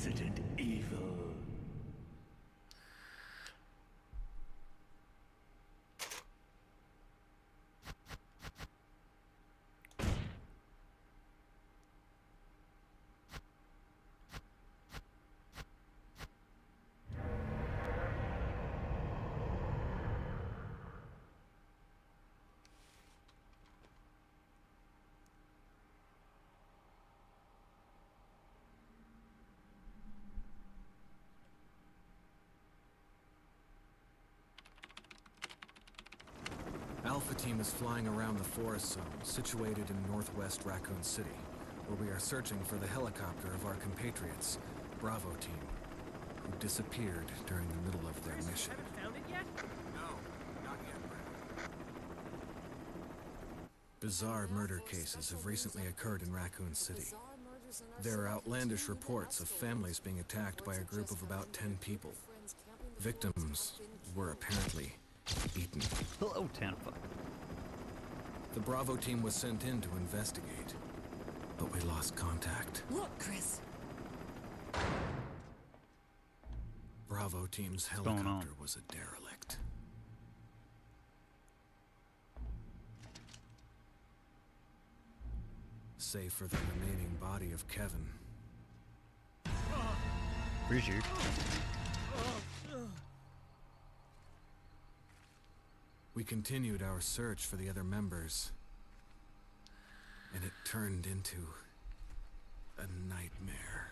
Resident Evil. Alpha Team is flying around the forest zone, situated in northwest Raccoon City, where we are searching for the helicopter of our compatriots, Bravo Team, who disappeared during the middle of their mission. Haven't found it yet? No, not yet, Brad. Bizarre murder cases have recently occurred in Raccoon City. There are outlandish reports of families being attacked by a group of about 10 people. Victims were apparently eaten. Hello, Tanfa. The Bravo Team was sent in to investigate, but we lost contact. Look, Chris. Bravo Team's What's going helicopter on? was a derelict. Save for the remaining body of Kevin. Appreciate. We continued our search for the other members, and it turned into a nightmare.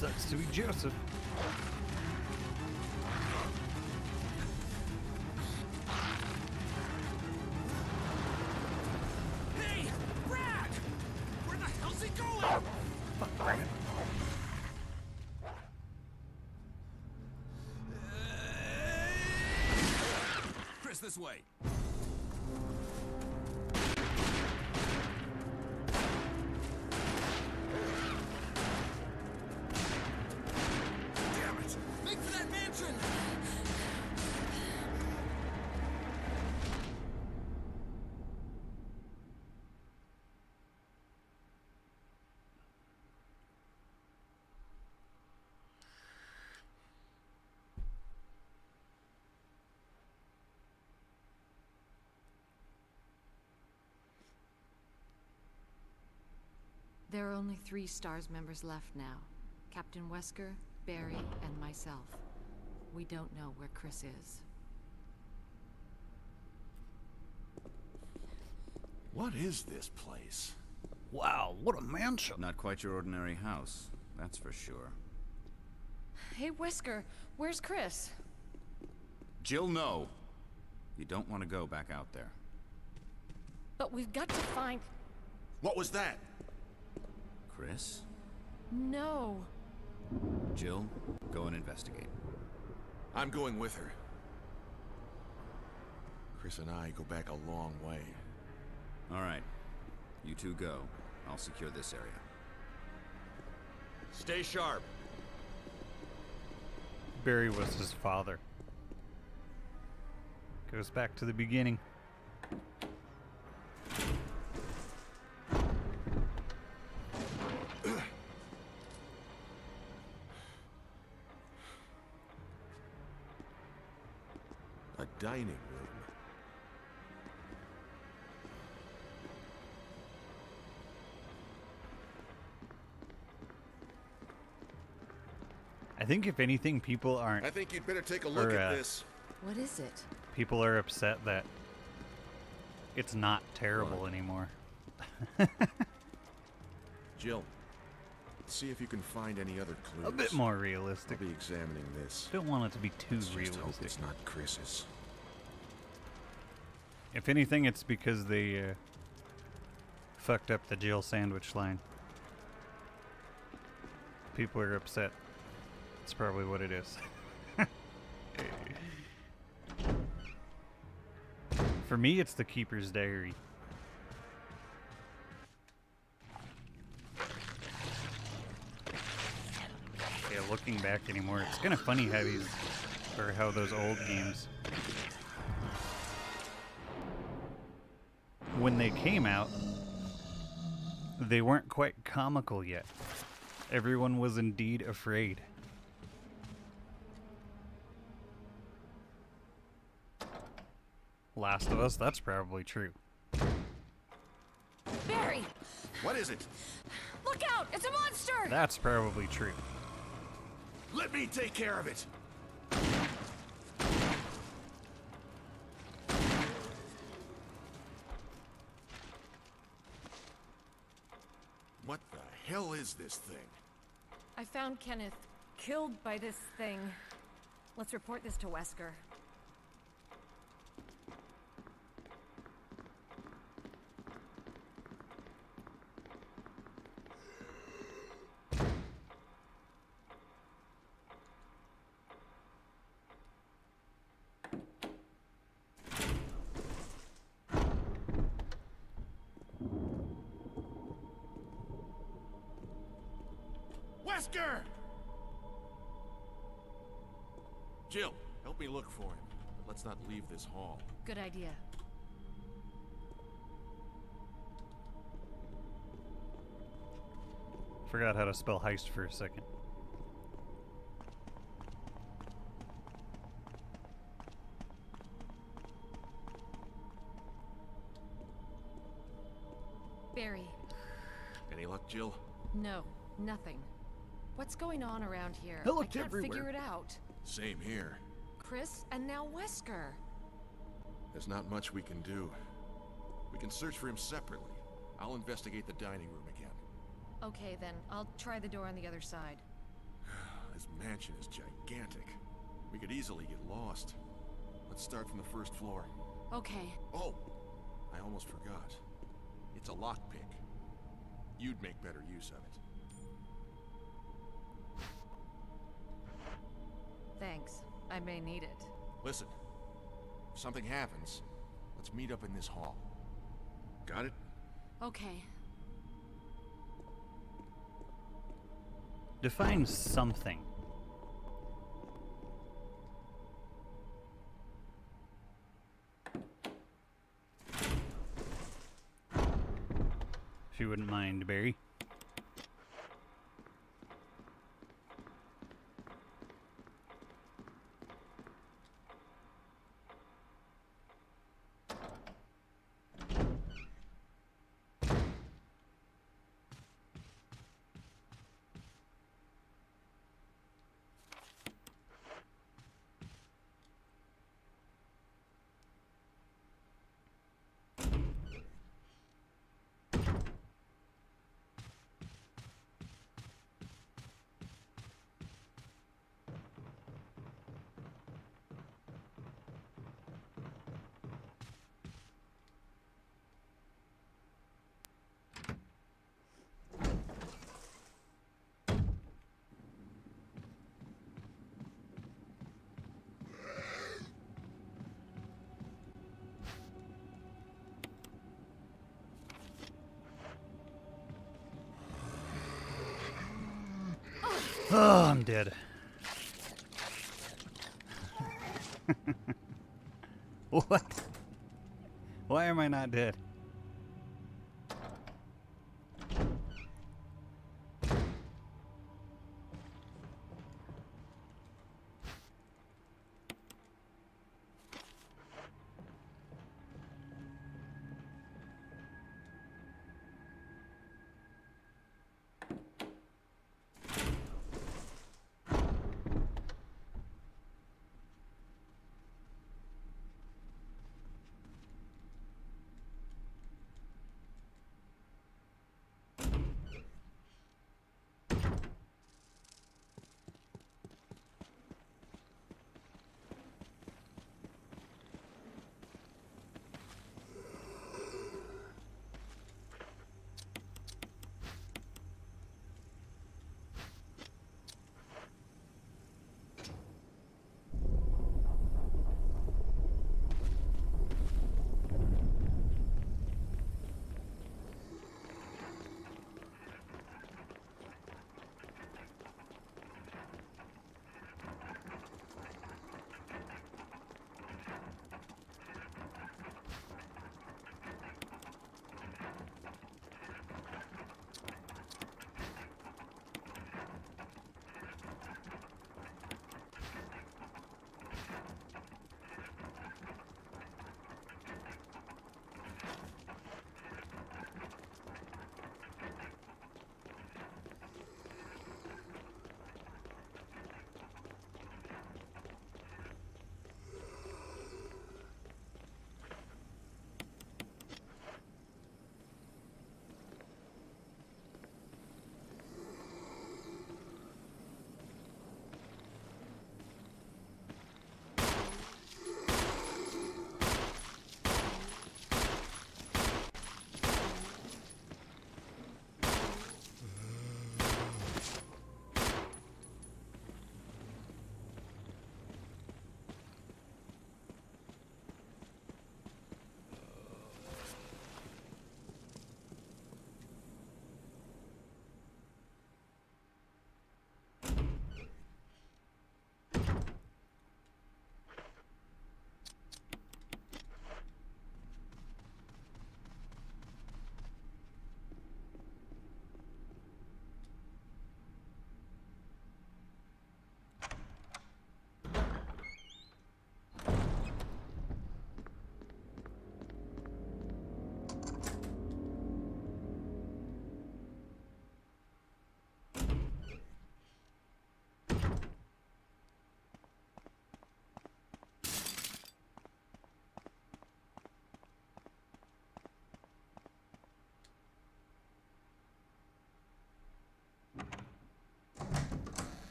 Sucks to be Joseph. Hey! Brad! Where the hell's he going? Fuck, Brad. Chris, this way. Damn it! Make for that mansion! There are only 3 STARS members left now. Captain Wesker, Barry, and myself. We don't know where Chris is. What is this place? Wow, what a mansion. Not quite your ordinary house, that's for sure. Hey, Wesker, where's Chris? Jill, no! You don't want to go back out there. But we've got to find... What was that? Chris? No. Jill, go and investigate. I'm going with her. Chris and I go back a long way. All right. You two go. I'll secure this area. Stay sharp. Barry was his father. Goes back to the beginning. dining room. I think if anything, people aren't. I think you'd better take a look Or, at this. What is it? People are upset that it's not terrible What? anymore. Jill, see if you can find any other clues. A bit more I'll realistic. be examining this. Don't want it to be too Let's just hope realistic. it's not Chris's. If anything, it's because they fucked up the Jill sandwich line. People are upset. That's probably what it is. For me, it's the Keeper's Diary. Yeah, looking back anymore, it's kind of funny how how those old games, when they came out, they weren't quite comical yet. Everyone was indeed afraid. Last of Us, that's probably true. Barry! What is it? Look out! It's a monster! That's probably true. Let me take care of it. What the hell is this thing? I found Kenneth killed by this thing. Let's report this to Wesker. Wesker! Jill, help me look for him. But let's not leave this hall. Good idea. Forgot how to spell heist for a second. Barry, Any luck, Jill? no, nothing. What's going on around here? I looked can't everywhere. figure it out. Same here. Chris and now Wesker. There's not much we can do. We can search for him separately. I'll investigate the dining room again. Okay then, I'll try the door on the other side. This mansion is gigantic. We could easily get lost. Let's start from the first floor. Okay. Oh, I almost forgot. It's a lockpick. You'd make better use of it. Thanks. I may need it. Listen, if something happens, let's meet up in this hall. Got it? Okay. Define something. If you wouldn't mind, Barry. Oh, I'm dead. What? Why am I not dead?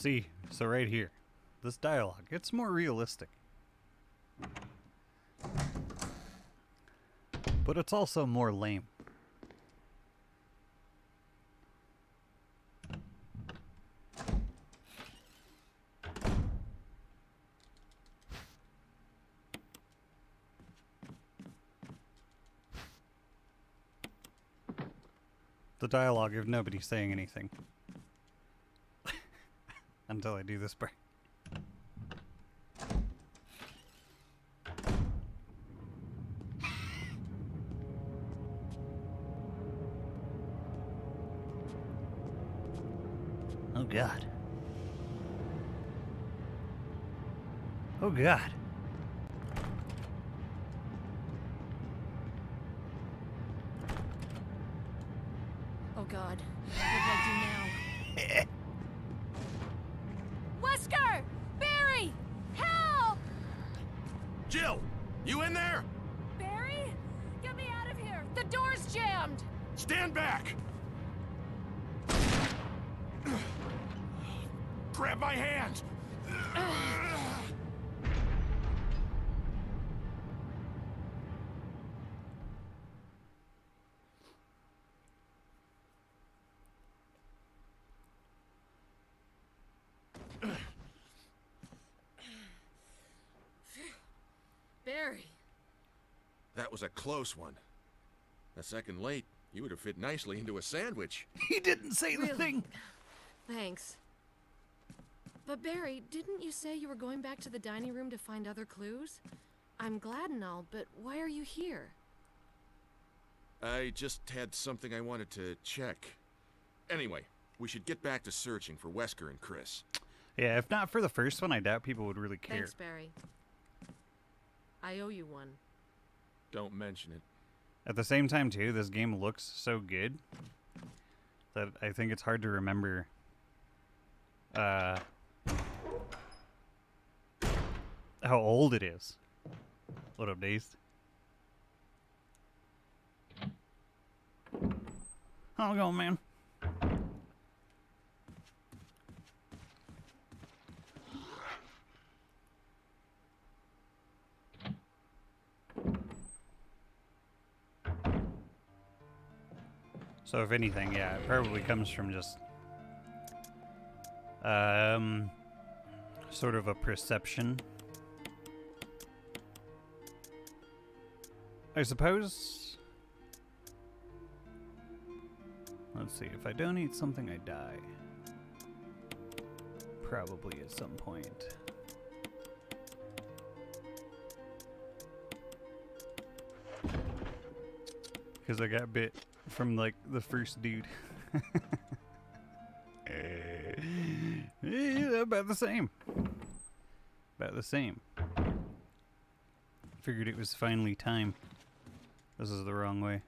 See, so right here, this dialogue, it's more realistic. But it's also more lame. The dialogue of nobody saying anything. Until I do this part. Oh God. Oh God. Oh God. What do I do now? Wesker! Barry! Help! Jill, you in there? Barry? Get me out of here! The door's jammed! Stand back! Grab my hand! Barry. That was a close one. A second late, you would have fit nicely into a sandwich. He didn't say the Really? thing. Thanks. But Barry, didn't you say you were going back to the dining room to find other clues? I'm glad and all, but why are you here? I just had something I wanted to check. Anyway, we should get back to searching for Wesker and Chris. Yeah, if not for the first one, I doubt people would really care. Thanks, Barry. I owe you one. Don't mention it. At the same time, too, this game looks so good that I think it's hard to remember how old it is. What up, Dazed? How's it going, man? So if anything, yeah, it probably comes from just sort of a perception. I suppose. Let's see, if I don't eat something, I die. Probably at some point. Because I got bit from, like, the first dude. Yeah, about the same. About the same. Figured it was finally time. This is the wrong way.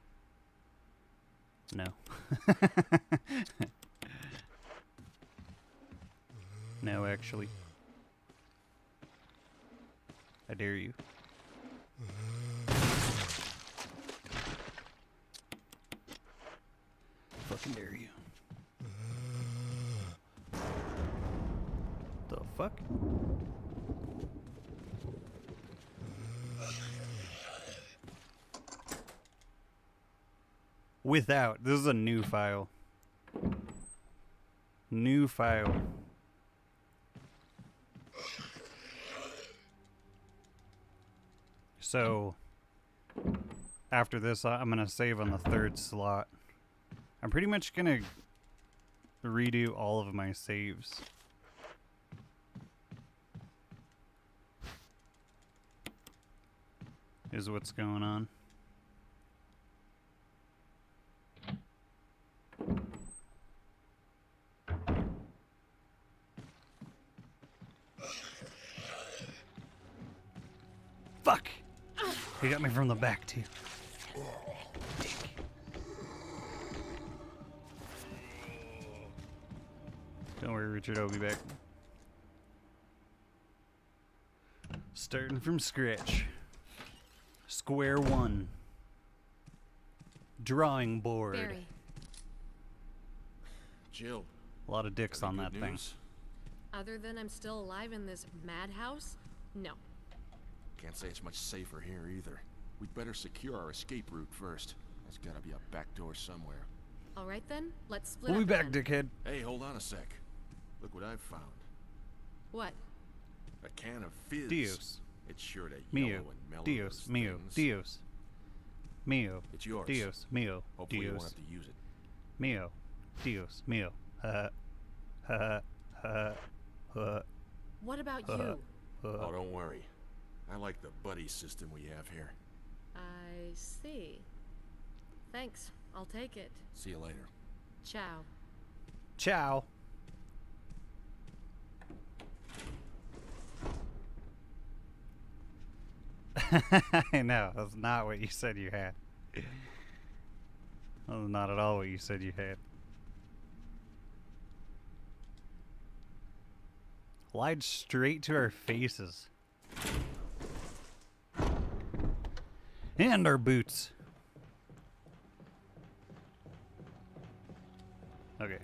No. No, actually. I dare you. Fucking dare you. The fuck? Without. This is a new file. New file. So, after this, I'm going to save on the third slot. I'm pretty much going to redo all of my saves. Is what's going on. Fuck! He got me from the back, too. Dick. Don't worry, Richard, I'll be back. Starting from scratch. Square one. Drawing board. Barry, Jill. A lot of dicks any on good that thing. news? Other than I'm still alive in this madhouse? No. Can't say it's much safer here either. We'd better secure our escape route first. There's gotta be a back door somewhere. All right then, let's split We'll be up back, again. dickhead. Hey, hold on a sec. Look what I've found. What? A can of fizz. Dios. It's sure to Mio. yellow and mellow Dios. those Mio. things. Dios. Mio. It's yours. Dios. Mio. Hopefully you won't Dios. have to use it. Mio. Dios. Mio. What about you? Oh, don't worry. I like the buddy system we have here. I see. Thanks. I'll take it. See you later. Ciao. Ciao. I know, that's not what you said you had. That was not at all what you said you had. Lied straight to our faces. And our boots. Okay.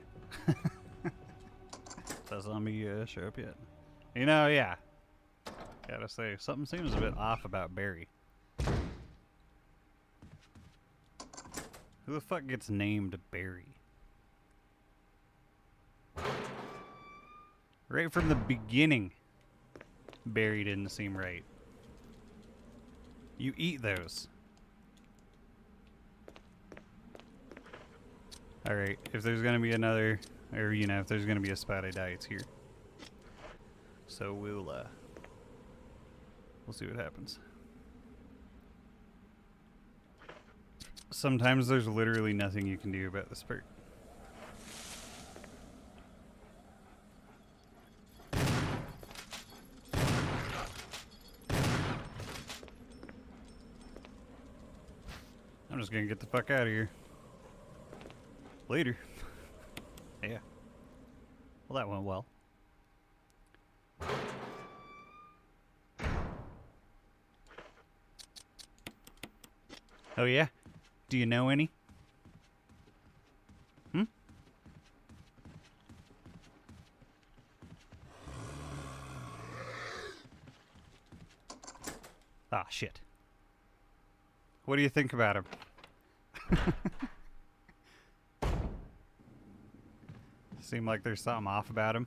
Does zombie show up yet? You know, yeah. Gotta say, something seems a bit off about Barry. Who the fuck gets named Barry? Right from the beginning, Barry didn't seem right. You eat those. Alright, if there's gonna be another, or you know, if there's gonna be a spot I die, it's here. So we'll see what happens. Sometimes there's literally nothing you can do about this part. I'm just gonna get the fuck out of here. Later. Yeah. Well, that went well. Oh yeah? Do you know any? Hmm? Ah, shit. What do you think about him? Seem like there's something off about him.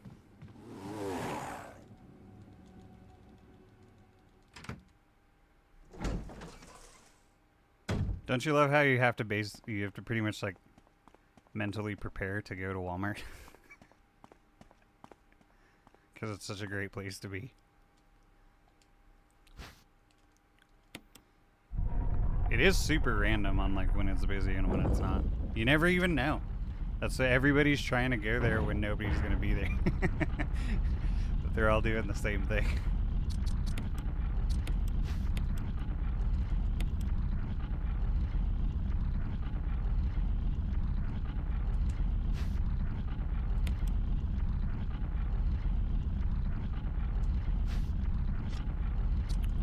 Don't you love how you have to pretty much like mentally prepare to go to Walmart? Because it's such a great place to be. It is super random on like when it's busy and when it's not. You never even know. That's why everybody's trying to go there when nobody's gonna be there. But they're all doing the same thing.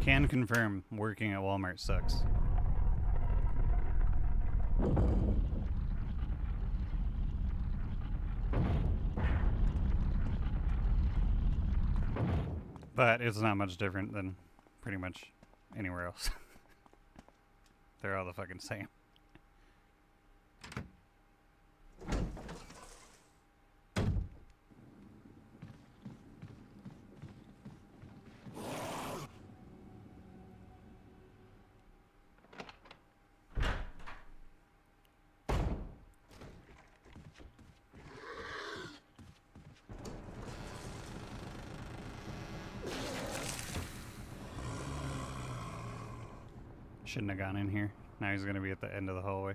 Can confirm working at Walmart sucks. But it's not much different than pretty much anywhere else. They're all the fucking same. Shouldn't have gone in here. Now he's gonna be at the end of the hallway.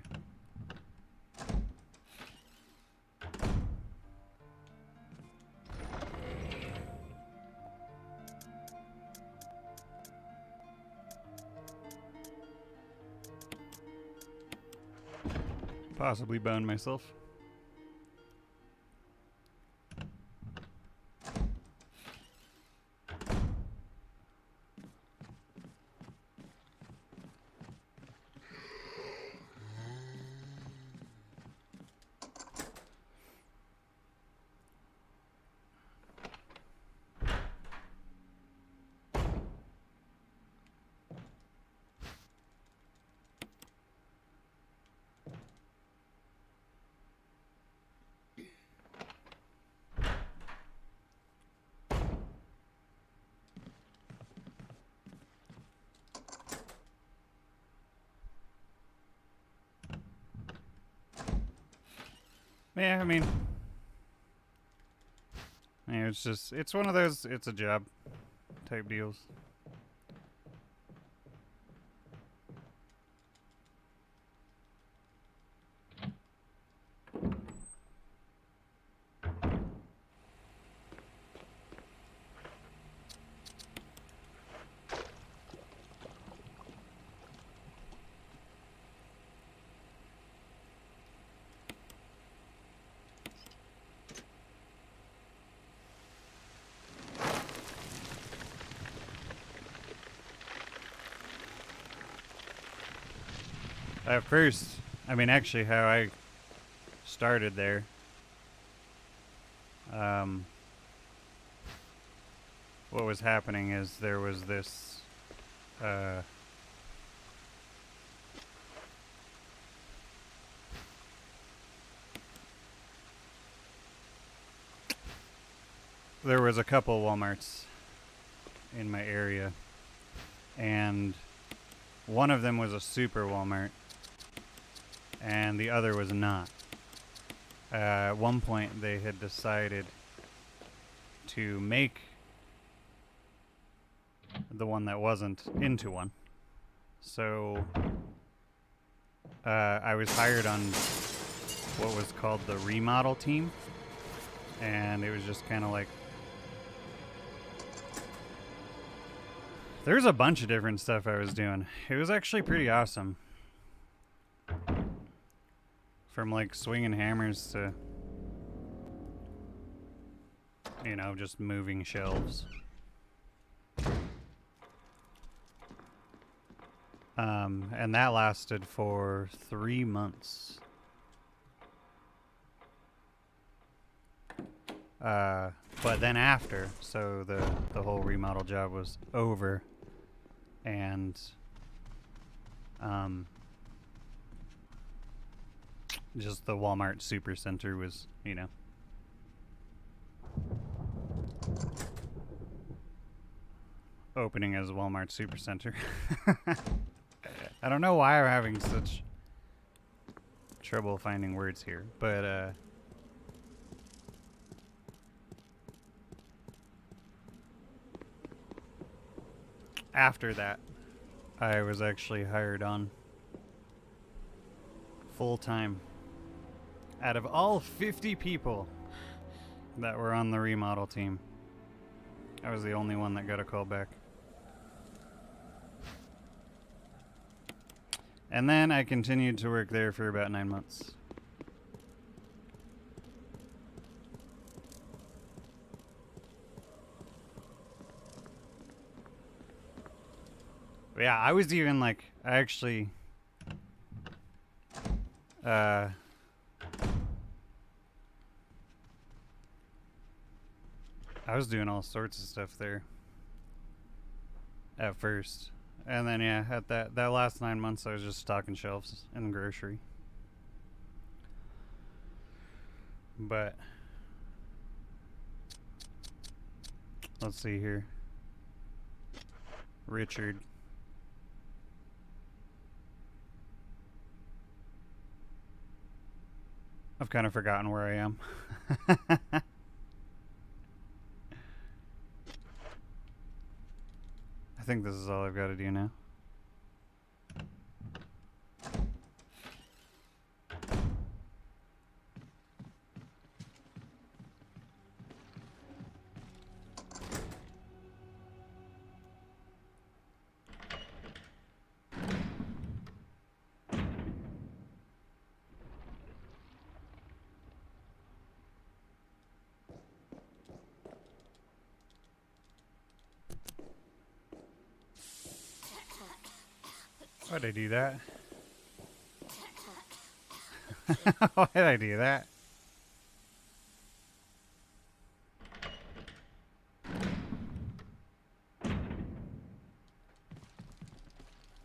Possibly bone myself. Yeah, I mean, yeah, it's one of those, it's a job type deals. At first, I mean, actually, how I started there, what was happening is there was this, there was a couple Walmarts in my area, and one of them was a super Walmart, and the other was not. At one point, they had decided to make the one that wasn't into one. So I was hired on what was called the remodel team, and it was just kind of like, there's a bunch of different stuff I was doing. It was actually pretty awesome. From like swinging hammers to, you know, just moving shelves. And that lasted for 3 months. But then after, so the whole remodel job was over, and just the Walmart Supercenter was, you know, opening as a Walmart Supercenter. I don't know why I'm having such trouble finding words here, but after that, I was actually hired on full-time. Out of all 50 people that were on the remodel team, I was the only one that got a call back. And then I continued to work there for about 9 months. But yeah, I was even like, I actually I was doing all sorts of stuff there at first. And then yeah, at that last 9 months I was just stocking shelves in the grocery. But let's see here. Richard. I've kind of forgotten where I am. I think this is all I've got to do now. Why'd I do that? Why did I do that?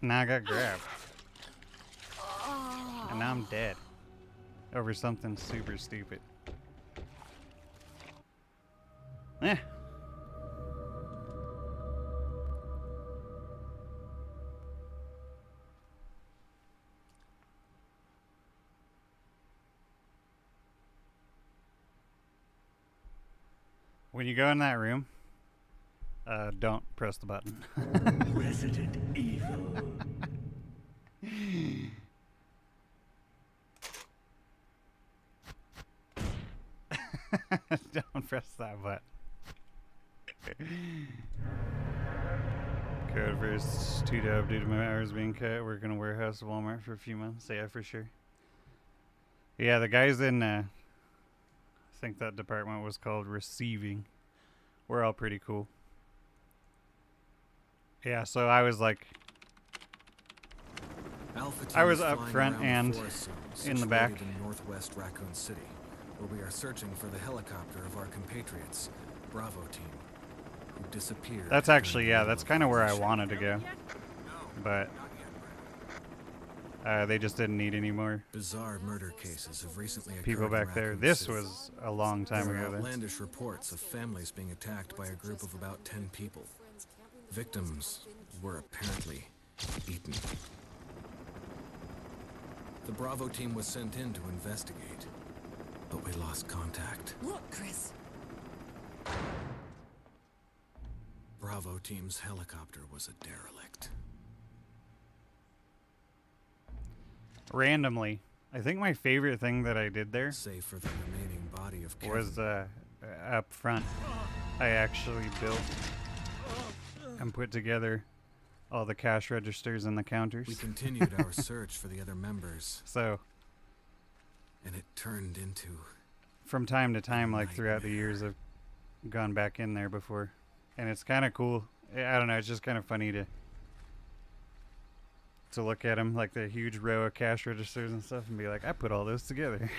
Now I got grabbed. And now I'm dead. Over something super stupid. Eh. When you go in that room, don't press the button. Resident Evil. Don't press that button. Code verse 2 dub due to my hours being cut. Work in a warehouse at Walmart for a few months. Yeah, for sure. Yeah, the guys in, I think that department was called receiving. We're all pretty cool. Yeah, so I was like, Alpha I team was is up flying front around the and forest zone in the back. situated in northwest Raccoon City, where we are searching for the helicopter of our compatriots, Bravo team, who disappeared. That's during actually, the yeah, middle that's of kind of the where I mission. wanted to go. But they just didn't need any more Bizarre murder cases have recently occurred people in back there. Raccoon This City. was a long time There are ago, though. outlandish reports of families being attacked by a group of about 10 people. Victims were apparently eaten. The Bravo team was sent in to investigate, but we lost contact. Look, Chris. Bravo team's helicopter was a derelict. Randomly, I think my favorite thing that I did there Save for the remaining body of Kevin. was up front. I actually built and put together all the cash registers and the counters. We continued our search for the other members, So and it turned into from time to time, like throughout the years, I've gone back in there before, and it's kind of cool. I don't know, it's just kind of funny to look at them, like the huge row of cash registers and stuff, and be like, I put all those together.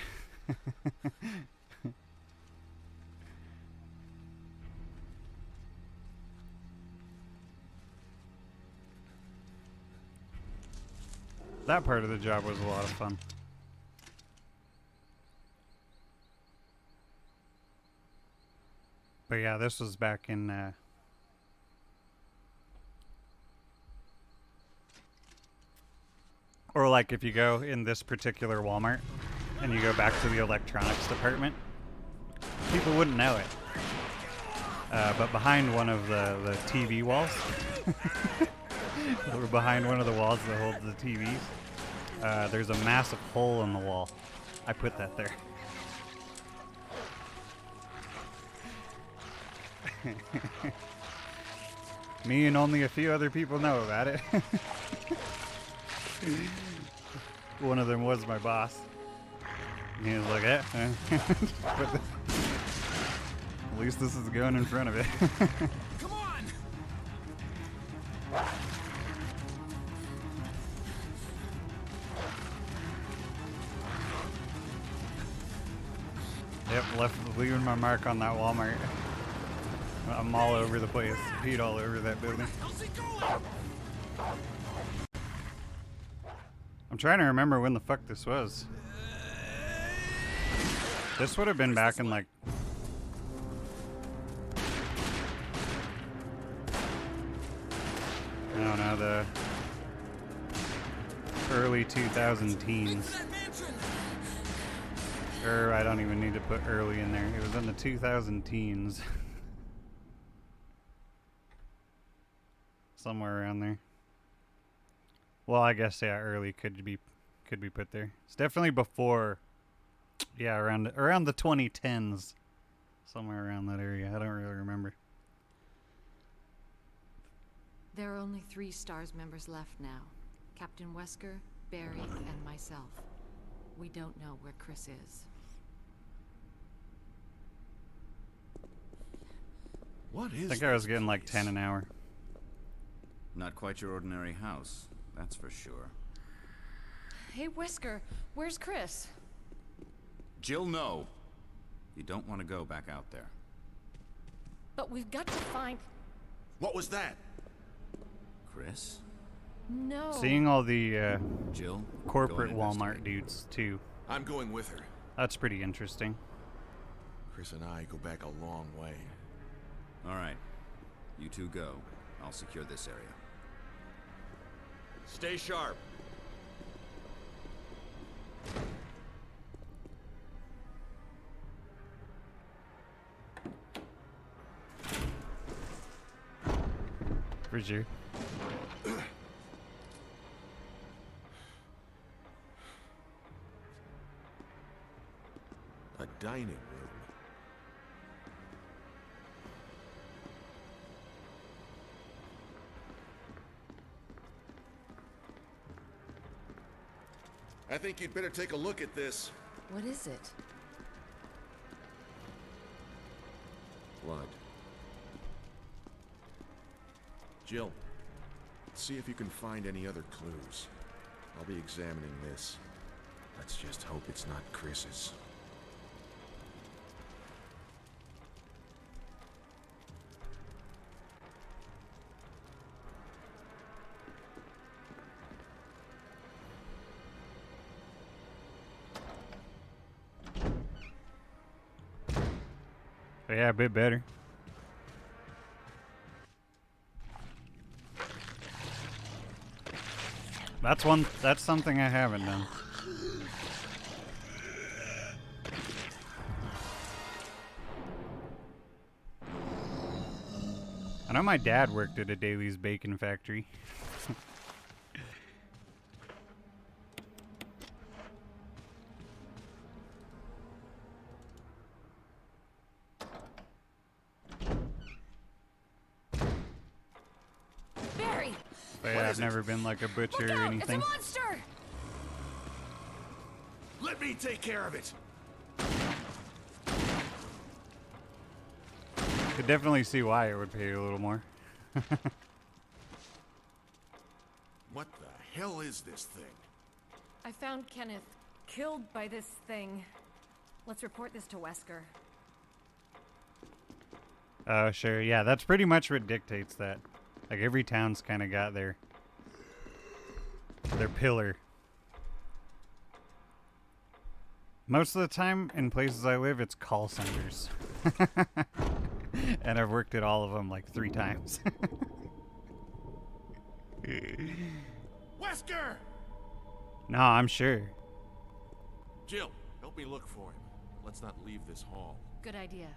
That part of the job was a lot of fun. But yeah, this was back in or like if you go in this particular Walmart and you go back to the electronics department, people wouldn't know it. But behind one of the TV walls, or behind one of the walls that holds the TVs, there's a massive hole in the wall. I put that there. Me and only a few other people know about it. One of them was my boss. He was like, eh. But at least this is going in front of it. Come on! Yep, leaving my mark on that Walmart. I'm all over the place. Peed all over that building. How's it going? I'm trying to remember when the fuck this was. This would have been back in like... I don't know, the early 2000 teens. That mansion! Or I don't even need to put early in there. It was in the 2000 teens. Somewhere around there. Well, I guess yeah, early could be put there. It's definitely before. Yeah, around the 2010s. Somewhere around that area. I don't really remember. There are only 3 STARS members left now. Captain Wesker, Barry, and myself. We don't know where Chris is. What I is think I was this getting like place? 10 an hour. Not quite your ordinary house, that's for sure. Hey, Wesker, where's Chris? Jill, no. You don't want to go back out there. But we've got to find... What was that? Chris? No. Seeing all the Jill? corporate go and Walmart investigate. dudes too. I'm going with her. That's pretty interesting. Chris and I go back a long way. All right. You two go. I'll secure this area. Stay sharp. for sure. A dining room. I think you'd better take a look at this. What is it? Blood. Jill, see if you can find any other clues. I'll be examining this. Let's just hope it's not Chris's. But yeah, a bit better. That's something I haven't done. I know my dad worked at a Daly's bacon factory. Barry! But yeah, I've never been like a butcher Look or out! anything. It's a monster! Let me take care of it! Could definitely see why it would pay a little more. What the hell is this thing? I found Kenneth killed by this thing. Let's report this to Wesker. Oh, sure. Yeah, that's pretty much what dictates that. Like, every town's kind of got their pillar. Most of the time, in places I live, it's call centers. And I've worked at all of them like 3 times. Wesker! No, I'm sure. Jill, help me look for him. Let's not leave this hall. Good idea.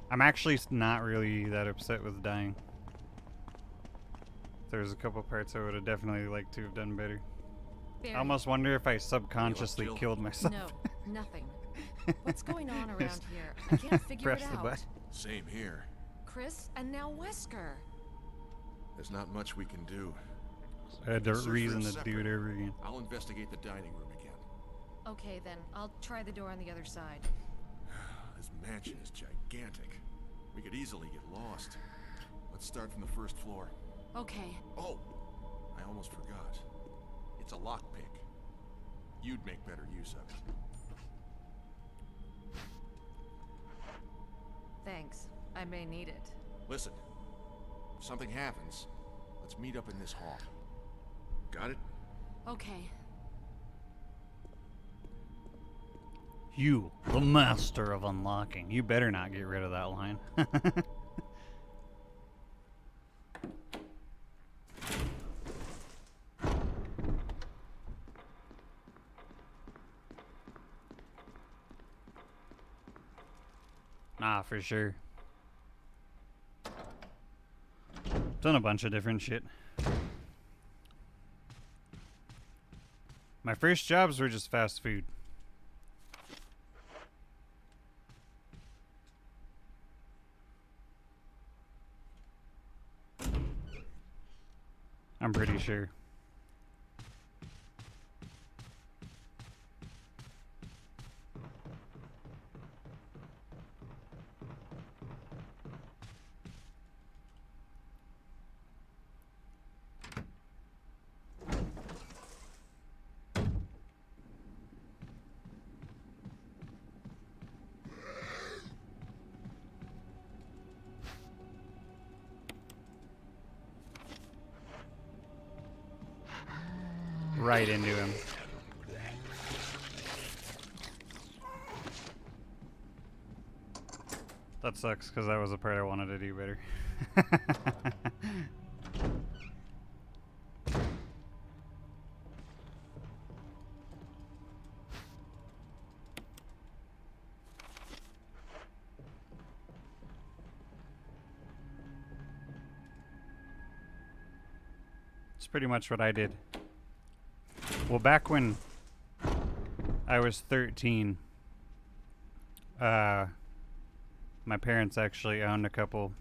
I'm actually not really that upset with dying. There's a couple parts I would have definitely liked to have done better. Barry. I almost wonder if I subconsciously Jill. killed myself. No, nothing. What's going on around here? I can't figure Press it the out. button. Same here. Chris and now Wesker. There's not much we can do. I had Search the for reason him to do it separate. over again. I'll investigate the dining room again. Okay then, I'll try the door on the other side. This mansion is gigantic. We could easily get lost. Let's start from the first floor. Okay. Oh, I almost forgot. It's a lockpick. You'd make better use of it. Thanks. I may need it. Listen, if something happens, let's meet up in this hall. Got it? Okay. You, the master of unlocking. You better not get rid of that line. Nah, for sure. Done a bunch of different shit. My first jobs were just fast food. I'm pretty sure. Right into him. That sucks, because that was the part I wanted to do better. It's pretty much what I did. Well, back when I was 13, my parents actually owned a couple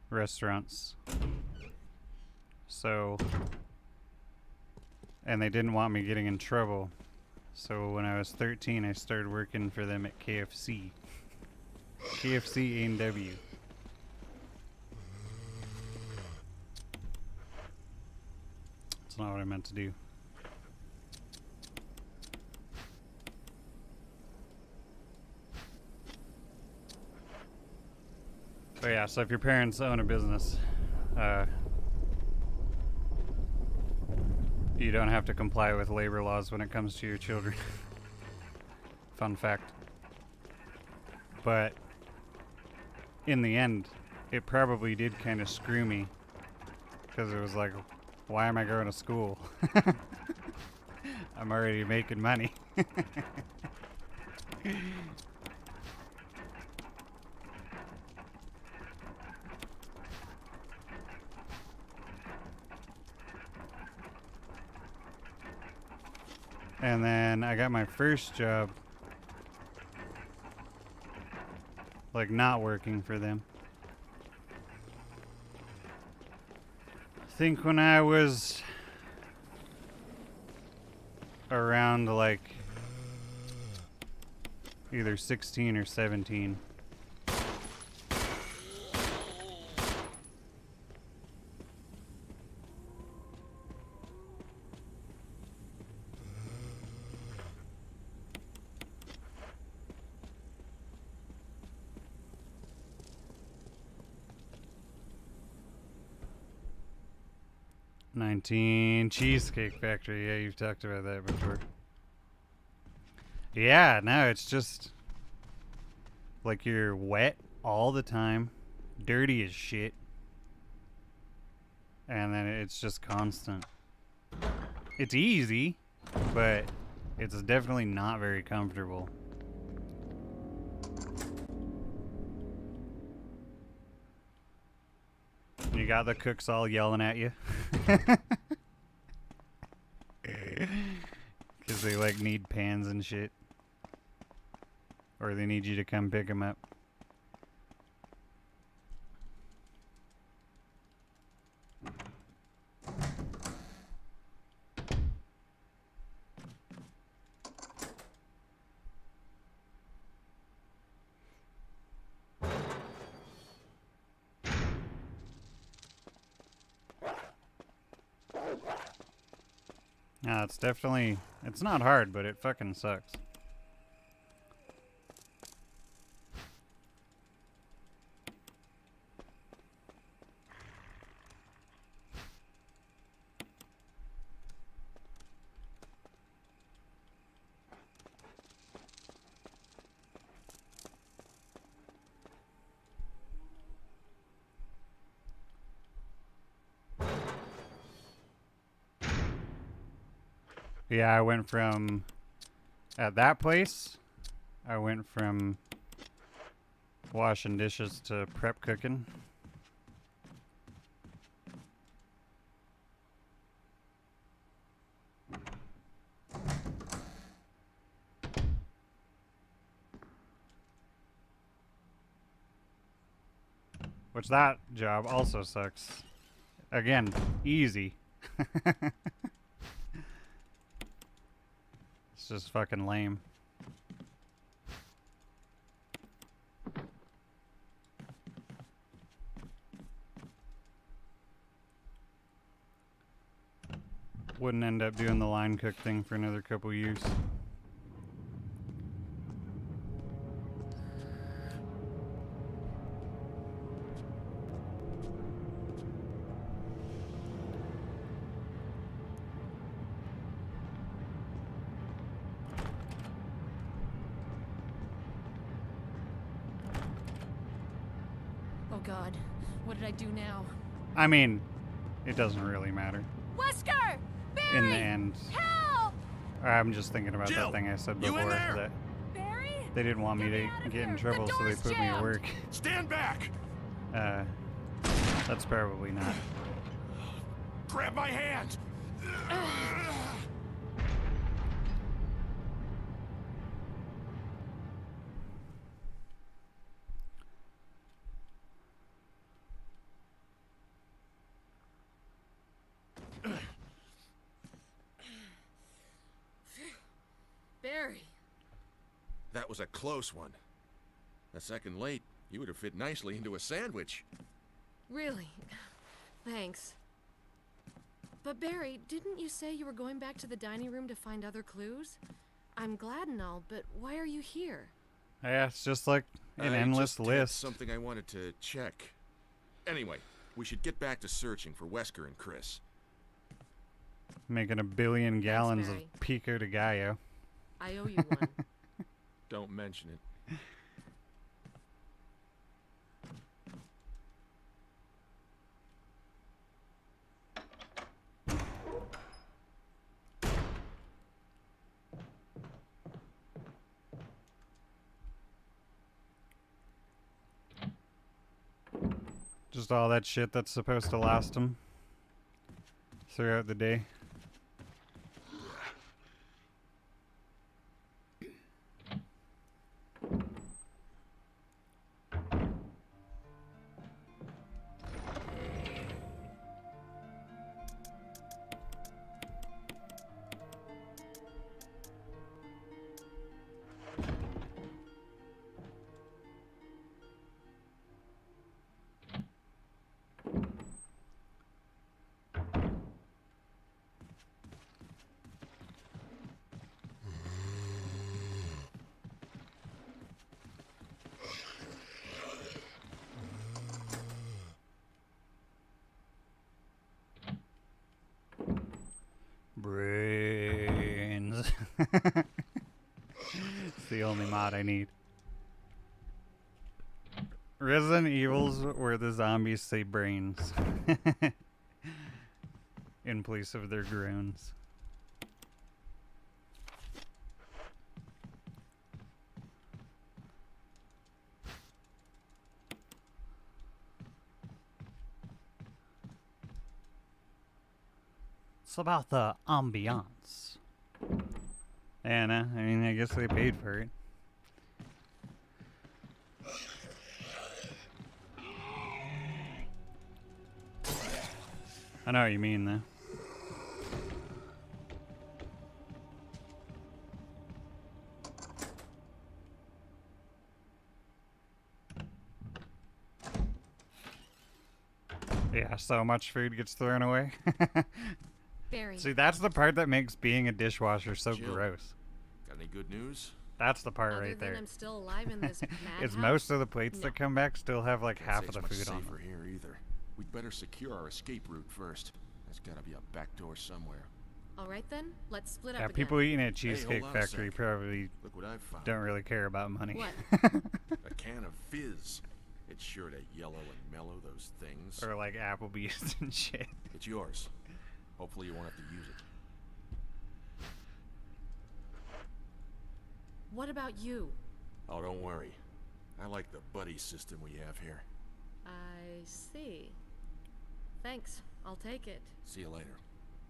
restaurants. So, and they didn't want me getting in trouble. So when I was 13, I started working for them at KFC. KFC A&W. That's not what I meant to do. So yeah, so if your parents own a business, you don't have to comply with labor laws when it comes to your children. Fun fact. But in the end, it probably did kind of screw me, because it was like, why am I going to school? I'm already making money. And then I got my first job, like not working for them. I think when I was around like either 16 or 17. Cheesecake Factory. Yeah, you've talked about that before. Yeah, no, it's just like you're wet all the time, dirty as shit, and then it's just constant. It's easy, but it's definitely not very comfortable. You got the cooks all yelling at you. Because they like need pans and shit. Or they need you to come pick them up. Yeah, it's definitely, it's not hard, but it fucking sucks. Yeah, I went from, at that place, I went from washing dishes to prep cooking. Which that job also sucks. Again, easy. It's just fucking lame. Wouldn't end up doing the line cook thing for another couple years. God, what did I do now? I mean, it doesn't really matter. Wesker! Barry! In the end. Help! I'm just thinking about Jill, that thing I said you in before, there? that Barry? they didn't want me Get me to out of get in here. trouble, The so they door's put me at jammed. work. Stand back! That's probably not. Grab my hand! Barry. That was a close one. A second late, you would have fit nicely into a sandwich. Really? Thanks. But Barry, didn't you say you were going back to the dining room to find other clues? I'm glad and all, but why are you here? Yeah, it's just like an I endless just had list. something I wanted to check. Anyway, we should get back to searching for Wesker and Chris. Making a billion gallons Barry. of pico de gallo. I owe you one. Don't mention it. Just all that shit that's supposed to last them throughout the day. Brains. It's the only mod I need. Resident Evil's where the zombies say brains in place of their groans. It's about the ambiance. And I mean, I guess they paid for it. I know what you mean, though. Yeah, so much food gets thrown away. Barry. See, that's the part that makes being a dishwasher so Jill. gross. Got any good news? That's the part Other right than there. I'm still alive in this It's madhouse? most of the plates No. that come back still have like Can't half say of the it's much food on safer them. here either. We'd better secure our escape route first. There's gotta be a back door somewhere. All right then, let's split Yeah, up people again. eating at hold Cheesecake on a Factory sec. probably Look what I've found. don't really care about money. What? A can of fizz. It's sure to yellow and mellow those things. Or like Applebee's and shit. It's yours. Hopefully you won't have to use it. What about you? Oh, don't worry. I like the buddy system we have here. I see. Thanks. I'll take it. See you later.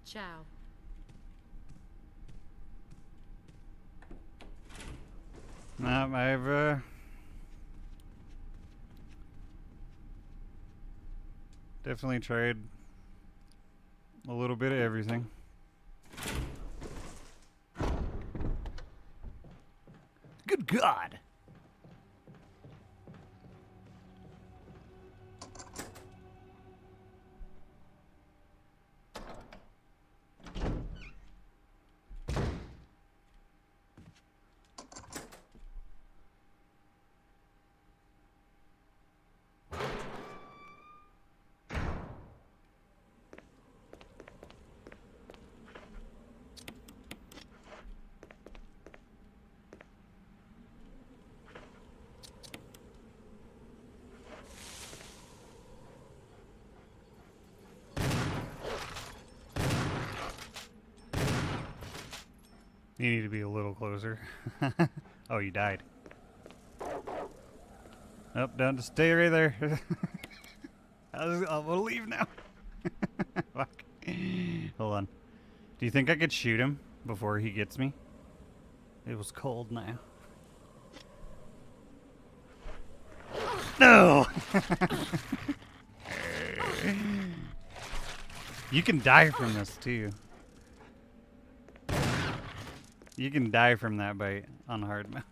Ciao. No, I've definitely tried a little bit of everything. Good God! You need to be a little closer. Oh, you died. Nope, don't stay right there. I'm gonna leave now. Fuck. Hold on. Do you think I could shoot him before he gets me? It was cold now. No! You can die from this too. You can die from that bite on hard mode.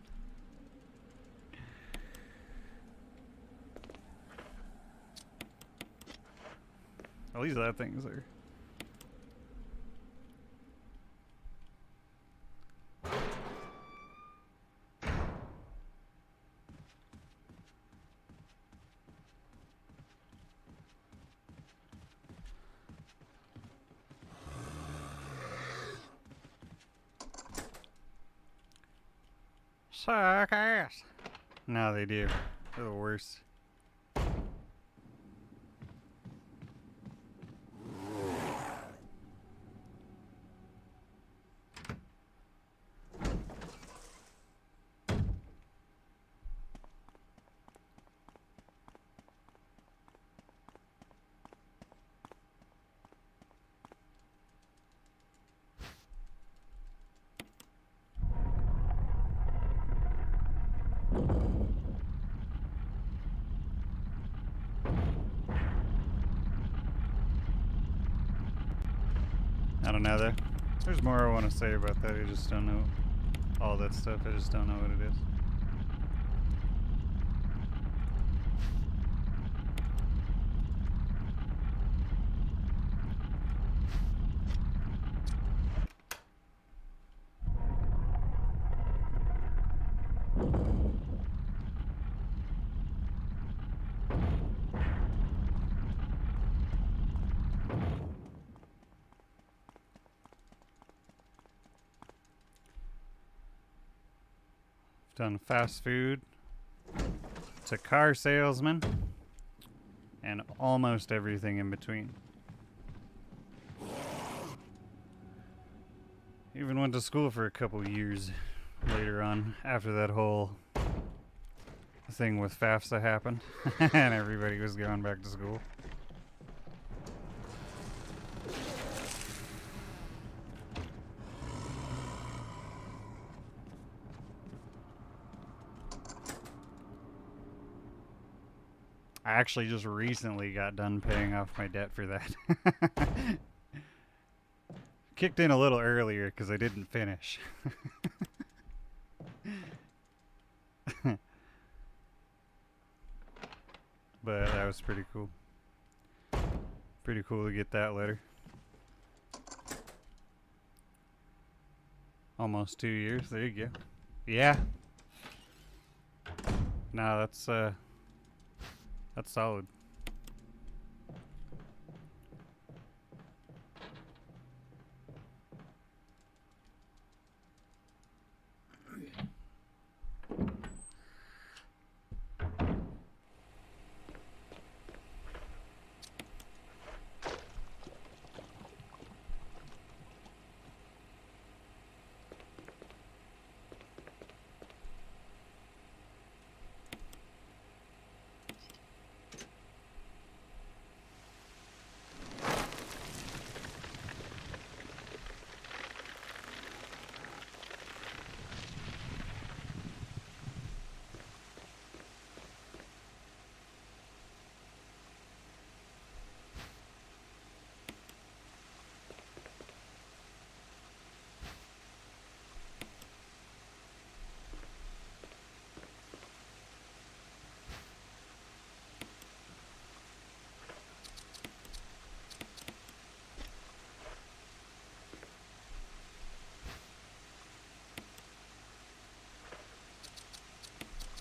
At least that thing's there. Suck ass. No, they do. They're the worst. I don't know though. There's more I want to say about that. I just don't know all that stuff. I just don't know what it is. Done fast food to car salesman and almost everything in between. Even went to school for a couple years later on after that whole thing with FAFSA happened and everybody was going back to school. I actually just recently got done paying off my debt for that. Kicked in a little earlier because I didn't finish. But that was pretty cool. Pretty cool to get that letter. Almost 2 years. There you go. Yeah. No, that's solid.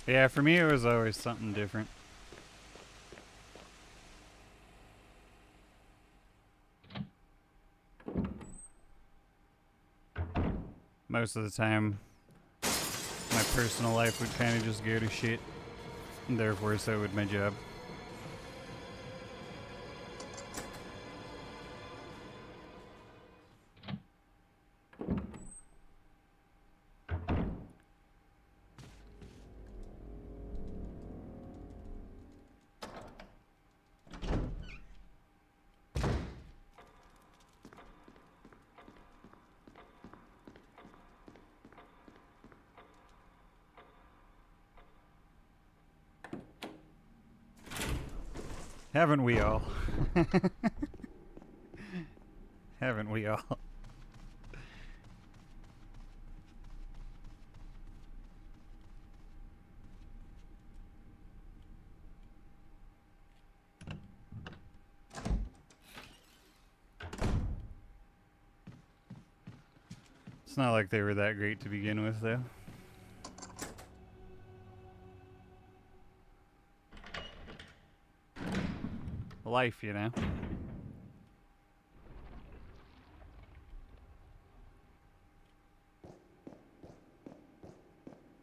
Yeah, for me it was always something different. Most of the time, my personal life would kind of just go to shit, and therefore so would my job. Haven't we all? Haven't we all? It's not like they were that great to begin with, though. Life, you know.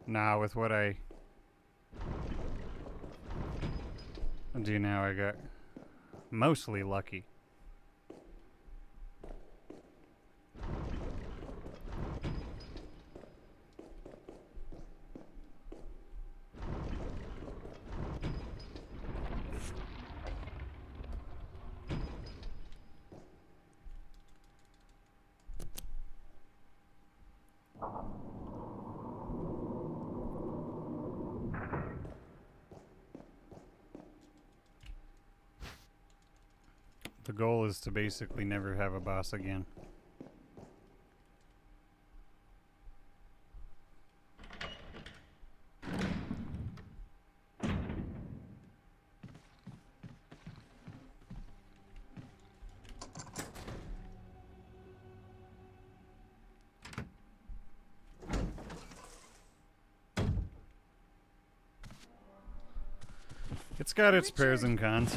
Nah, with what I do now, I got mostly lucky. The goal is to basically never have a boss again. It's got its pros and cons.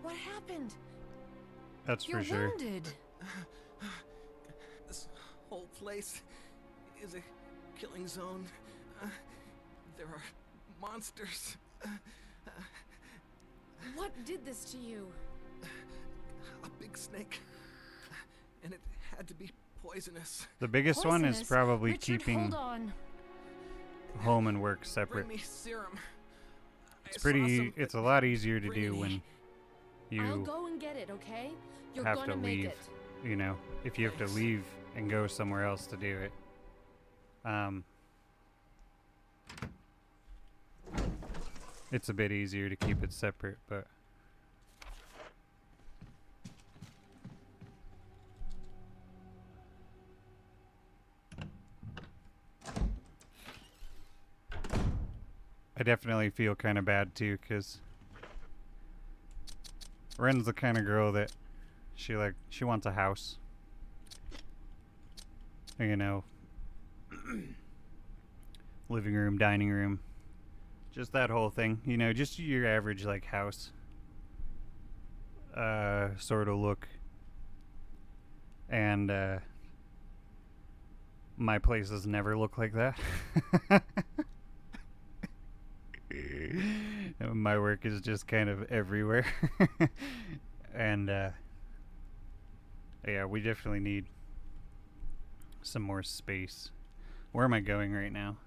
What happened? That's You're for sure. wounded. This whole place is a killing zone. There are monsters. What did this to you? A big snake. And it had to be poisonous. The biggest one is Poisonous? probably Richard, keeping hold on. home and work separate. Bring me serum. It's pretty. It's a lot easier to do when I'll you go and get it, okay? You're have gonna to make leave. it. You know, if you have to leave and go somewhere else to do it. It's a bit easier to keep it separate, but I definitely feel kind of bad too, because Ren's the kind of girl that she wants a house. You know, living room, dining room, just that whole thing. You know, just your average like house sort of look. And my places never look like that. My work is just kind of everywhere. And yeah, we definitely need some more space. Where am I going right now?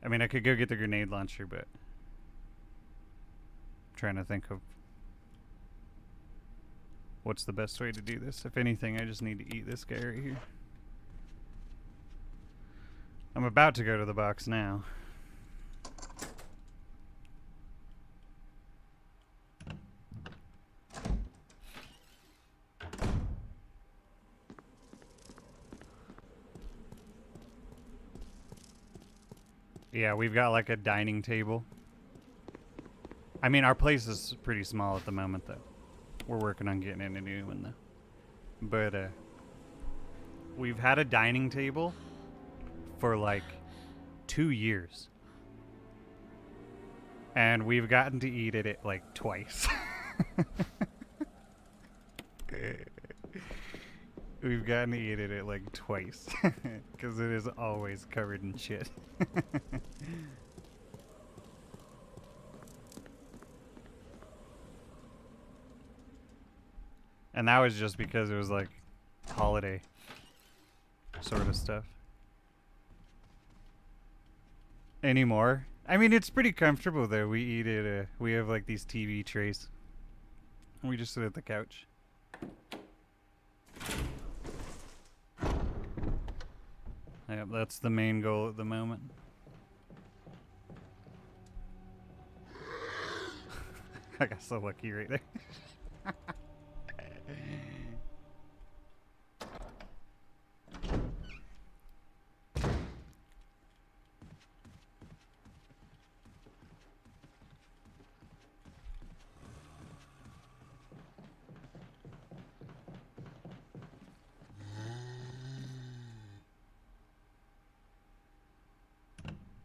I mean, I could go get the grenade launcher, but I'm trying to think of what's the best way to do this. If anything, I just need to eat this guy right here. I'm about to go to the box now. Yeah, we've got like a dining table. I mean, our place is pretty small at the moment, though. We're working on getting in a new one, though. But, we've had a dining table for like 2 years. And we've gotten to eat at it like twice. We've gotten to eat it like twice. Because it is always covered in shit. And that was just because it was like holiday sort of stuff. Anymore? I mean, it's pretty comfortable though. We eat it, we have like these TV trays. And we just sit at the couch. Yep, that's the main goal at the moment. I got so lucky right there.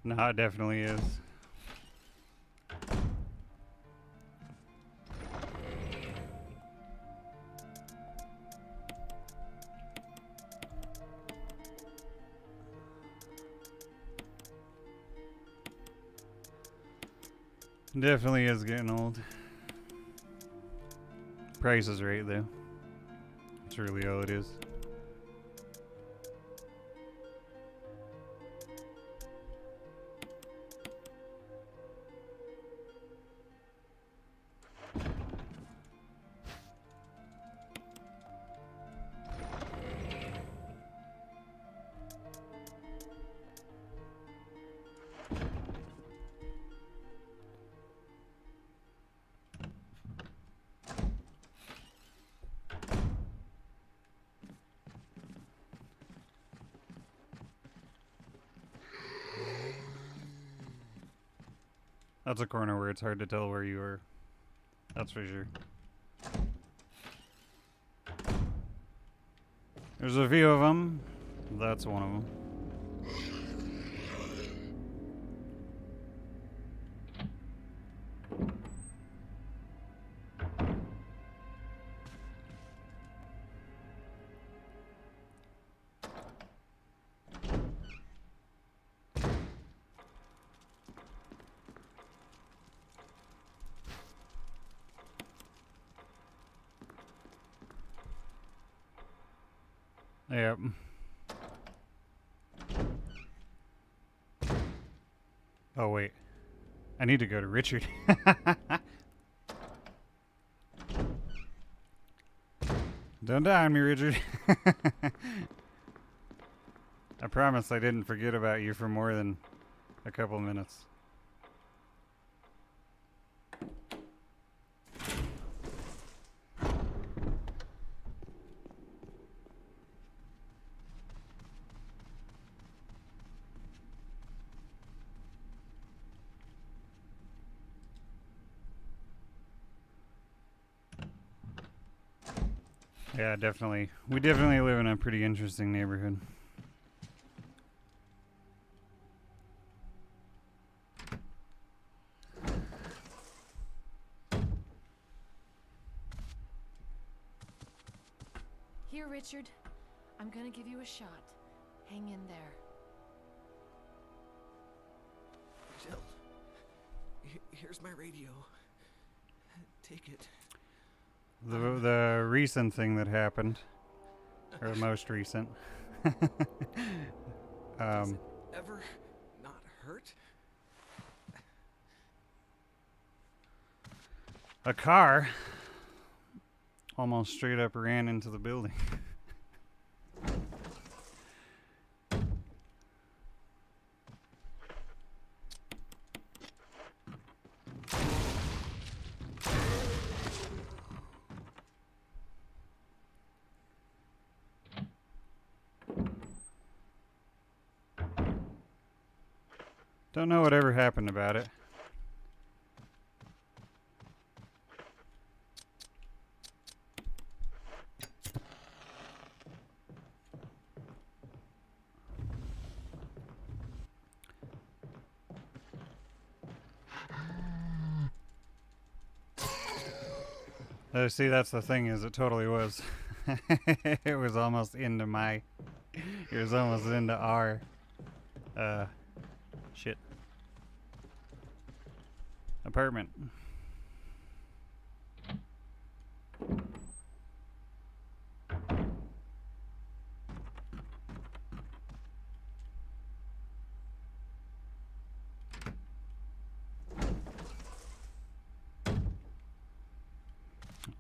No, it definitely is. Definitely is getting old. Price is right though. That's really all it is. That's a corner where it's hard to tell where you are. That's for sure. There's a few of them. That's one of them. Yep. Oh wait. I need to go to Richard. Don't die on me, Richard. I promise I didn't forget about you for more than a couple minutes. Yeah, definitely. We definitely live in a pretty interesting neighborhood. Here, Richard. I'm gonna give you a shot. Hang in there. Jill, here's my radio. Take it. The recent thing that happened, or the most recent. Does it ever not hurt? A car almost straight up ran into the building. Don't know whatever happened about it. See, that's the thing, is it totally was. It was almost into my... It was almost into our... shit. Apartment.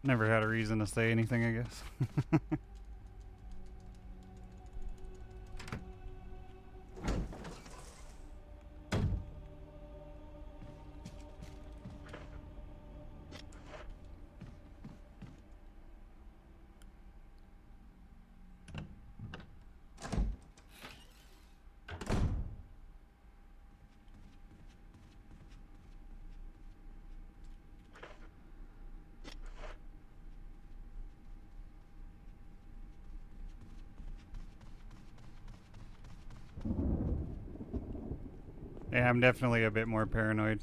Never had a reason to say anything, I guess. Yeah, I'm definitely a bit more paranoid.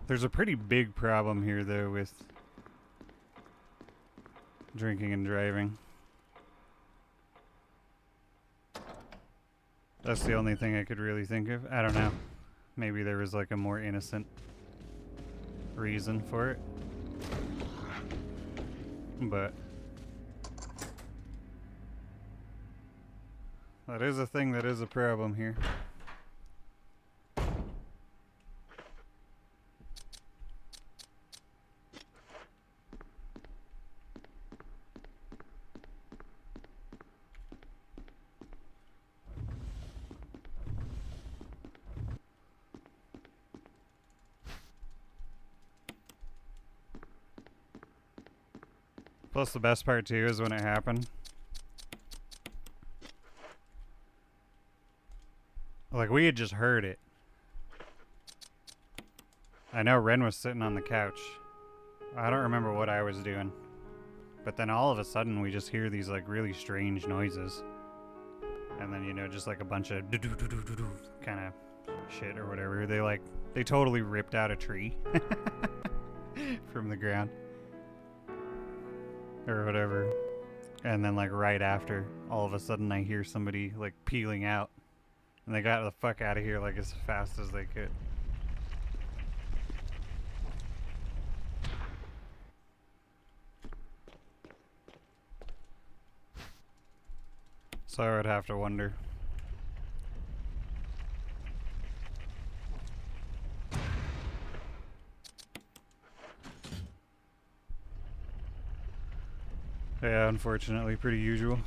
There's a pretty big problem here, though, with drinking and driving. That's the only thing I could really think of. I don't know. Maybe there was like a more innocent reason for it. But that is a thing that is a problem here. Plus, the best part too is when it happened. Like, we had just heard it. I know Ren was sitting on the couch. I don't remember what I was doing. But then all of a sudden we just hear these like really strange noises. And then, you know, just like a bunch of kind of shit or whatever. They totally ripped out a tree from the ground. Or whatever. And then like right after, all of a sudden I hear somebody like peeling out. And they got the fuck out of here like as fast as they could. So I would have to wonder. Yeah, unfortunately, pretty usual.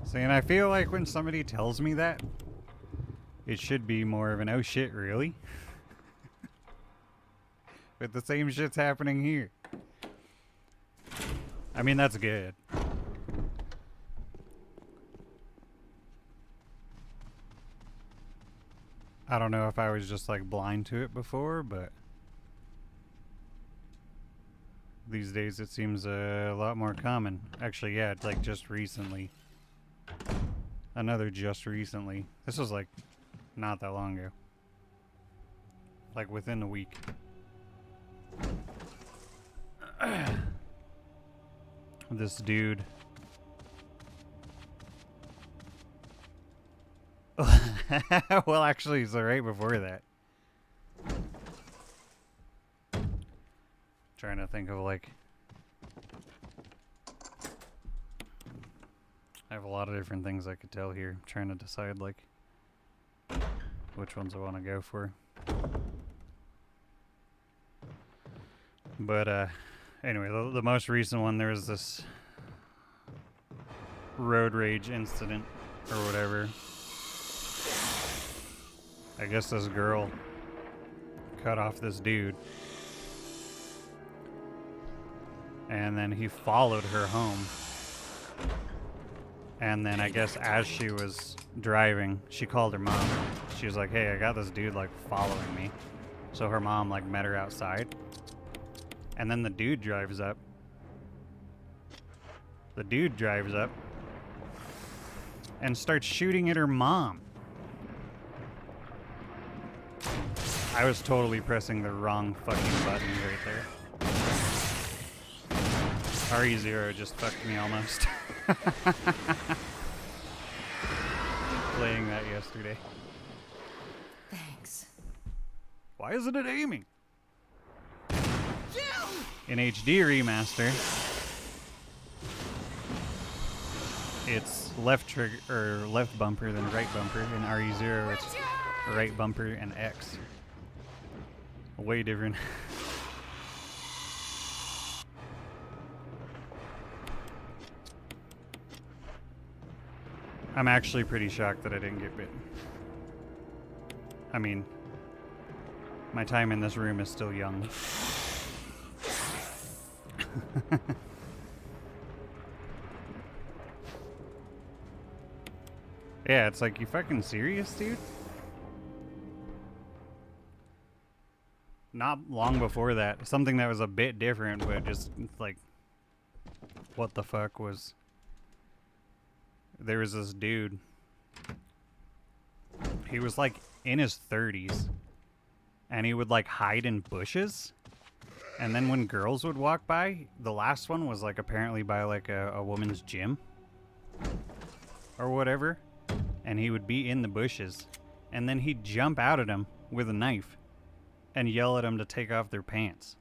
See, and I feel like when somebody tells me that, it should be more of an oh shit, really? But the same shit's happening here. I mean, that's good. I don't know if I was just like blind to it before, but these days it seems a lot more common. Actually, yeah, like just recently. Another just recently. This was like not that long ago. Like within a week. This dude. Well, actually, so right before that. Trying to think of like. I have a lot of different things I could tell here. I'm trying to decide like which ones I want to go for. But anyway, the most recent one, there was this road rage incident or whatever. I guess this girl cut off this dude. And then he followed her home. And then I guess as she was driving, she called her mom. She was like, hey, I got this dude like following me. So her mom like met her outside. And then the dude drives up. and starts shooting at her mom. I was totally pressing the wrong fucking button right there. RE0 just fucked me almost. Playing that yesterday. Thanks. Why isn't it aiming? In HD remaster, it's left trigger or left bumper then right bumper. In RE0, it's right bumper and X. Way different. I'm actually pretty shocked that I didn't get bitten. I mean, my time in this room is still young. Yeah, it's like, you fucking serious, dude? Not long before that, something that was a bit different, but just like, what the fuck was... There was this dude. He was like in his 30s. And he would like hide in bushes. And then when girls would walk by, the last one was like apparently by like a woman's gym. Or whatever. And he would be in the bushes. And then he'd jump out at them with a knife. And yell at them to take off their pants.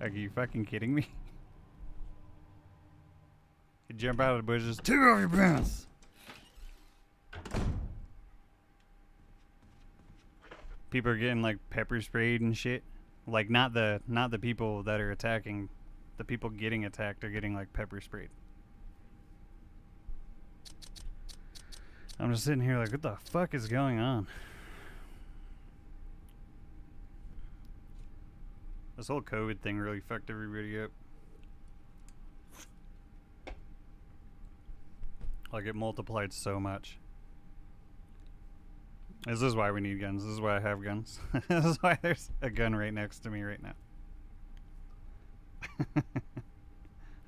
Are you fucking kidding me? You jump out of the bushes, take off your pants! People are getting like pepper sprayed and shit. Like not the people that are attacking, the people getting attacked are getting like pepper sprayed. I'm just sitting here like, what the fuck is going on? This whole COVID thing really fucked everybody up. Like, it multiplied so much. This is why we need guns. This is why I have guns. This is why there's a gun right next to me right now.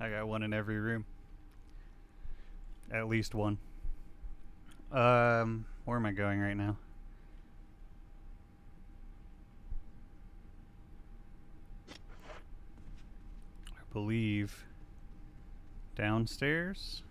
I got one in every room. At least one. Where am I going right now? Believe downstairs.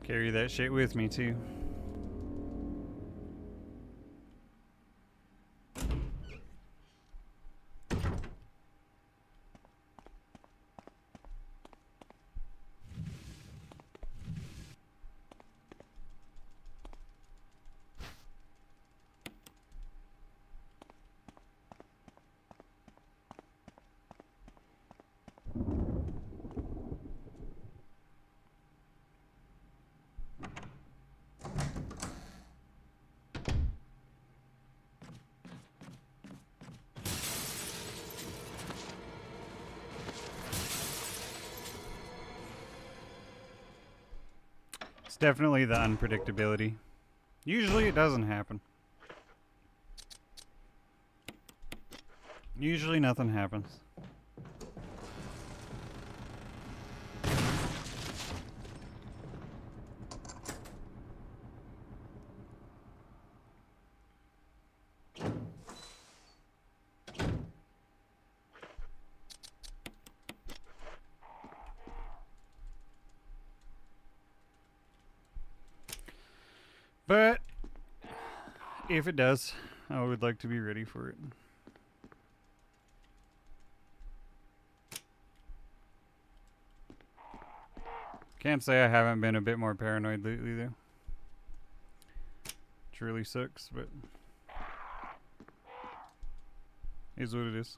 Carry that shit with me too. It's definitely the unpredictability. Usually it doesn't happen. Usually nothing happens. But if it does, I would like to be ready for it. Can't say I haven't been a bit more paranoid lately though. Which really sucks, but is what it is.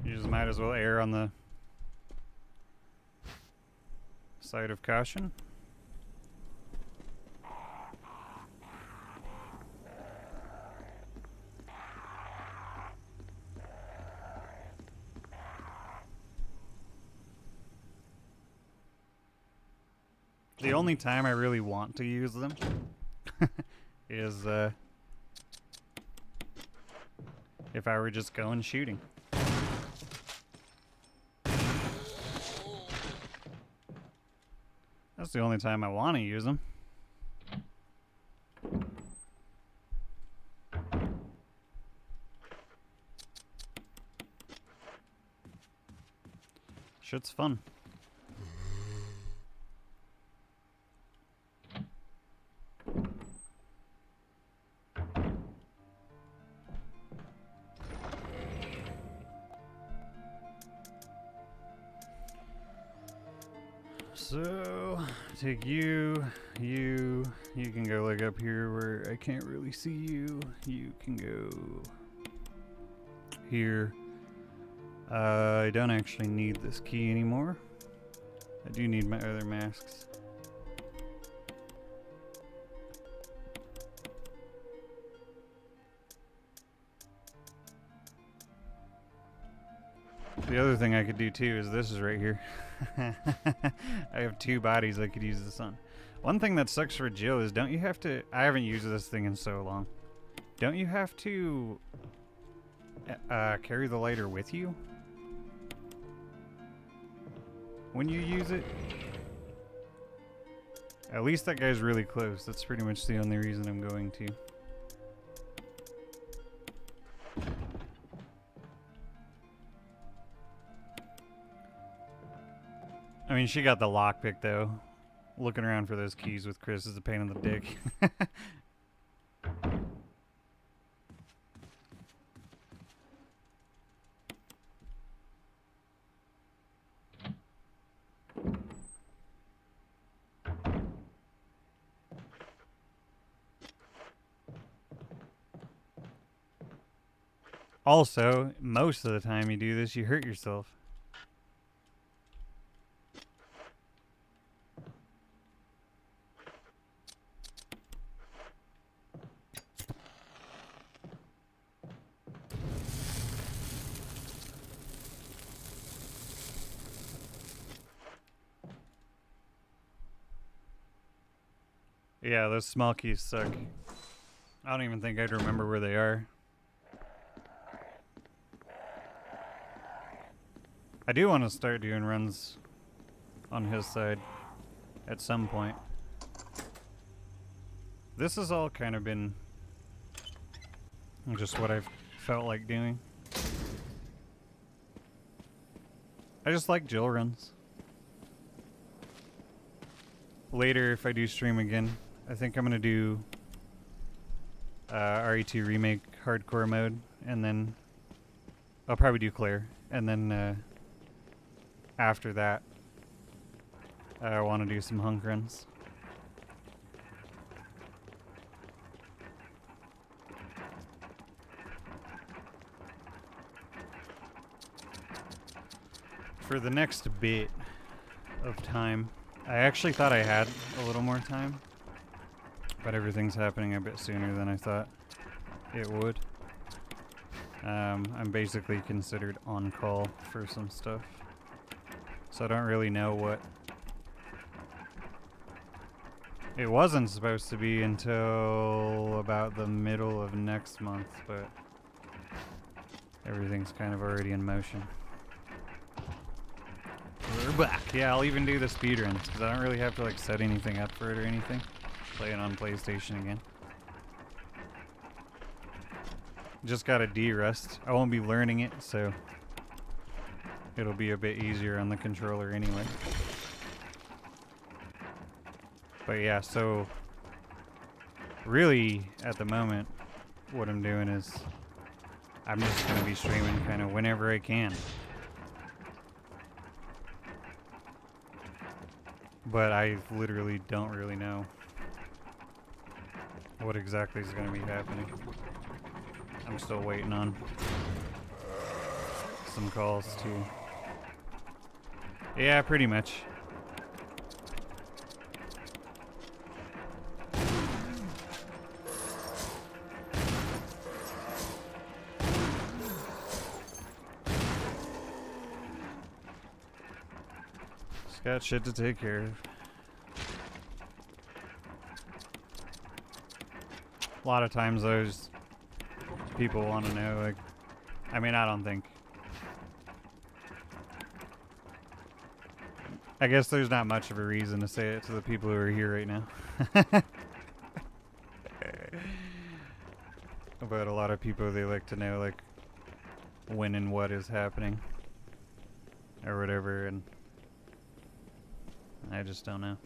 You just might as well err on the side of caution. The only time I really want to use them is if I were just going shooting. That's the only time I want to use them. Shit's fun. So, take you can go like up here where I can't really see you. You can go here. I don't actually need this key anymore. I do need my other masks. The other thing I could do too is this is right here. I have two bodies I could use this on. One thing that sucks for Jill is don't you have to... I haven't used this thing in so long. Don't you have to carry the lighter with you when you use it? At least that guy's really close. That's pretty much the only reason I'm going to. I mean, she got the lockpick though. Looking around for those keys with Chris is a pain in the dick. Also, most of the time you do this, you hurt yourself. Yeah, those small keys suck. I don't even think I'd remember where they are. I do want to start doing runs on his side at some point. This has all kind of been just what I've felt like doing. I just like Jill runs. Later, if I do stream again, I think I'm going to do RE2 Remake Hardcore mode, and then I'll probably do Claire, and then after that, I want to do some hunk runs. For the next bit of time, I actually thought I had a little more time, but everything's happening a bit sooner than I thought it would. I'm basically considered on call for some stuff, so I don't really know what. It wasn't supposed to be until about the middle of next month, but everything's kind of already in motion. We're back. Yeah, I'll even do the speedruns, because I don't really have to like set anything up for it or anything. Play it on PlayStation again. Just gotta de-rust. I won't be learning it, so it'll be a bit easier on the controller anyway. But yeah, so really at the moment what I'm doing is I'm just gonna be streaming kind of whenever I can. But I literally don't really know what exactly is going to be happening. I'm still waiting on some calls too. Yeah, pretty much. Just got shit to take care of. A lot of times those people want to know, like, I mean, I don't think. I guess there's not much of a reason to say it to the people who are here right now. But a lot of people, they like to know, like, when and what is happening. Or whatever, and I just don't know.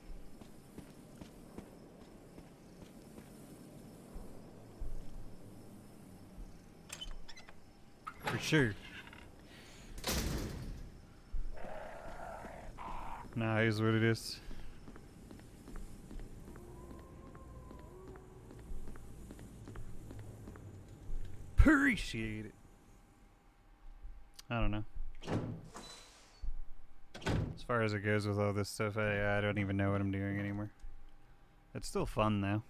For sure. Nah, it is what it is. Appreciate it. I don't know. As far as it goes with all this stuff, I don't even know what I'm doing anymore. It's still fun though.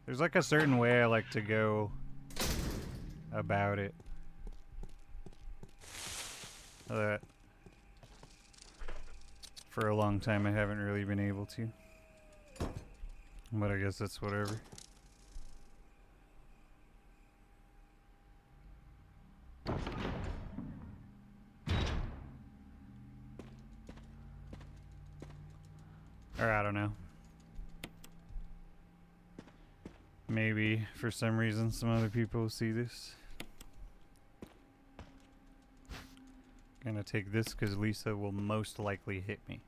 There's like a certain way I like to go about it. That for a long time I haven't really been able to. But I guess that's whatever. Or I don't know. Maybe for some reason some other people will see this. Gonna take this because Lisa will most likely hit me.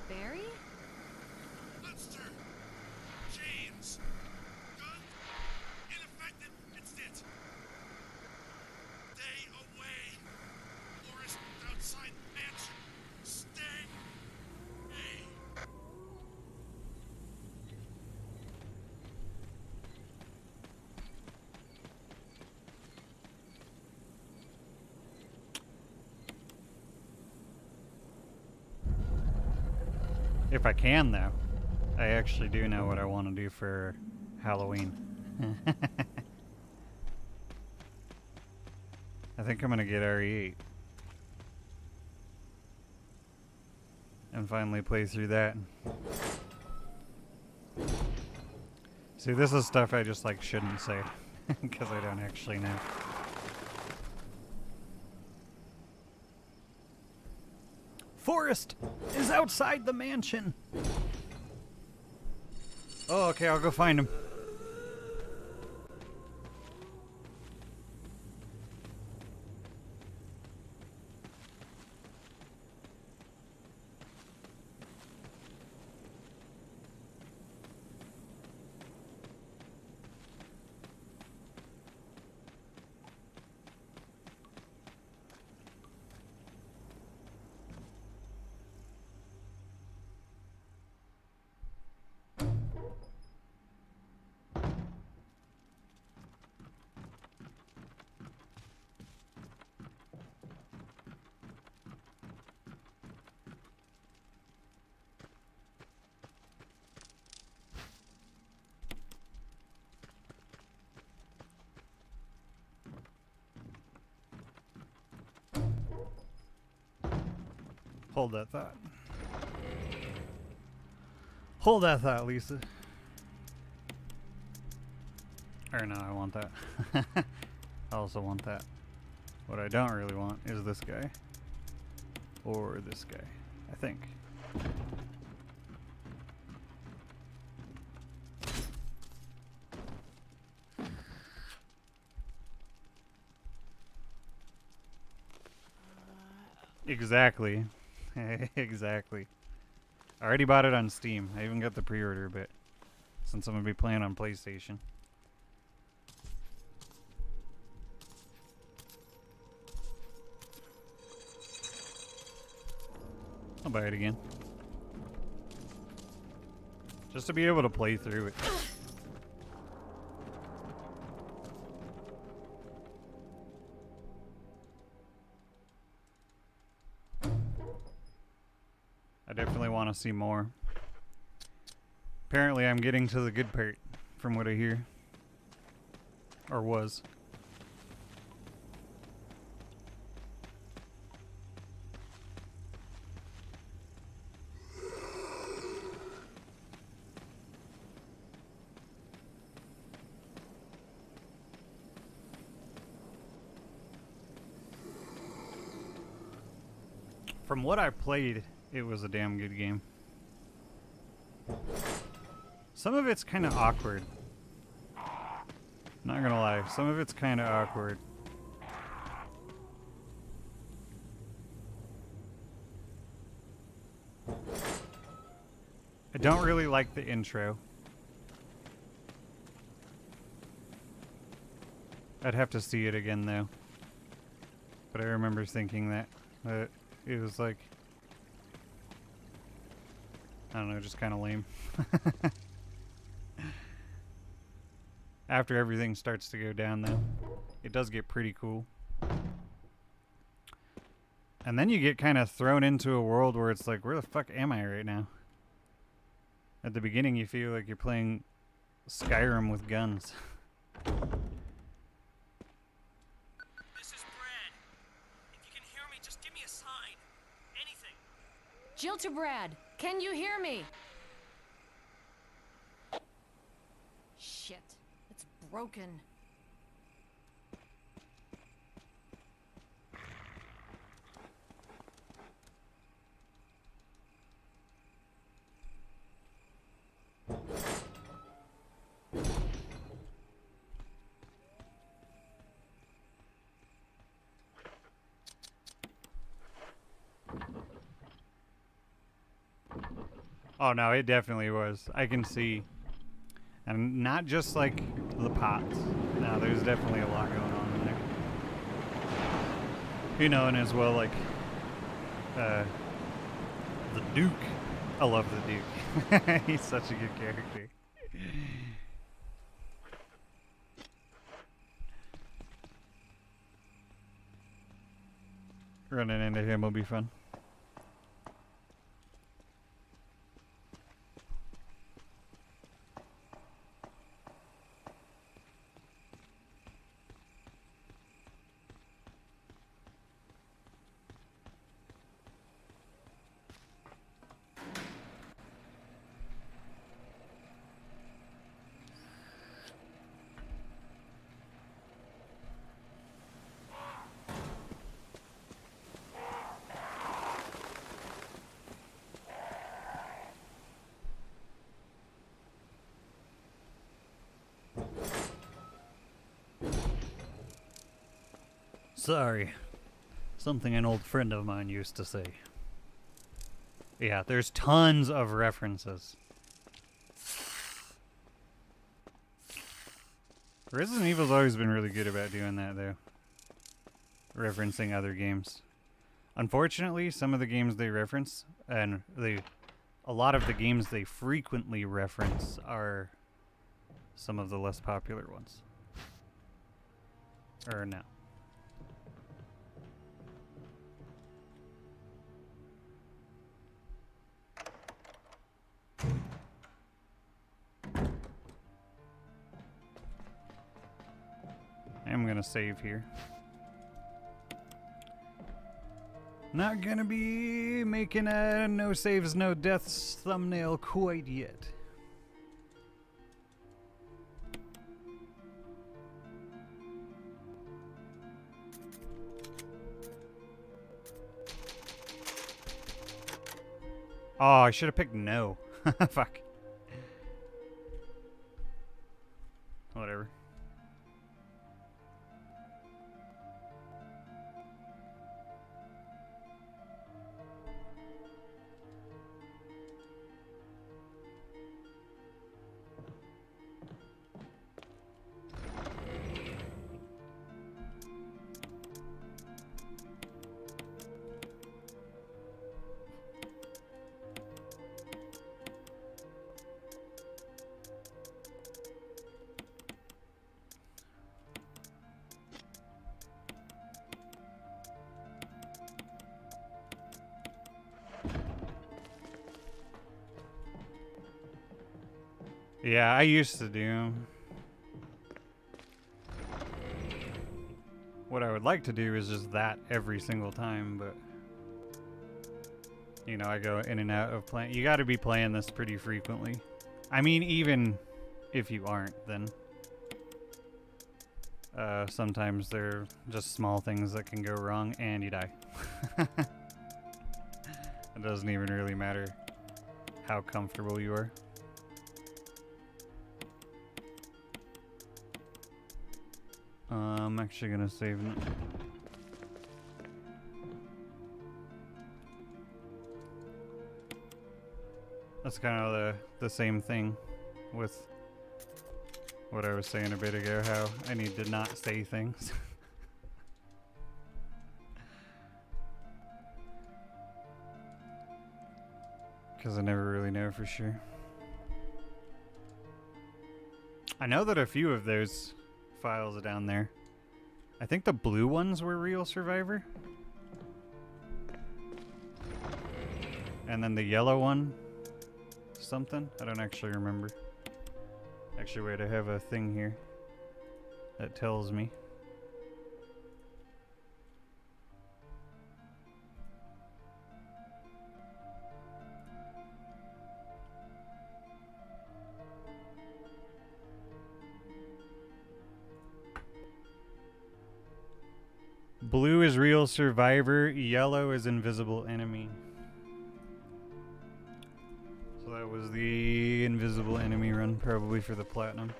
Barry? Monster! James! Gun! Ineffective! Instant! Stay away! Forest outside mansion! Stay! Hey! If I can, though. I actually do know what I want to do for Halloween. I think I'm going to get RE8. And finally play through that. See, this is stuff I just, like, shouldn't say. Because I don't actually know. Forrest is outside the mansion. Oh, okay, I'll go find him. Hold that thought. Hold that thought, Lisa. Or no, I want that. I also want that. What I don't really want is this guy. Or this guy, I think. Exactly. Exactly. I already bought it on Steam. I even got the pre-order, but since I'm going to be playing on PlayStation. I'll buy it again. Just to be able to play through it. I definitely want to see more. Apparently I'm getting to the good part, from what I hear. Or was. From what I played, it was a damn good game. Some of it's kind of awkward. Not gonna lie, some of it's kind of awkward. I don't really like the intro. I'd have to see it again though. But I remember thinking that it was like, I don't know, just kind of lame. After everything starts to go down though, it does get pretty cool. And then you get kind of thrown into a world where it's like, where the fuck am I right now? At the beginning you feel like you're playing Skyrim with guns. This is Brad. If you can hear me, just give me a sign. Anything. Jill to Brad, can you hear me? Shit, it's broken. Oh no, it definitely was. I can see. And not just like the pots. No, there's definitely a lot going on in there. You know, and as well like the Duke. I love the Duke. He's such a good character. Running into him will be fun. Sorry. Something an old friend of mine used to say. Yeah, there's tons of references. Resident Evil's always been really good about doing that, though. Referencing other games. Unfortunately, some of the games they reference, and a lot of the games they frequently reference are some of the less popular ones. Or no. I'm gonna save here. Not gonna be making a no saves, no deaths thumbnail quite yet. Oh, I should have picked no. Fuck. Whatever. Yeah, I used to do 'em. What I would like to do is just that every single time, but you know, I go in and out of playing. You got to be playing this pretty frequently. I mean, even if you aren't, then sometimes there are just small things that can go wrong and you die. It doesn't even really matter how comfortable you are. I'm actually gonna save it. That's kind of the same thing with what I was saying a bit ago, how I need to not say things. Because I never really know for sure. I know that a few of those files are down there. I think the blue ones were Real Survivor. And then the yellow one, something? I don't actually remember. Actually, wait, I have a thing here that tells me. Blue is Real Survivor, yellow is Invisible Enemy. So that was the Invisible Enemy run, probably for the platinum.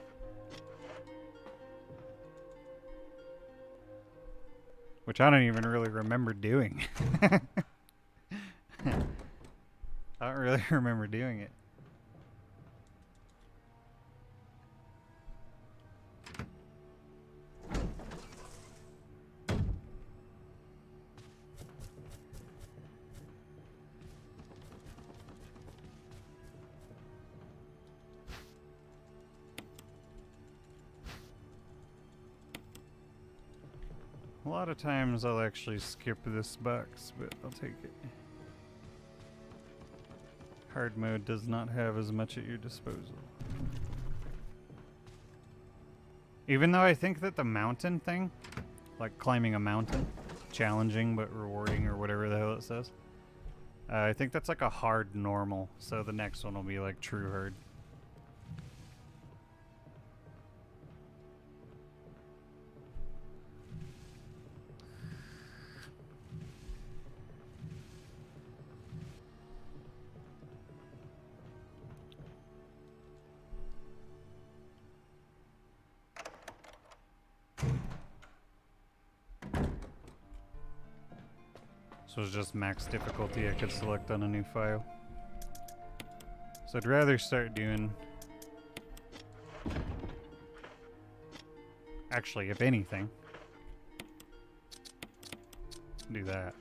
Which I don't even really remember doing. I don't really remember doing it. A lot of times I'll actually skip this box, but I'll take it. Hard mode does not have as much at your disposal. Even though I think that the mountain thing, like climbing a mountain, challenging but rewarding or whatever the hell it says, I think that's like a hard normal, so the next one will be like true hard. So it's just max difficulty I could select on a new file. So I'd rather start doing... Actually, if anything, do that.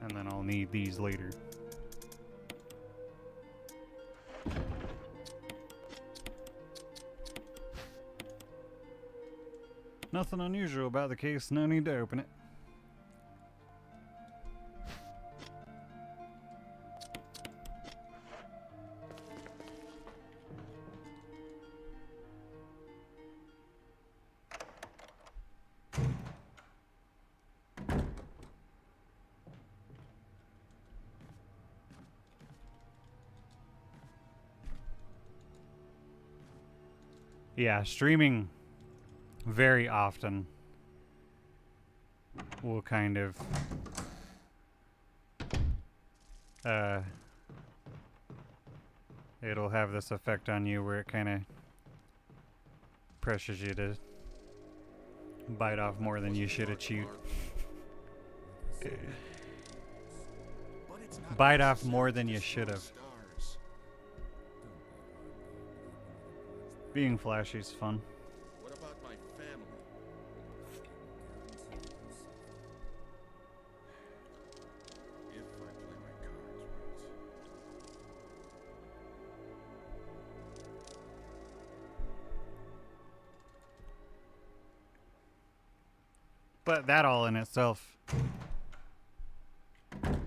And then I'll need these later. Nothing unusual about the case, no need to open it. Yeah, streaming very often will kind of it'll have this effect on you where it kind of pressures you to bite off more than you should have chewed. Bite off more than you should have. Being flashy is fun. What about my family? If I play my cards right. But that all in itself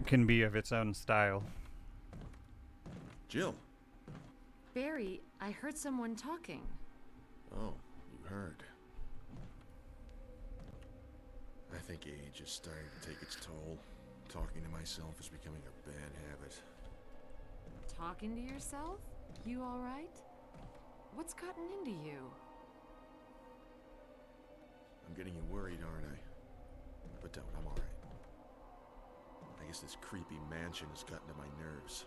can be of its own style. Jill. Barry, I heard someone talking. Oh, you heard. I think age is starting to take its toll. Talking to myself is becoming a bad habit. Talking to yourself? You alright? What's gotten into you? I'm getting you worried, aren't I? But don't, I'm alright. I guess this creepy mansion has gotten to my nerves.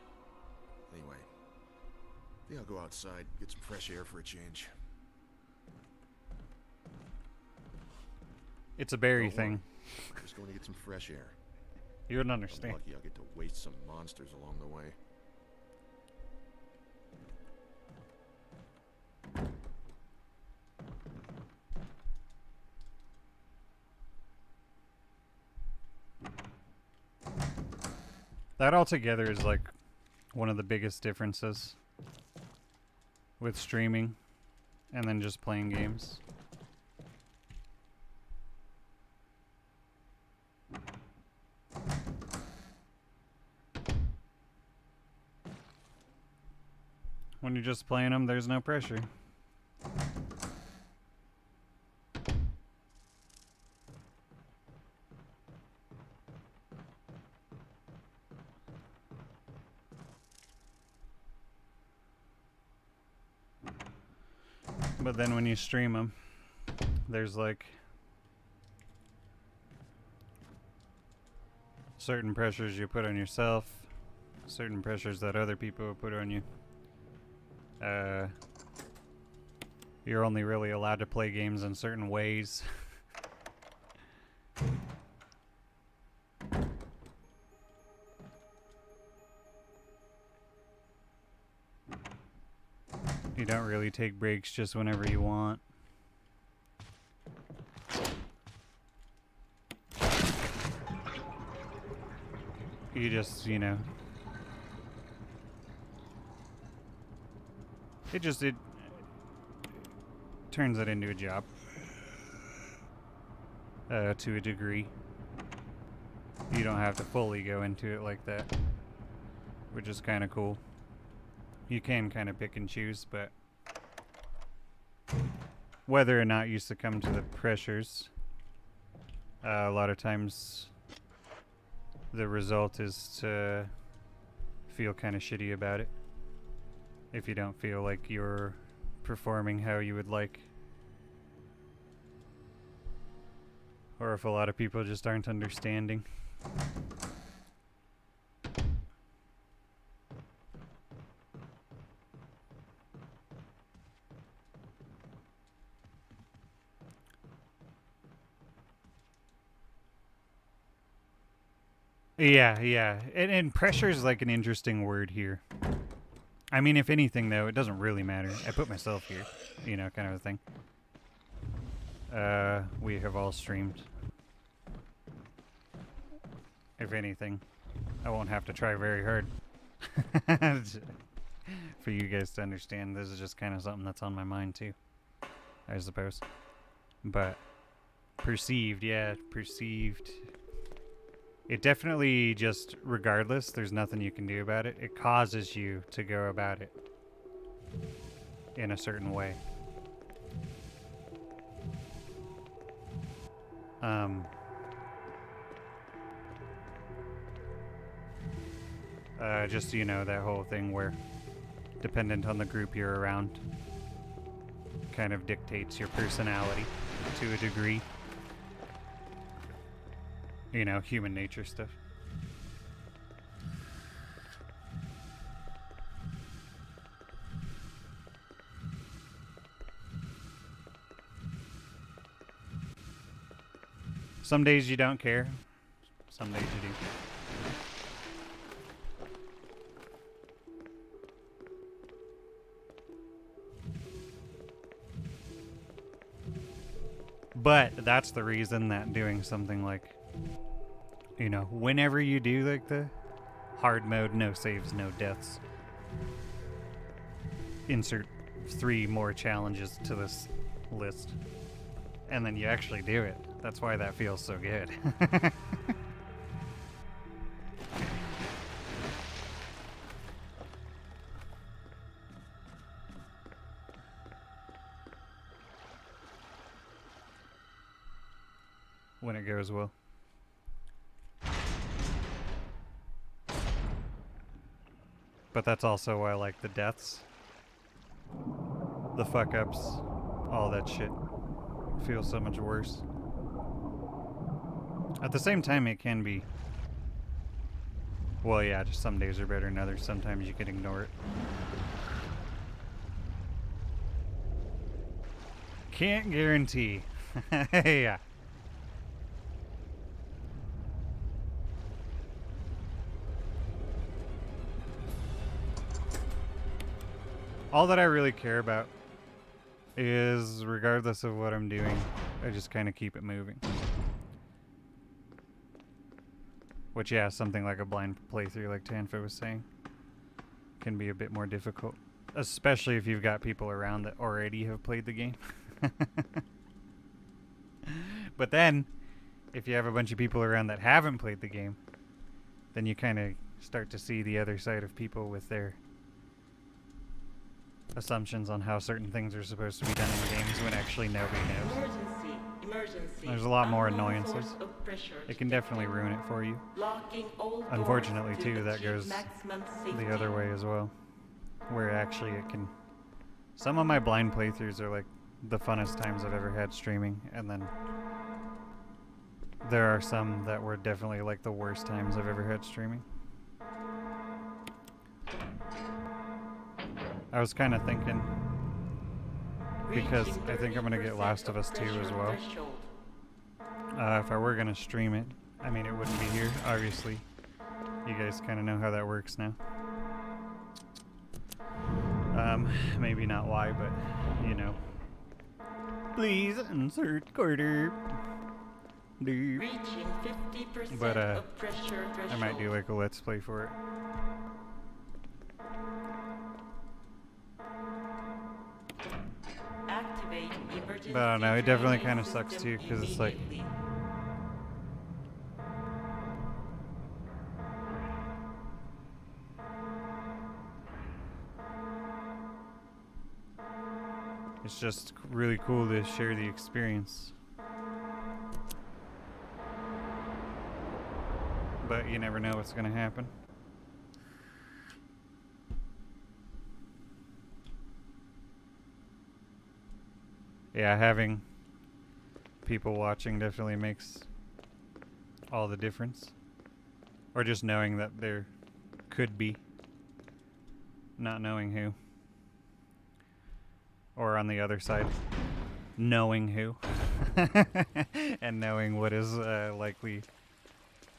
Anyway, I think I'll go outside, get some fresh air for a change. It's a Barry Don't worry. thing. Just going to get some fresh air. You wouldn't If I'm understand. lucky, I'll get to waste some monsters along the way. That altogether is like one of the biggest differences with streaming and then just playing games. When you're just playing them, there's no pressure. But then when you stream them, there's like certain pressures you put on yourself, certain pressures that other people will put on you. You're only really allowed to play games in certain ways. You don't really take breaks just whenever you want. You just, you know, it turns it into a job to a degree. You don't have to fully go into it like that, which is kind of cool. You can kind of pick and choose, but whether or not you succumb to the pressures, a lot of times the result is to feel kind of shitty about it if you don't feel like you're performing how you would like, or if a lot of people just aren't understanding. Yeah. And pressure is like an interesting word here. I mean, if anything, though, it doesn't really matter. I put myself here, you know, kind of a thing. We have all streamed. If anything, I won't have to try very hard for you guys to understand. This is just kind of something that's on my mind, too, I suppose. But perceived, yeah, perceived. It definitely just, regardless, there's nothing you can do about it. It causes you to go about it in a certain way. Just, you know, that whole thing where dependent on the group you're around kind of dictates your personality to a degree. You know, human nature stuff. Some days you don't care. Some days you do. But that's the reason that doing something like, you know, whenever you do like the hard mode, no saves, no deaths, insert 3 more challenges to this list, and then you actually do it. That's why that feels so good. when it goes well. But that's also why, like, the deaths, the fuck-ups, all that shit feels so much worse. At the same time, it can be... Well, yeah, just some days are better than others. Sometimes you can ignore it. Can't guarantee. Yeah. All that I really care about is, regardless of what I'm doing, I just kind of keep it moving. Which, yeah, something like a blind playthrough, like Tanfa was saying, can be a bit more difficult. Especially if you've got people around that already have played the game. But then, if you have a bunch of people around that haven't played the game, then you kind of start to see the other side of people with their assumptions on how certain things are supposed to be done in games when actually nobody knows. Emergency. There's a lot more Unknown annoyances. source of pressure It can definitely ruin it for you. Locking all Unfortunately, doors to too, that achieve goes maximum the safety. other way as well. Where actually it can... Some of my blind playthroughs are like the funnest times I've ever had streaming, and then there are some that were definitely like the worst times I've ever had streaming. I was kind of thinking, because I think I'm going to get Last of Us 2 as well. If I were going to stream it, I mean, it wouldn't be here, obviously. You guys kind of know how that works now. Maybe not why, but, you know. Please insert quarter. Reaching 50% But, of pressure threshold. I might do like a let's play for it. Activate emergency But I don't know, it definitely drainage kind of sucks system too, because it's like... immediately. It's just really cool to share the experience. But you never know what's going to happen. Yeah, having people watching definitely makes all the difference. Or just knowing that there could be. Not knowing who. Or on the other side, knowing who. And knowing what is likely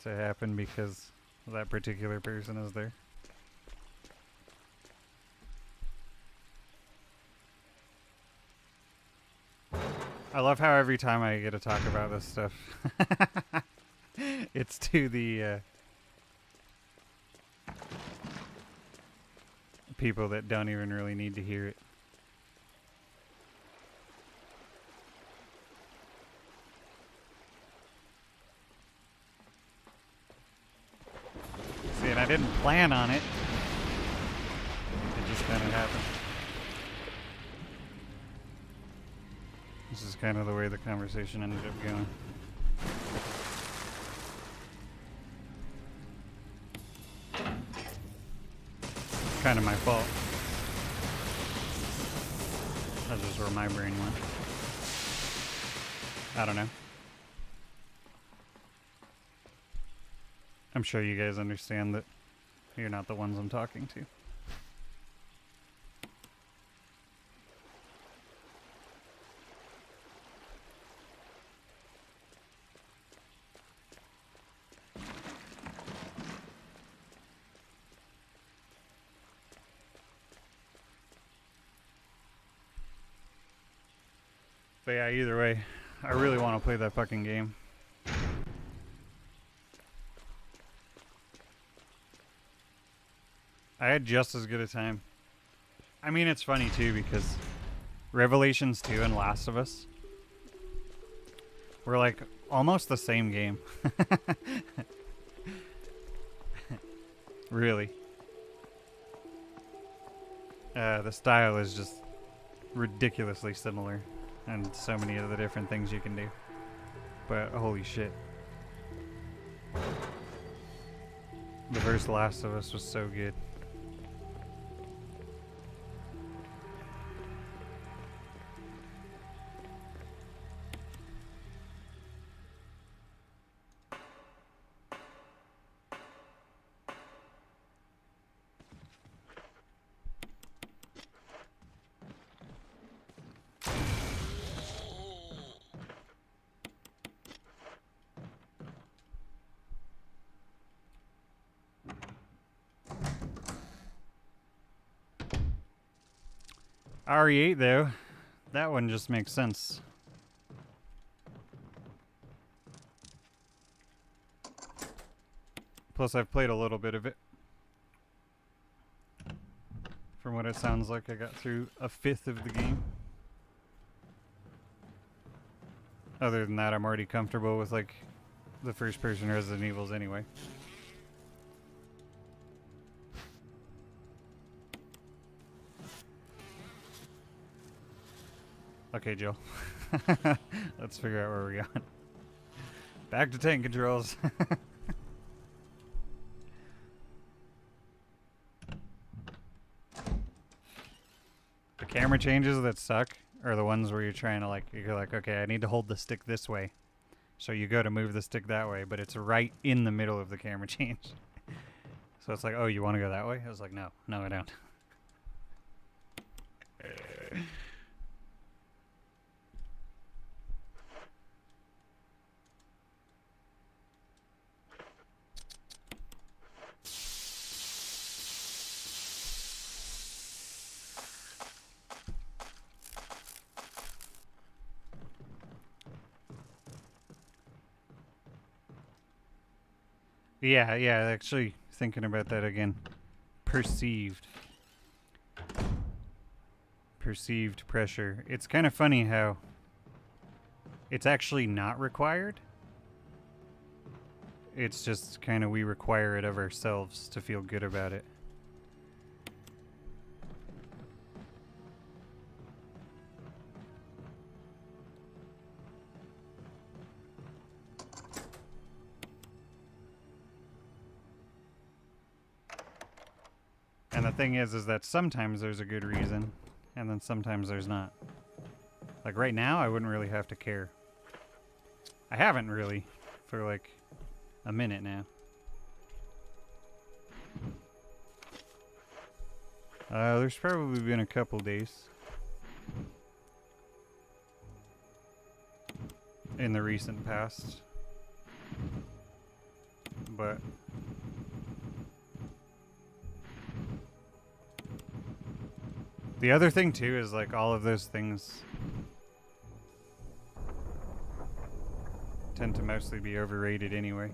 to happen because that particular person is there. I love how every time I get to talk about this stuff, it's to the people that don't even really need to hear it. See, and I didn't plan on it. It just kind of happened. This is kind of the way the conversation ended up going. Kind of my fault. That's just where my brain went. I don't know. I'm sure you guys understand that you're not the ones I'm talking to. But yeah, either way, I really want to play that fucking game. I had just as good a time. I mean, it's funny too because Revelations 2 and Last of Us were like almost the same game. Really. The style is just ridiculously similar and so many of the different things you can do. But holy shit. The first Last of Us was so good. RE8 though, that one just makes sense. Plus I've played a little bit of it. From what it sounds like, I got through a fifth of the game. Other than that, I'm already comfortable with like the first person Resident Evils anyway. Okay, Jill. Let's figure out where we're going. Back to tank controls. The camera changes that suck are the ones where you're trying to you're like, okay, I need to hold the stick this way. So you go to move the stick that way, but it's right in the middle of the camera change. So it's like, oh, you want to go that way? I was like, no, I don't. Yeah, actually thinking about that again. Perceived pressure. It's kind of funny how it's actually not required. It's just kind of we require it of ourselves to feel good about it. And the thing is that sometimes there's a good reason, and then sometimes there's not. Like right now, I wouldn't really have to care. I haven't really, for like a minute now. There's probably been a couple days in the recent past, but the other thing too is like all of those things tend to mostly be overrated anyway.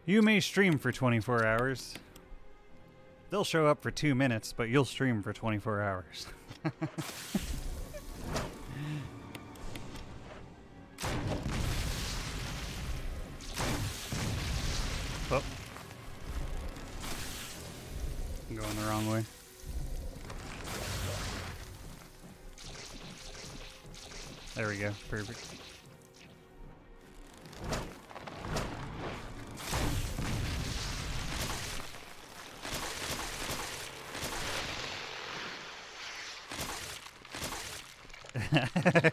You may stream for 24 hours. They'll show up for 2 minutes, but you'll stream for 24 hours. Oh. I'm going the wrong way. There we go. Perfect.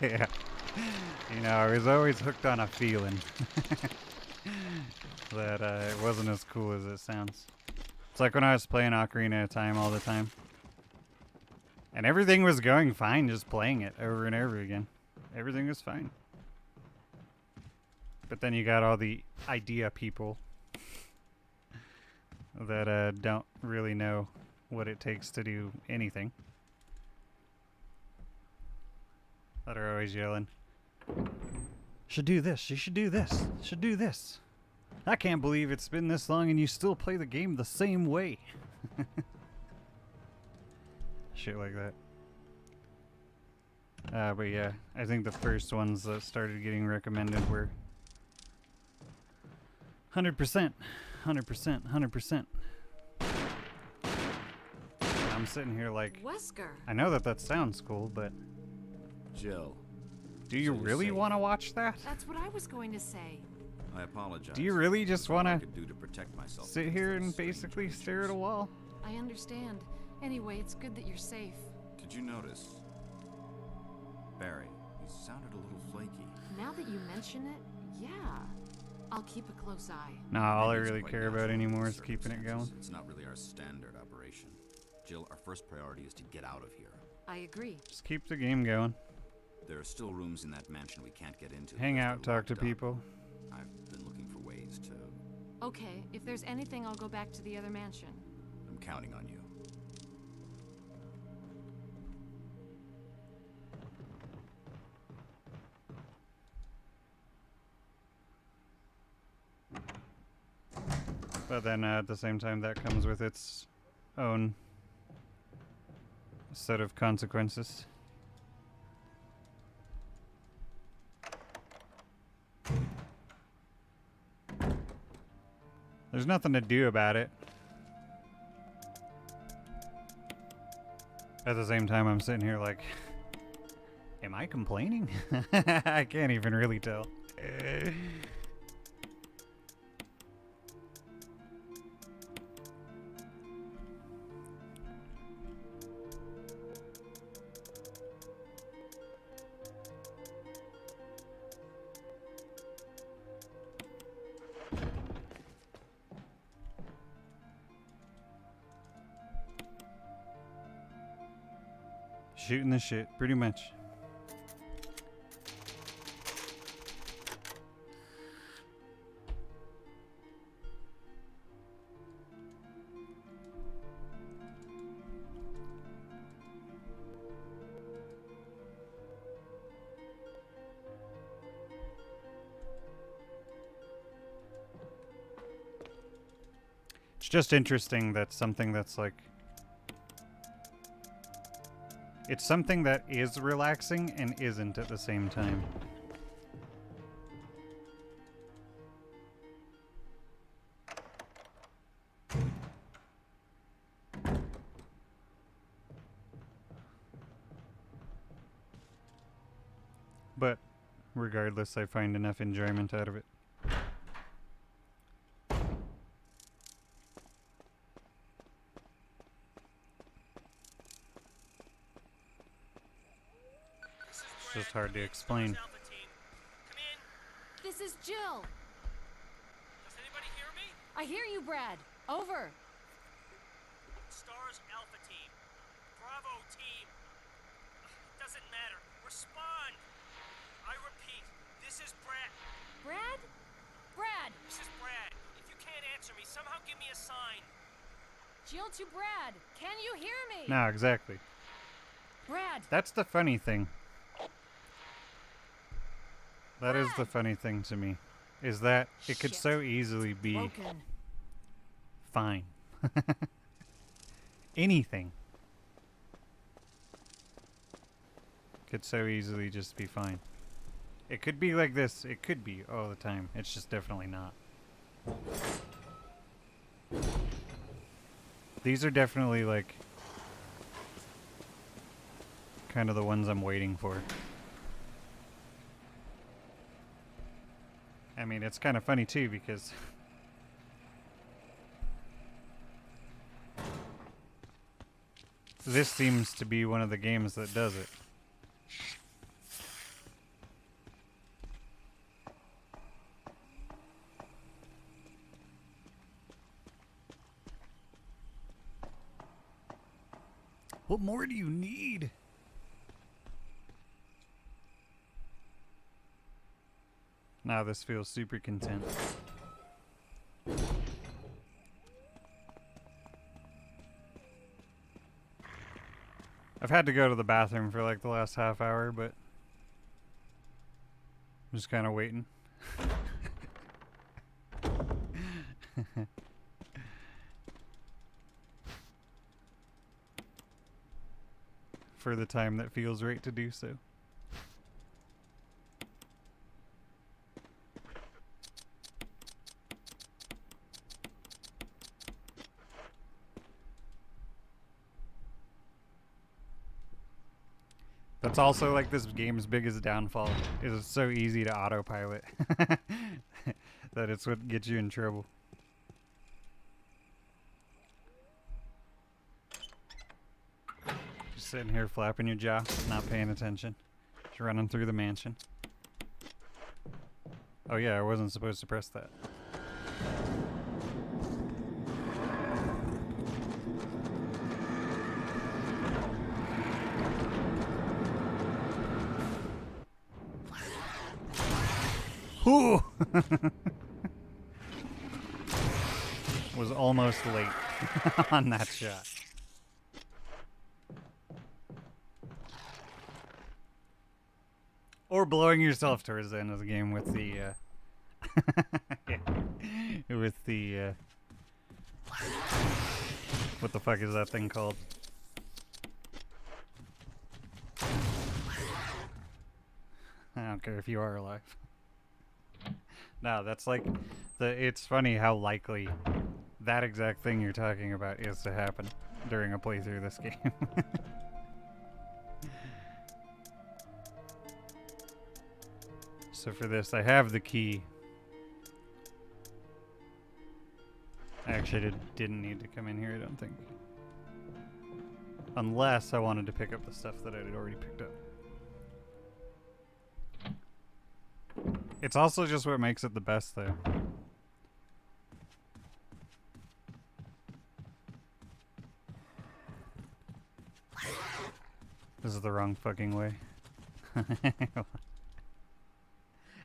Yeah. You know, I was always hooked on a feeling that it wasn't as cool as it sounds. It's like when I was playing Ocarina of Time all the time. And everything was going fine just playing it over and over again. Everything was fine. But then you got all the idea people that don't really know what it takes to do anything. That are always yelling, should do this, you should do this, should do this. I can't believe it's been this long and you still play the game the same way. Shit like that. But yeah, I think the first ones that started getting recommended were 100%, 100%, 100%. I'm sitting here like, Wesker. I know that sounds cool, but Jill, do you So you're really safe. want to watch that? That's what I was going to say. I apologize. Do you really just That's all I want to could do to protect myself sit against here those and strange basically stare at a creatures. wall? I understand. Anyway, it's good that you're safe. Did you notice? Barry, he sounded a little flaky. Now that you mention it, yeah. I'll keep a close eye. Nah, all I Maybe it's really quite care about natural in anymore these is keeping it going. circumstances. It's not really our standard operation. Jill, our first priority is to get out of here. I agree. Just keep the game going. There are still rooms in that mansion we can't get into. Hang because out, they're talk to locked up. people. I've been looking for ways to... Okay, if there's anything, I'll go back to the other mansion. I'm counting on you. But then at the same time, that comes with its own set of consequences. There's nothing to do about it. At the same time, I'm sitting here like, am I complaining? I can't even really tell. Shooting the shit, pretty much. It's just interesting that something that's like... It's something that is relaxing and isn't at the same time. But regardless, I find enough enjoyment out of it. It's just hard to explain. Alpha team. Come in. This is Jill. Does anybody hear me? I hear you, Brad. Over. Stars Alpha team. Bravo team. Doesn't matter. Respond. I repeat, this is Brad. Brad? Brad! This is Brad. If you can't answer me, somehow give me a sign. Jill to Brad. Can you hear me? No, exactly. Brad! That's the funny thing. That is the funny thing to me. Is that it could Shit. so easily be Broken. fine. Anything. Could so easily just be fine. It could be like this. It could be all the time. It's just definitely not. These are definitely like kind of the ones I'm waiting for. I mean, it's kind of funny too because this seems to be one of the games that does it. What more do you need? Now this feels super content. I've had to go to the bathroom for like the last half hour, but I'm just kind of waiting. For the time that feels right to do so. That's also like this game's biggest downfall. Is it's so easy to autopilot that it's what gets you in trouble. Just sitting here flapping your jaw, not paying attention. Just running through the mansion. Oh yeah, I wasn't supposed to press that. Ooh! Was almost late on that shot. Or blowing yourself towards the end of the game with the with the what the fuck is that thing called? I don't care if you are alive. No, that's like it's funny how likely that exact thing you're talking about is to happen during a playthrough of this game. So for this, I have the key. I actually didn't need to come in here, I don't think. Unless I wanted to pick up the stuff that I had already picked up. It's also just what makes it the best, though. This is the wrong fucking way.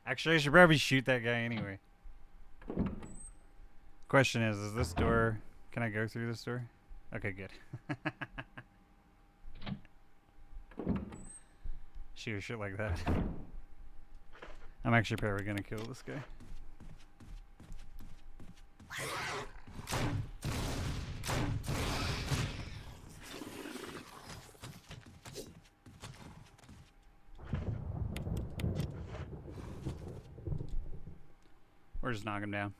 Actually, I should probably shoot that guy anyway. Question is this door... Can I go through this door? Okay, good. Shoot shit like that. I'm actually probably gonna kill this guy. Or just knock him down.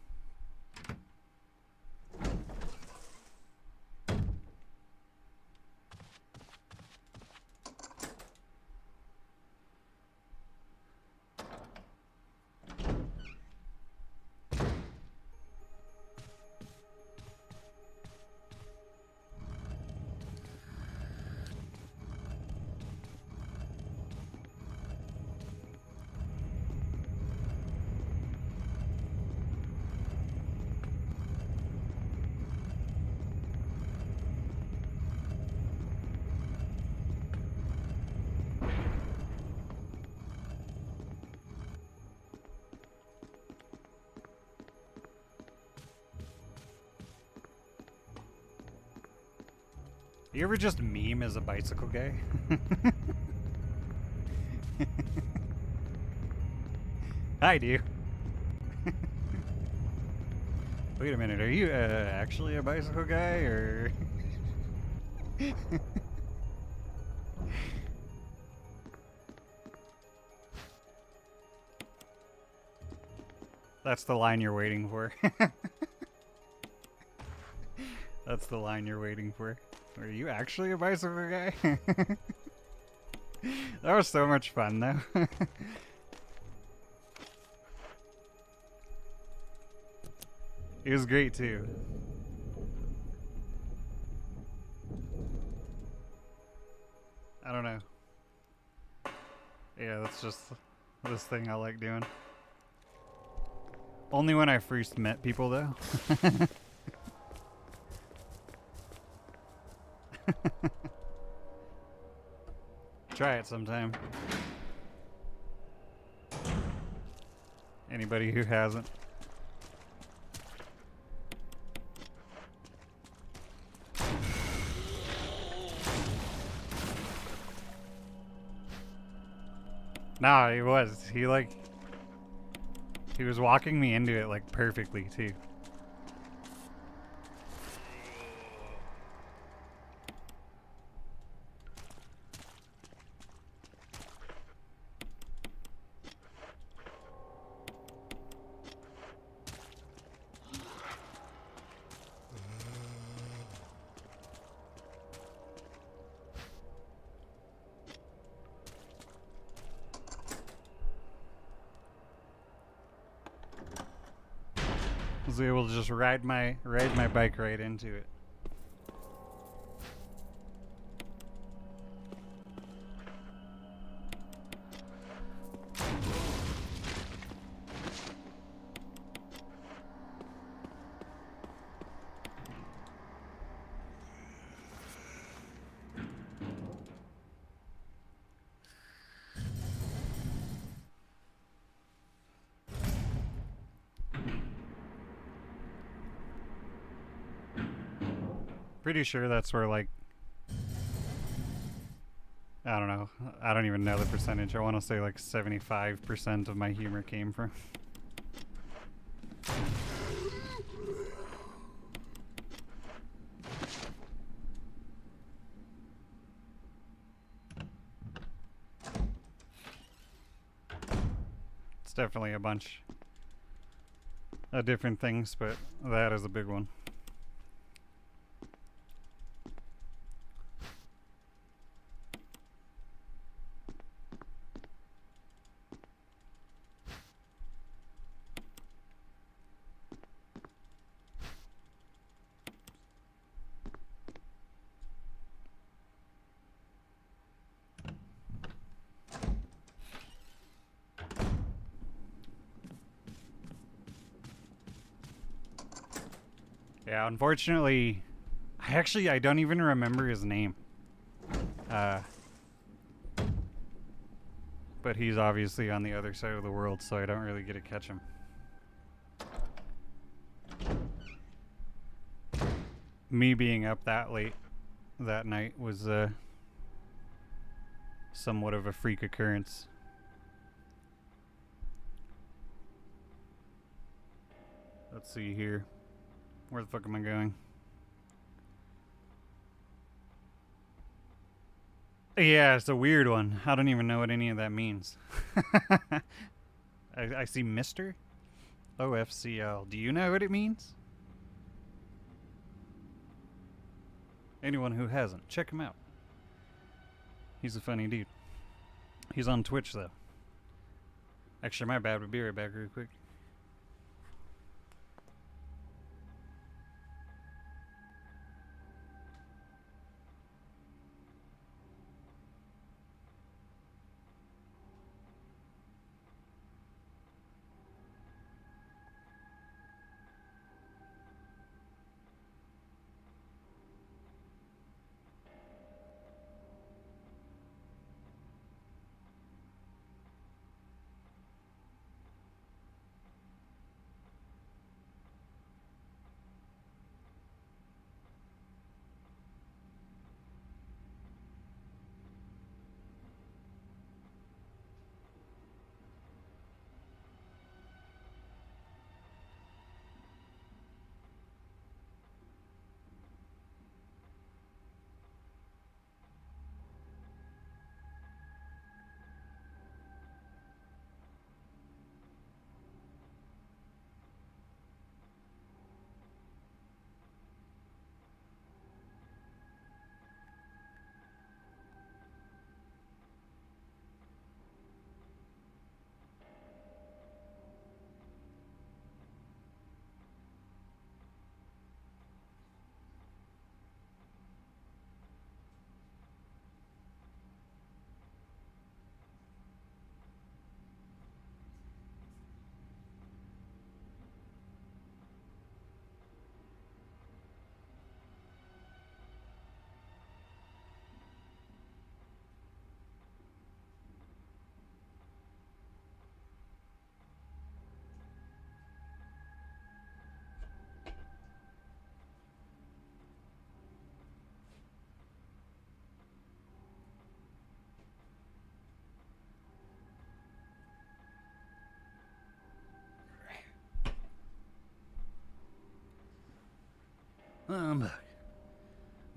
You ever just meme as a bicycle guy? I do. Wait a minute, are you actually a bicycle guy, or...? That's the line you're waiting for. That's the line you're waiting for. Are you actually a bicycle guy? That was so much fun, though. It was great, too. I don't know. Yeah, that's just this thing I like doing. Only when I first met people, though. Try it sometime. Anybody who hasn't. Nah, he was. He was walking me into it like perfectly too. was able to just ride my bike right into it. Pretty sure that's where, like, I don't know. I don't even know the percentage. I want to say like 75% of my humor came from. It's definitely a bunch of different things, but that is a big one. Yeah, unfortunately, I don't even remember his name. But he's obviously on the other side of the world, so I don't really get to catch him. Me being up that late that night was somewhat of a freak occurrence. Let's see here. Where the fuck am I going? Yeah, it's a weird one. I don't even know what any of that means. I see Mr. OFCL. Do you know what it means? Anyone who hasn't, check him out. He's a funny dude. He's on Twitch, though. Actually, my bad. We'll be right back real quick.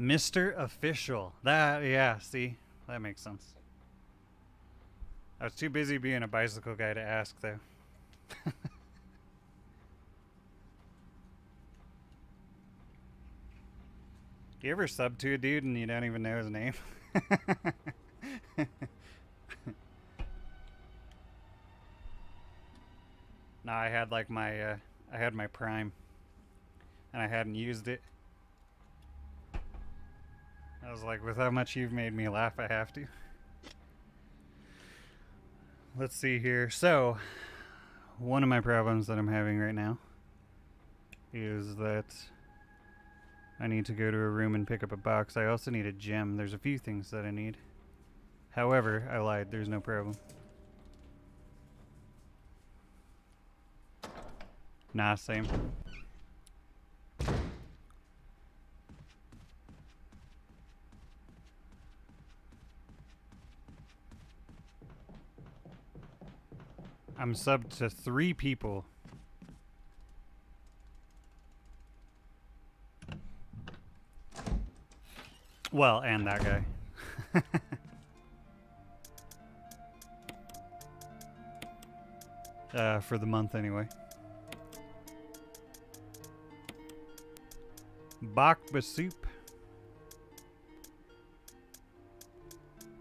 Mr. Official. That, yeah, see? That makes sense. I was too busy being a bicycle guy to ask, though. Do you ever sub to a dude and you don't even know his name? No, I had like my, I had my Prime. and I hadn't used it. I was like, with how much you've made me laugh, I have to. Let's see here. So, one of my problems that I'm having right now is that I need to go to a room and pick up a box. I also need a gem. There's a few things that I need. However, I lied. There's no problem. Nah, same. I'm subbed to 3 people. Well, and that guy. For the month anyway. Bakba soup.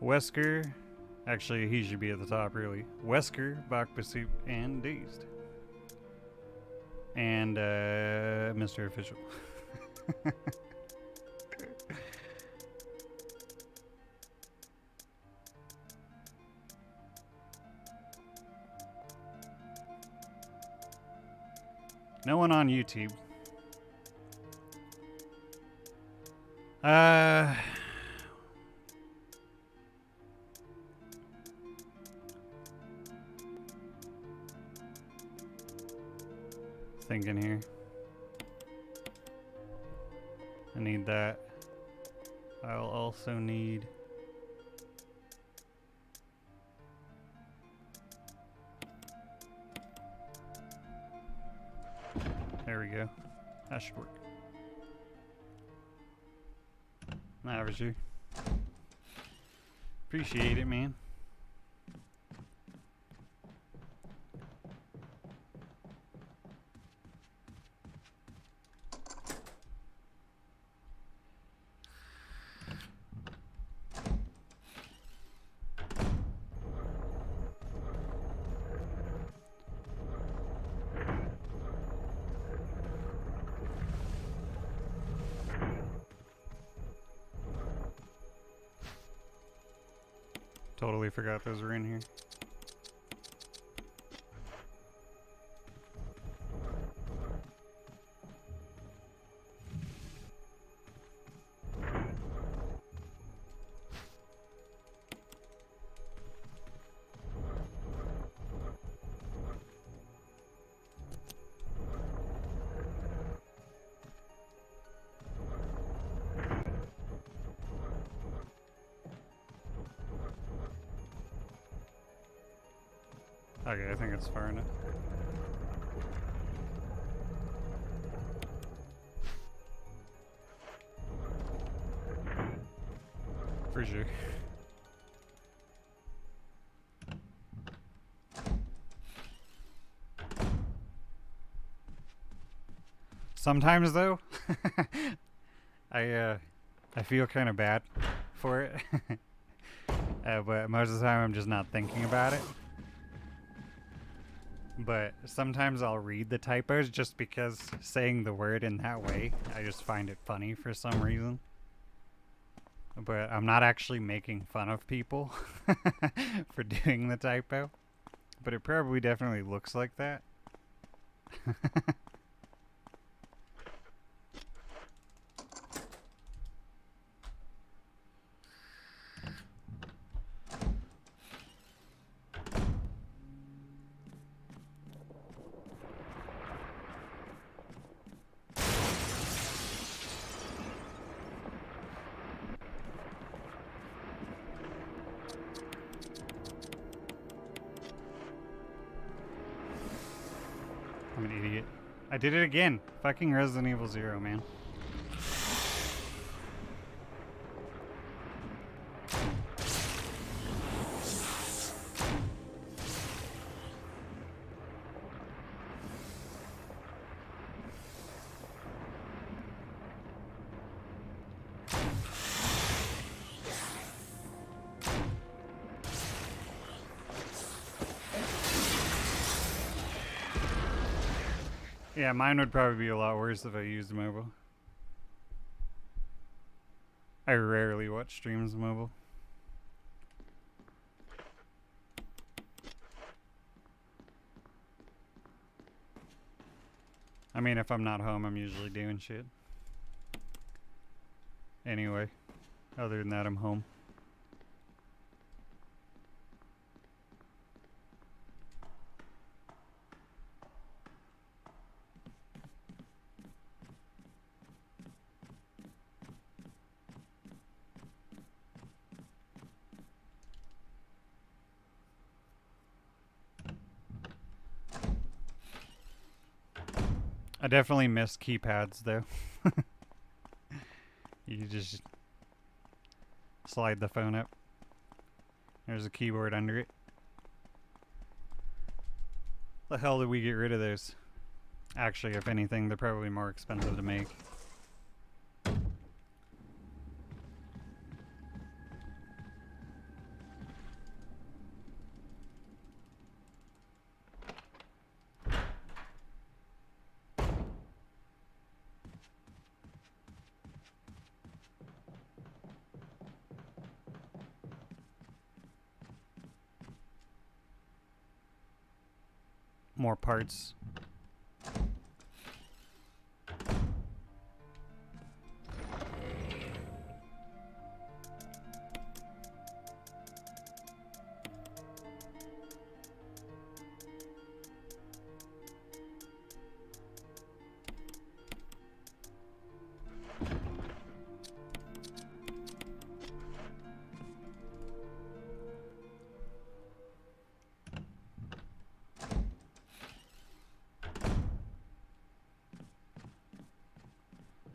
Wesker. Actually, he should be at the top, really. Wesker, Bakba soup, and Dazed. And, Mr. Official. No one on YouTube. Thinking here. I need that. I'll also need there we go. That should work. Average you. Appreciate it, man. Totally forgot those were in here. Okay, I think it's far enough. For sure. Sometimes though, I feel kind of bad for it. But most of the time I'm just not thinking about it. But sometimes I'll read the typos just because saying the word in that way, I just find it funny for some reason. But I'm not actually making fun of people for doing the typo. But it probably definitely looks like that. I'm an idiot. I did it again. Fucking Resident Evil 0, man. Yeah, mine would probably be a lot worse if I used mobile. I rarely watch streams mobile. I mean, if I'm not home, I'm usually doing shit. Anyway, other than that, I'm home. I definitely miss keypads though. You just slide the phone up. There's a keyboard under it. The hell did we get rid of those? Actually, if anything, they're probably more expensive to make. More parts.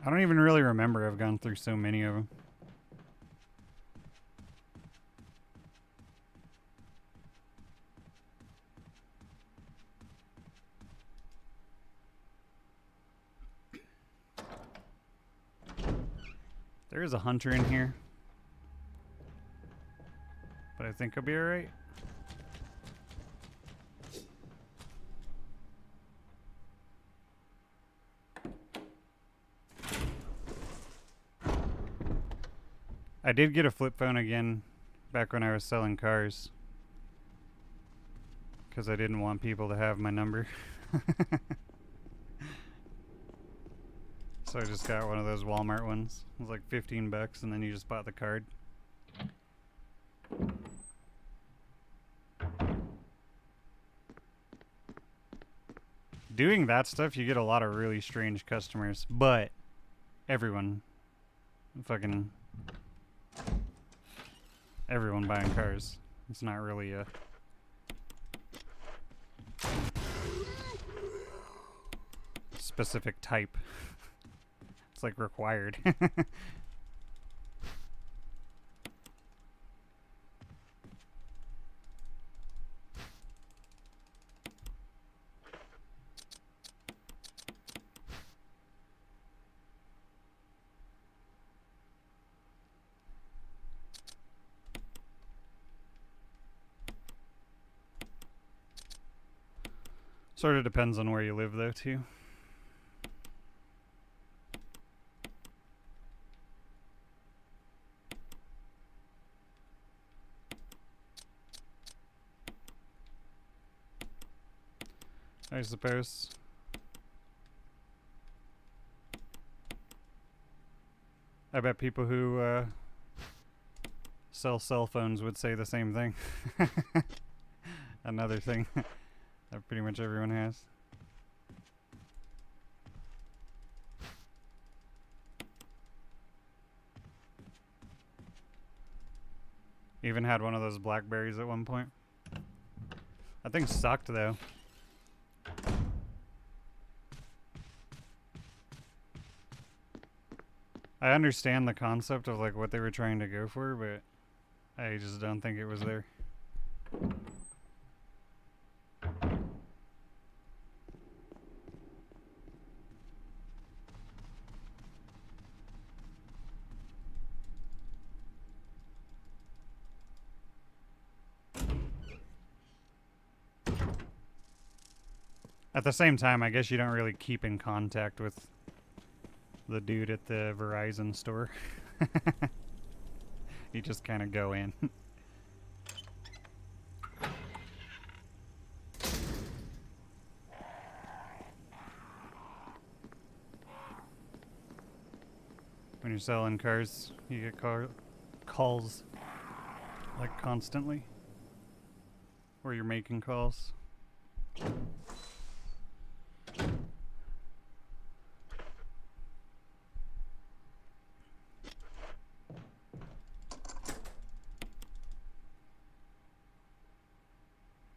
I don't even really remember. I've gone through so many of them. There is a hunter in here, but I think I'll be alright. I did get a flip phone again back when I was selling cars, because I didn't want people to have my number. So I just got one of those Walmart ones. It was like 15 bucks and then you just bought the card. Doing that stuff, you get a lot of really strange customers, but everyone buying cars. It's not really a specific type. It's like required. Sort of depends on where you live though too. I suppose. I bet people who sell cell phones would say the same thing. Another thing that pretty much everyone has. Even had one of those Blackberries at one point. That thing sucked though. I understand the concept of like what they were trying to go for, but I just don't think it was there. At the same time, I guess you don't really keep in contact with the dude at the Verizon store. You just kind of go in. When you're selling cars, you get calls like constantly, or you're making calls.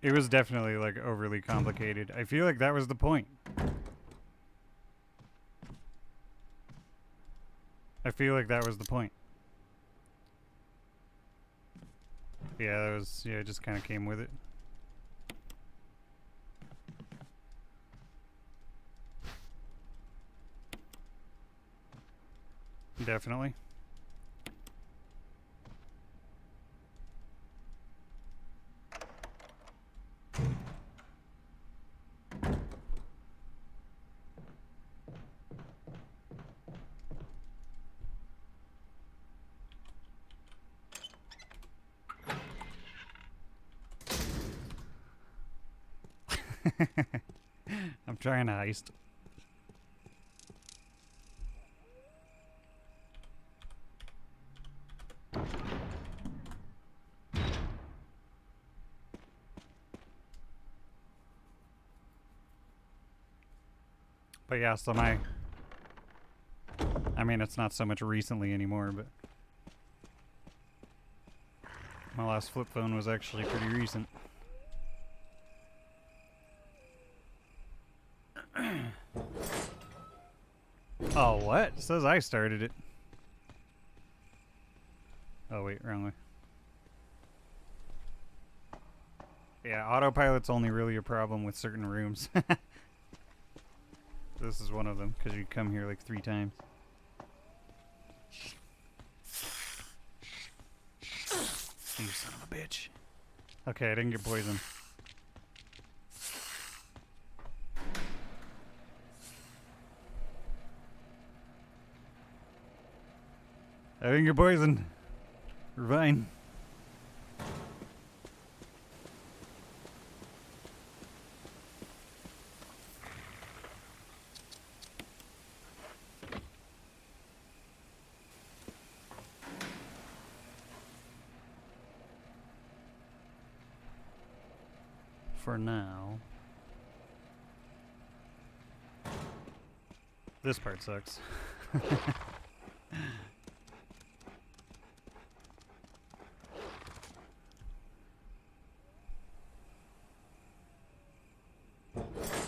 It was definitely like overly complicated. I feel like that was the point. I feel like that was the point. Yeah, that was, yeah, it just kind of came with it. Definitely. I'm trying to heist. But yeah, so I mean, it's not so much recently anymore, but my last flip phone was actually pretty recent. Oh, what? It says I started it. Oh, wait, wrong way. Yeah, autopilot's only really a problem with certain rooms. This is one of them, because you come here like 3 times. You son of a bitch. Okay, I didn't get poisoned. I didn't get poisoned. We're fine. For now. This part sucks.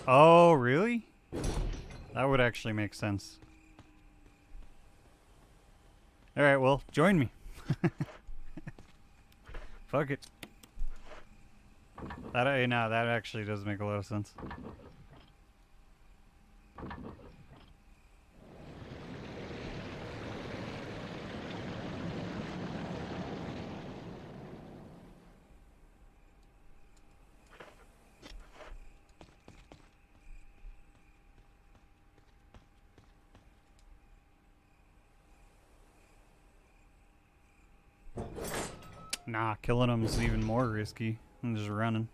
Oh, really? That would actually make sense. Alright, well, join me. Fuck it. No, that actually does make a lot of sense. Nah, killing them is even more risky than just running.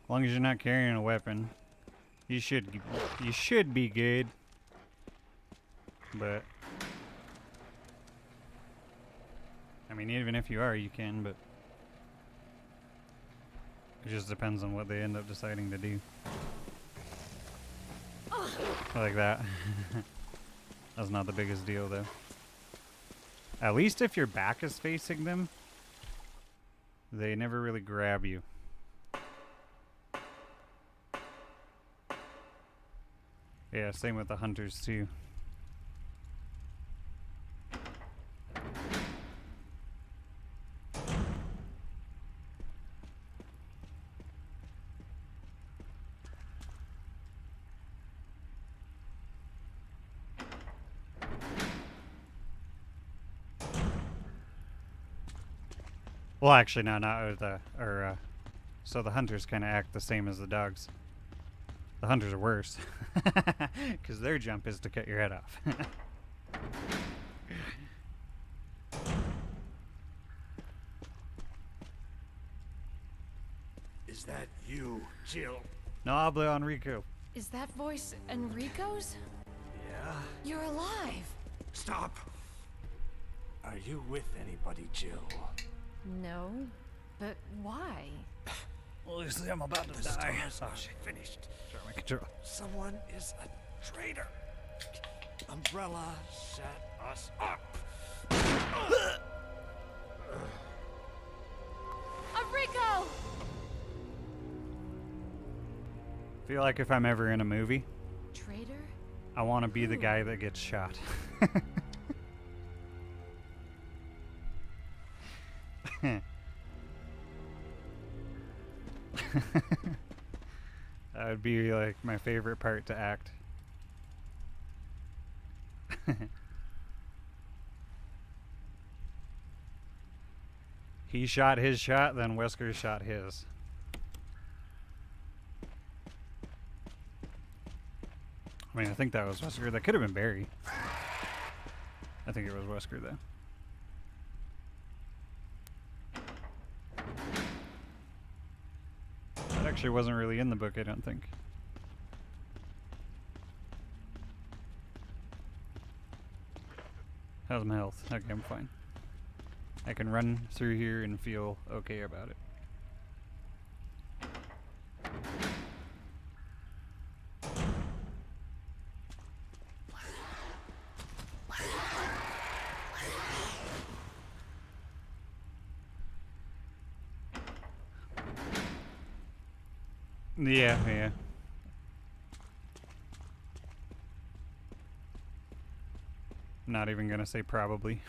As long as you're not carrying a weapon, you should be good. But I mean, even if you are, you can. But it just depends on what they end up deciding to do. Like that. That's not the biggest deal, though. At least if your back is facing them, they never really grab you. Yeah, same with the hunters too. Well, actually, no, not the so the hunters kind of act the same as the dogs. The hunters are worse. Because their jump is to cut your head off. Is that you, Jill? No habla, Enrico. Is that voice Enrico's? Yeah? You're alive. Stop! Are you with anybody, Jill? No, but why? Well, you see, I'm about to die. Oh, shit. Finished. Sorry, my control. Someone is a traitor. Umbrella set us up. Enrico! Feel like if I'm ever in a movie, Traitor? I want to be the guy that gets shot. That would be like my favorite part to act. He shot his shot, then Wesker shot his. I mean, I think that was Wesker. That could have been Barry. I think it was Wesker, though. That actually wasn't really in the book, I don't think. How's my health? Okay, I'm fine. I can run through here and feel okay about it. Yeah, yeah. Not even gonna say probably.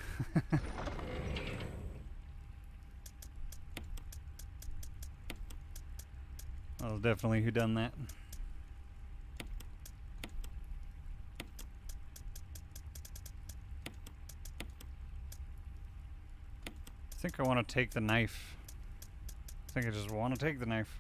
Well, definitely who done that. I think I want to take the knife. I think I just want to take the knife.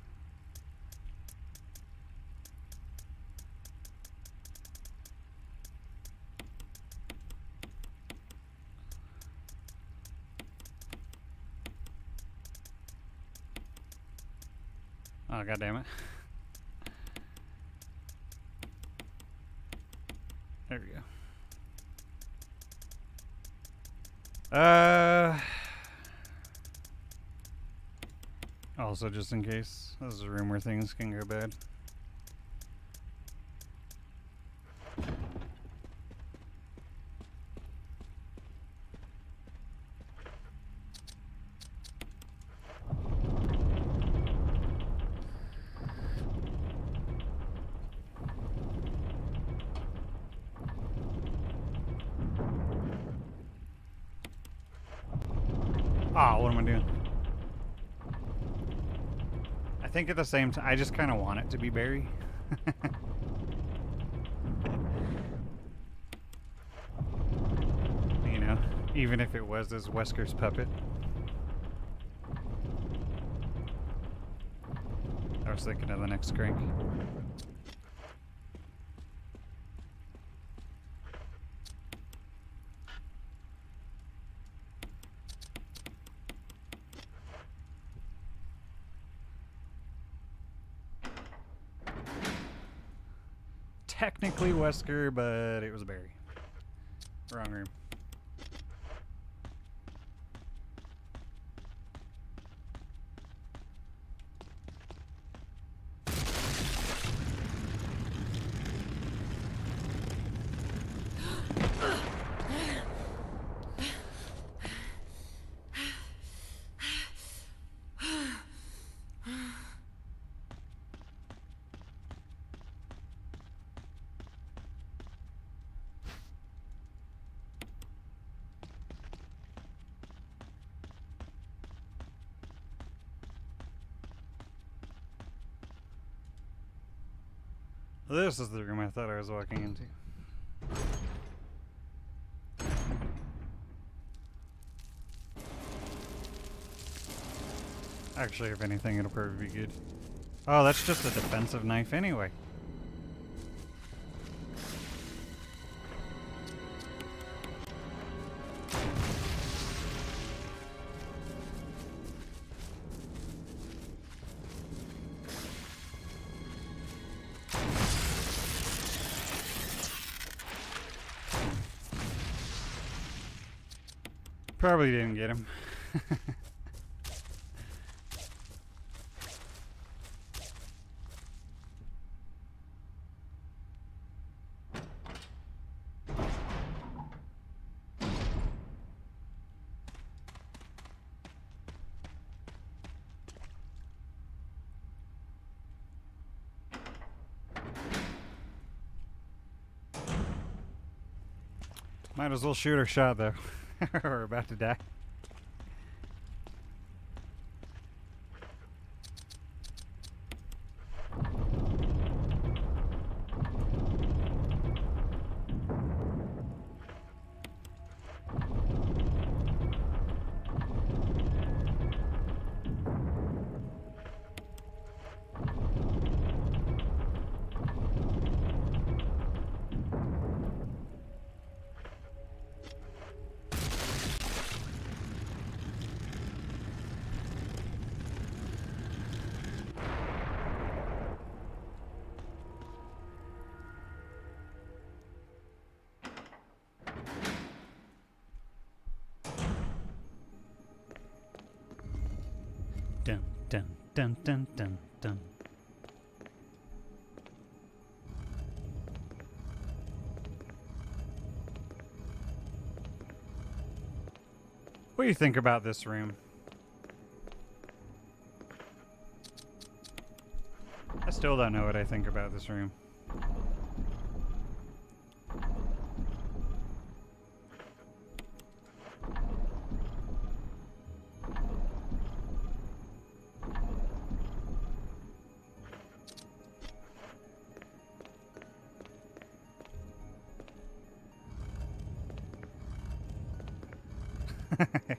Oh, God damn it. There we go. Also, just in case, this is a room where things can go bad. Ah, what am I doing? I think at the same time, I just kind of want it to be Barry. You know, even if it was as Wesker's puppet. I was thinking of the next crank. Technically Wesker, but it was Barry. Wrong room. This is the room I thought I was walking into. Actually, if anything, it'll probably be good. Oh, that's just a defensive knife anyway. Probably didn't get him. Might as well shoot our shot though. We're about to die. Dun dun dun dun dun dun. What do you think about this room? I still don't know what I think about this room.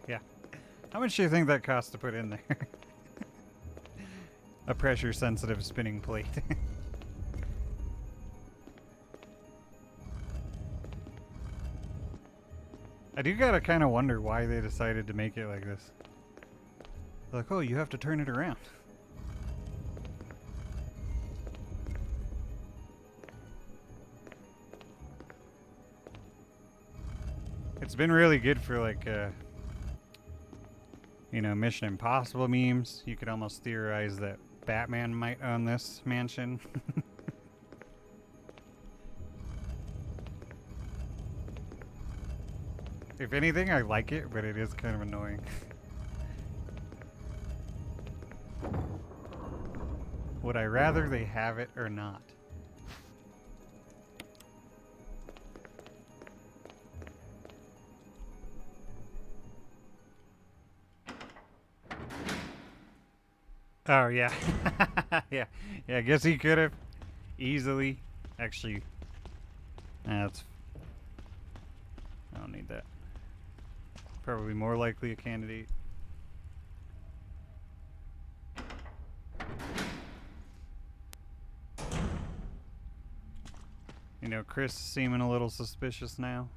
Yeah. How much do you think that costs to put in there? A pressure sensitive spinning plate. I do gotta kind of wonder why they decided to make it like this. Like, oh, you have to turn it around. It's been really good for like, you know, Mission Impossible memes. You could almost theorize that Batman might own this mansion. If anything, I like it, but it is kind of annoying. Would I rather they have it or not? Oh, yeah. Yeah. Yeah, I guess he could have easily. Actually, that's... I don't need that. Probably more likely a candidate. You know, Chris is seeming a little suspicious now.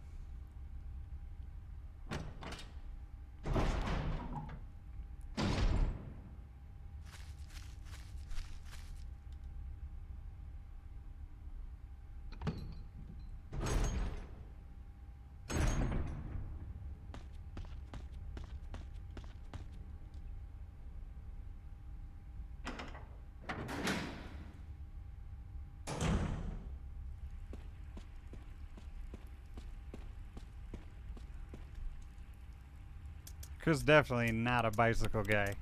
Chris definitely not a bicycle guy.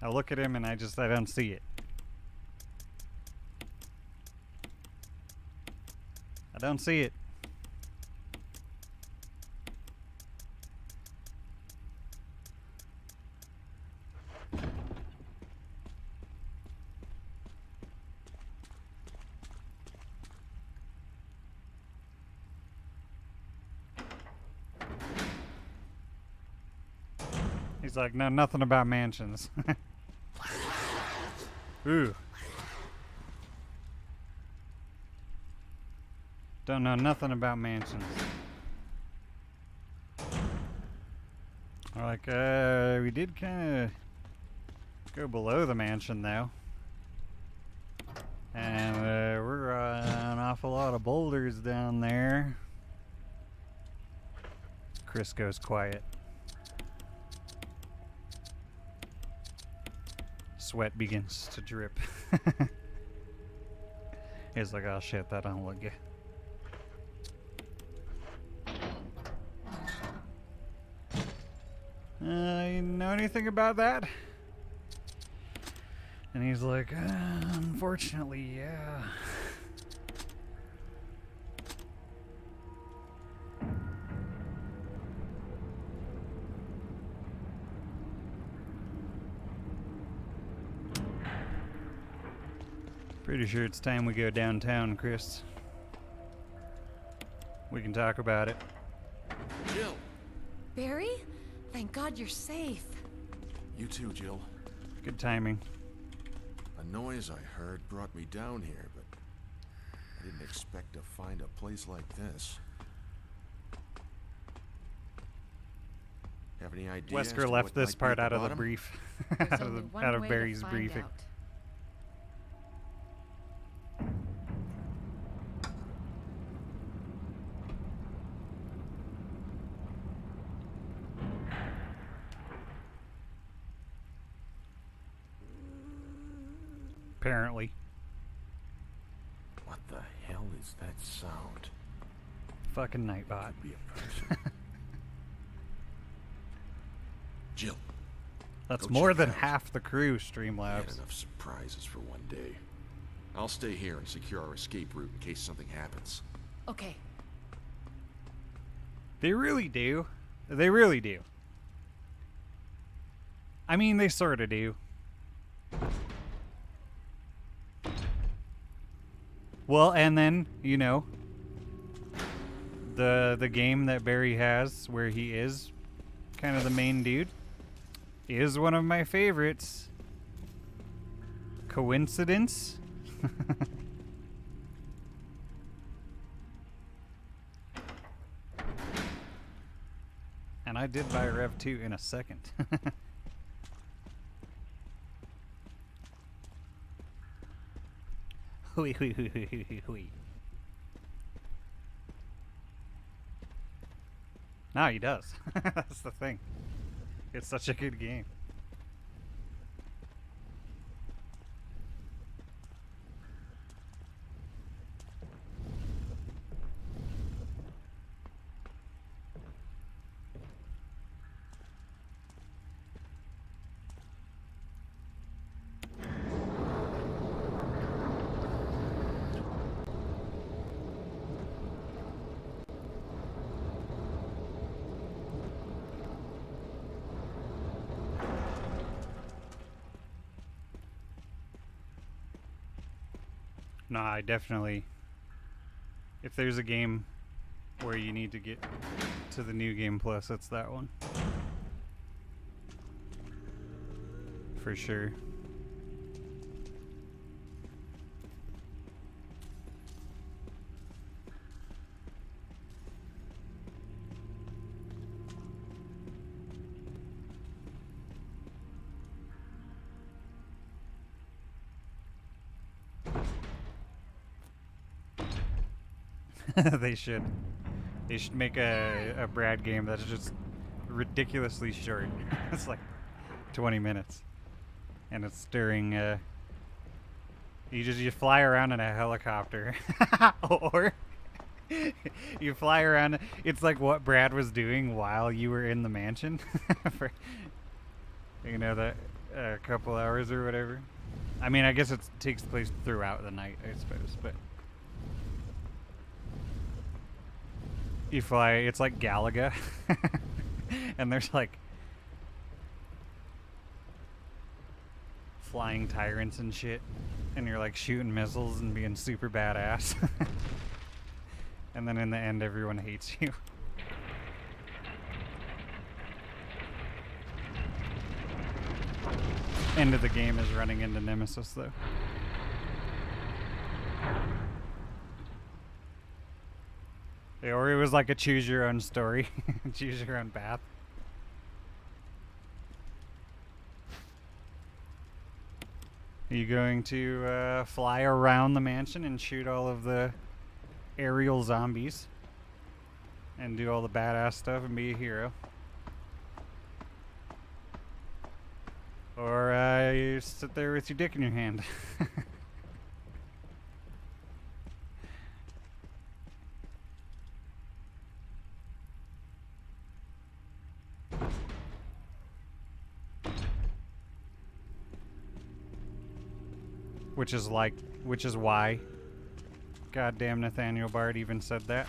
I look at him and I don't see it. I don't see it. He's like, no, nothing about mansions. Ooh. Don't know nothing about mansions. We're like, we did kind of go below the mansion, though. And we're an awful lot of boulders down there. Chris goes quiet. sweat begins to drip. He's like, oh shit, that don't look good. You know anything about that? And he's like, unfortunately, yeah. Pretty sure it's time we go downtown, Chris. We can talk about it. Jill! Barry? Thank God you're safe. You too, Jill. Good timing. A noise I heard brought me down here, but I didn't expect to find a place like this. Have any idea? as Wesker to left what this might be part at out of the bottom? brief. There's out only of, one out of way to Barry's find briefing. out. Apparently. What the hell is that sound? Fucking Nightbot. Could be a person. Jill. That's Go more check than it out. half the crew, We had Streamlabs. enough surprises for one day. I'll stay here and secure our escape route in case something happens. Okay. They really do. They really do. I mean, they sort of do. Well, and then, you know, the game that Barry has where he is kind of the main dude is one of my favorites. Coincidence? And I did buy Rev 2 in a second. Hui, hui, hui, hui, hui, hui. No, he does. That's the thing. It's such a good game. No, I definitely... If there's a game where you need to get to the New Game Plus, it's that one. For sure. They should. They should make a Brad game that's just ridiculously short. It's like 20 minutes. And it's during, you fly around in a helicopter. Or you fly around, it's like what Brad was doing while you were in the mansion. For, you know, that a couple hours or whatever. I mean, I guess it takes place throughout the night, I suppose, but... You fly, it's like Galaga. And there's like flying tyrants and shit. And you're like shooting missiles and being super badass. And then in the end, everyone hates you. End of the game is running into Nemesis though. Or it was like a choose your own story. Choose your own path. Are you going to fly around the mansion and shoot all of the aerial zombies? And do all the badass stuff and be a hero? Or you sit there with your dick in your hand. Which is why goddamn Nathaniel Bard even said that.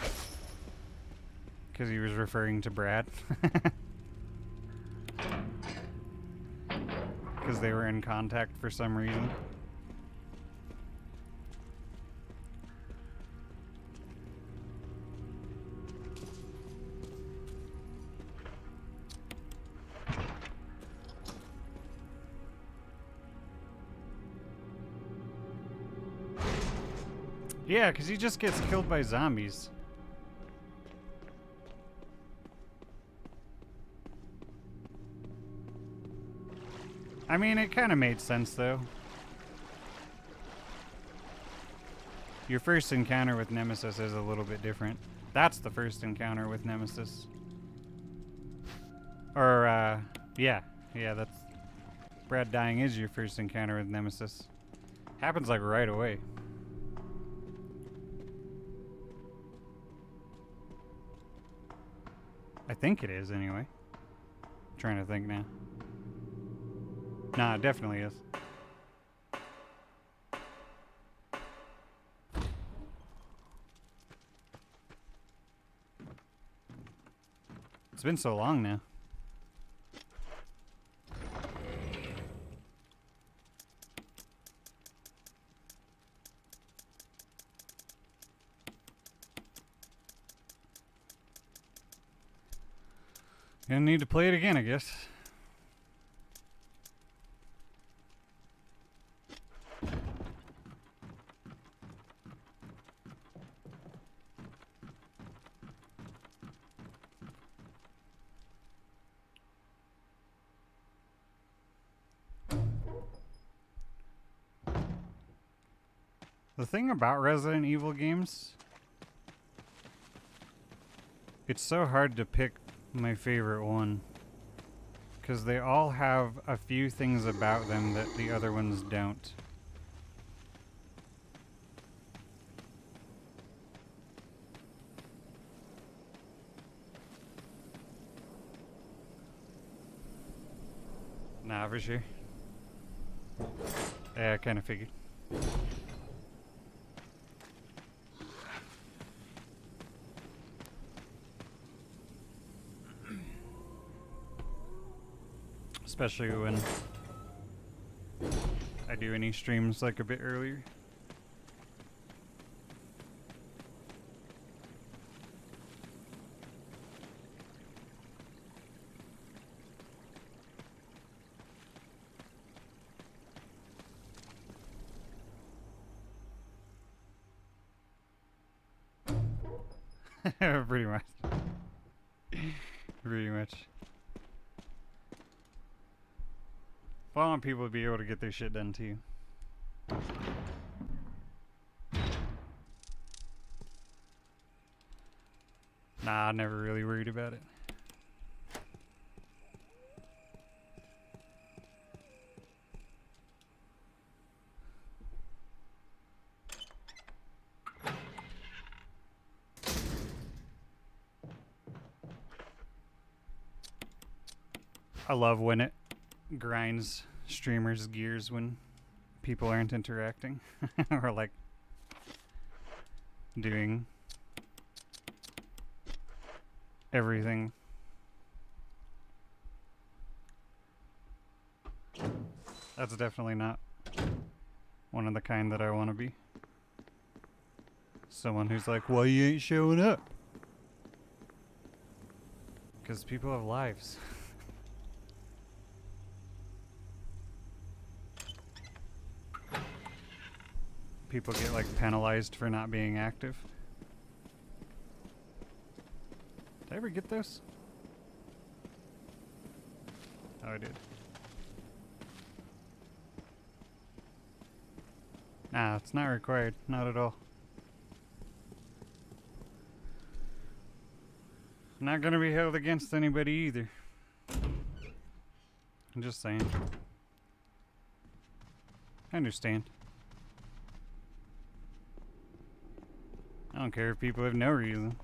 Because he was referring to Brad. Because they were in contact for some reason. Yeah, because he just gets killed by zombies. I mean, it kind of made sense, though. Your first encounter with Nemesis is a little bit different. That's the first encounter with Nemesis. Or, yeah, that's... Brad dying is your first encounter with Nemesis. Happens, like, right away. I think it is, anyway. I'm trying to think now. Nah, it definitely is. It's been so long now. Gonna need to play it again, I guess. The thing about Resident Evil games, it's so hard to pick my favorite one, because they all have a few things about them that the other ones don't. Nah, for sure. Yeah, I kind of figured. Especially when I do any streams like a bit earlier. Pretty much. Pretty much. Well, I want people to be able to get their shit done too. Nah, I never really worried about it. I love when it grinds streamers' gears when people aren't interacting or like doing everything. That's definitely not one of the kind that I want to be. Someone who's like, why you ain't showing up? Because people have lives. People get like penalized for not being active. Did I ever get those? Oh, I did. Nah, it's not required. Not at all. Not gonna be held against anybody either. I'm just saying. I understand. I don't care if people have no reason.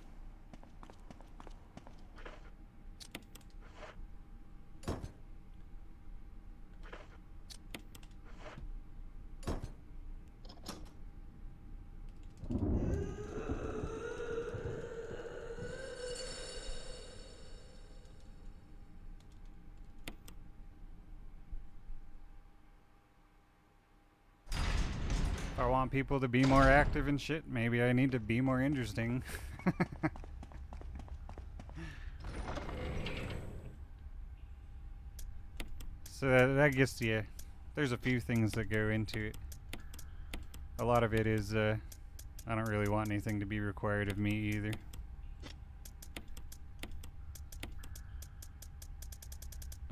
If I want people to be more active and shit, maybe I need to be more interesting. So that gets you. There's a few things that go into it. A lot of it is, I don't really want anything to be required of me either.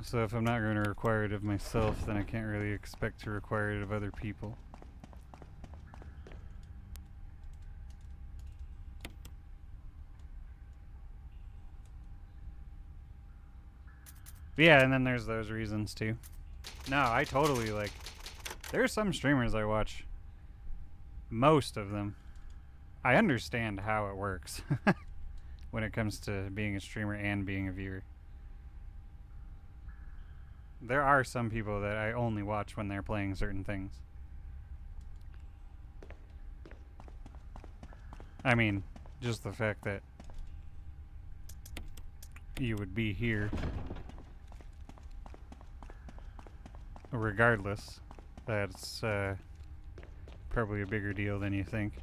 So if I'm not going to require it of myself, then I can't really expect to require it of other people. Yeah, and then there's those reasons too. No, I totally like. There's some streamers I watch. Most of them. I understand how it works when it comes to being a streamer and being a viewer. There are some people that I only watch when they're playing certain things. I mean, just the fact that you would be here regardless, that's probably a bigger deal than you think.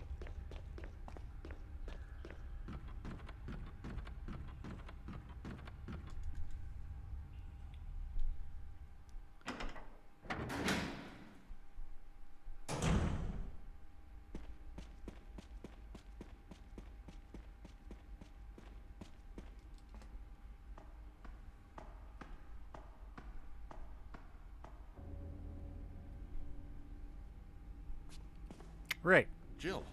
Right. Jill,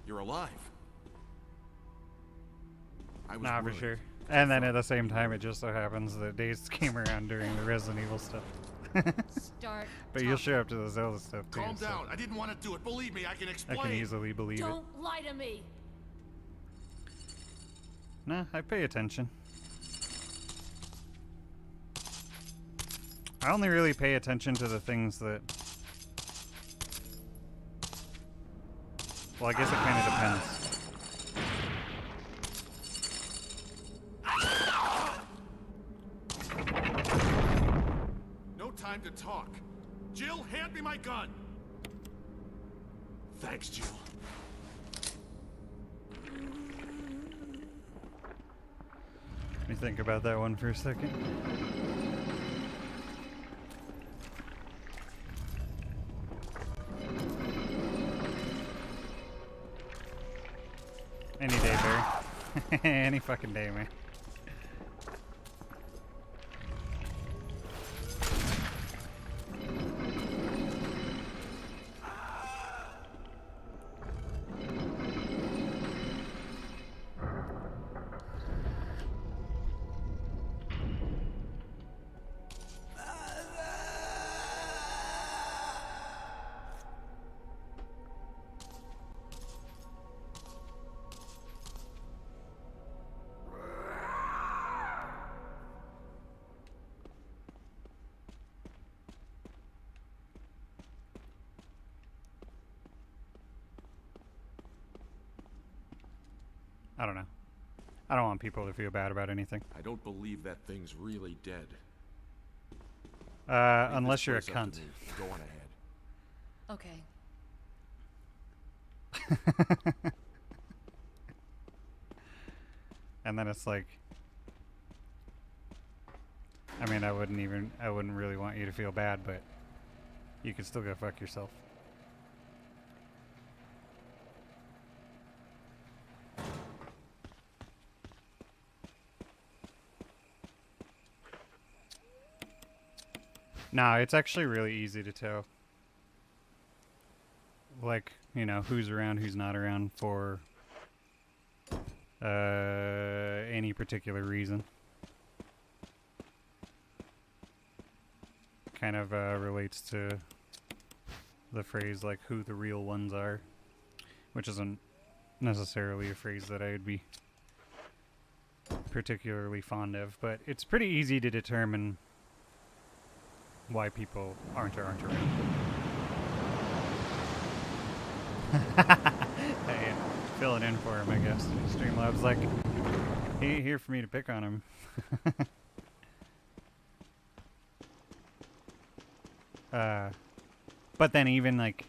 you're alive. I was Nah, for worried. sure. And then at the same time, it just so happens that days came around during the Resident Evil stuff. Start. But you'll show up to the Zelda stuff too. Calm so down. I didn't want to do it. Believe me, I can I explain. can easily believe it. Don't lie to me. Nah, I pay attention. I only really pay attention to the things that... Well, I guess it kind of depends. No time to talk. Jill, hand me my gun. Thanks, Jill. Let me think about that one for a second. Any day, Barry. Any fucking day, man. I don't know. I don't want people to feel bad about anything. I don't believe that thing's really dead. Leave Unless this you're a place up cunt. to me. Go on ahead. Okay. And then it's like, I mean, I wouldn't really want you to feel bad, but you can still go fuck yourself. Nah, it's actually really easy to tell. Like, you know, who's around, who's not around for any particular reason. Kind of relates to the phrase like who the real ones are, which isn't necessarily a phrase that I would be particularly fond of, but it's pretty easy to determine why people aren't or aren't around. Hey, filling in for him, I guess. Streamlabs like, he ain't here for me to pick on him. But then even like,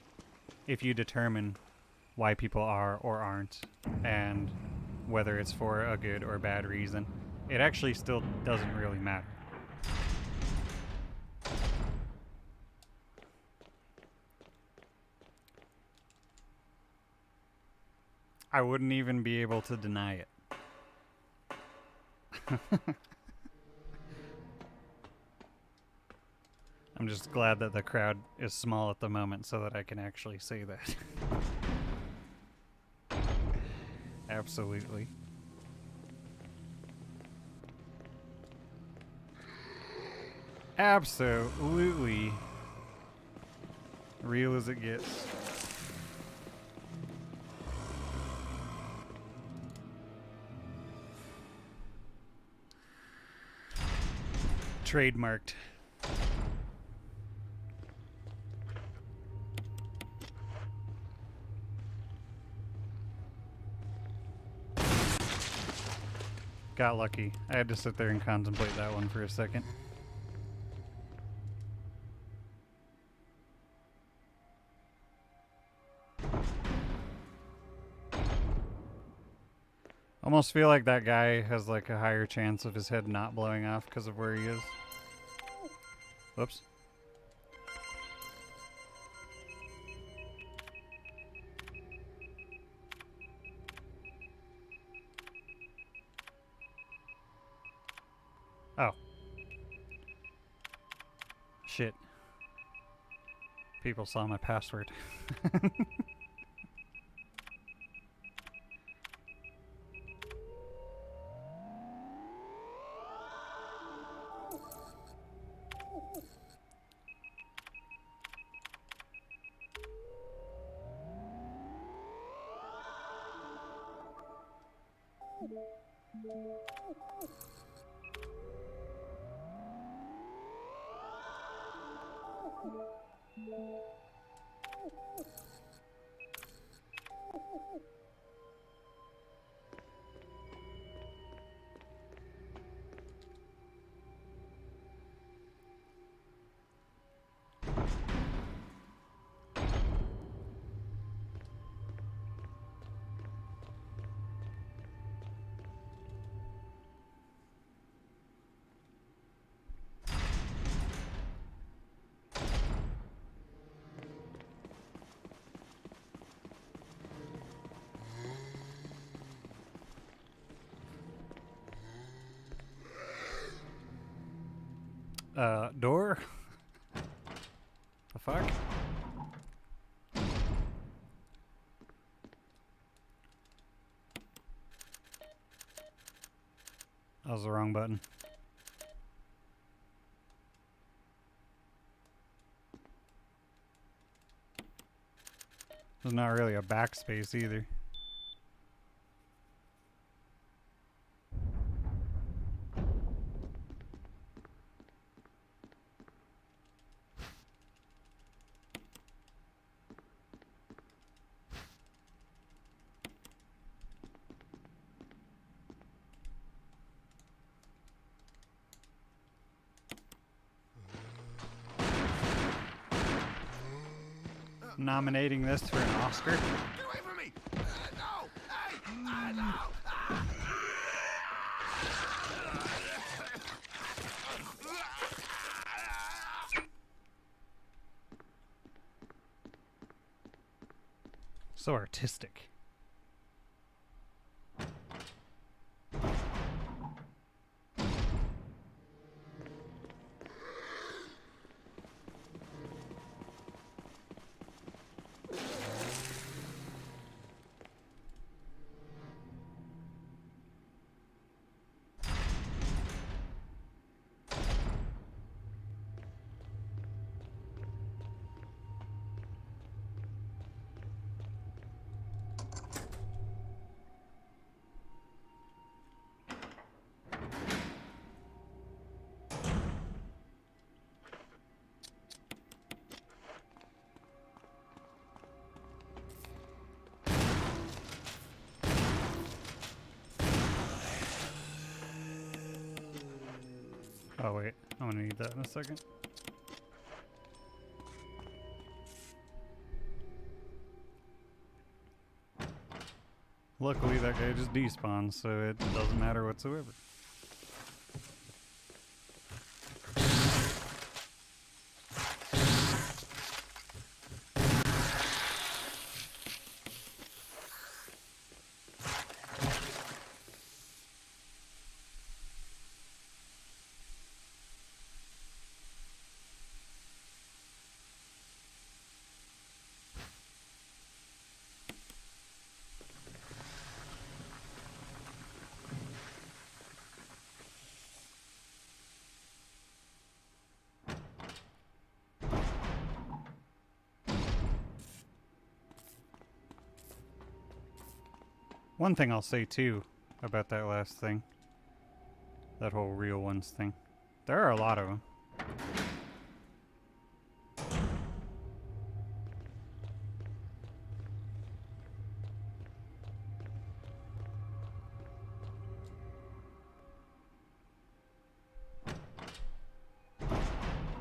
if you determine why people are or aren't, and whether it's for a good or bad reason, it actually still doesn't really matter. I wouldn't even be able to deny it. I'm just glad that the crowd is small at the moment so that I can actually say that. Absolutely. Absolutely. Real as it gets. Trademarked. Got lucky. I had to sit there and contemplate that one for a second. Almost feel like that guy has like a higher chance of his head not blowing off because of where he is. Whoops. Oh. Shit. People saw my password. Door? The fuck? That was the wrong button. There's not really a backspace either. Nominating this for an Oscar. Get away from me! No! Hey! No! So artistic. Oh wait, I'm gonna need that in a second. Luckily that guy just despawns, so it doesn't matter whatsoever. One thing I'll say too about that last thing, that whole real ones thing, there are a lot of them.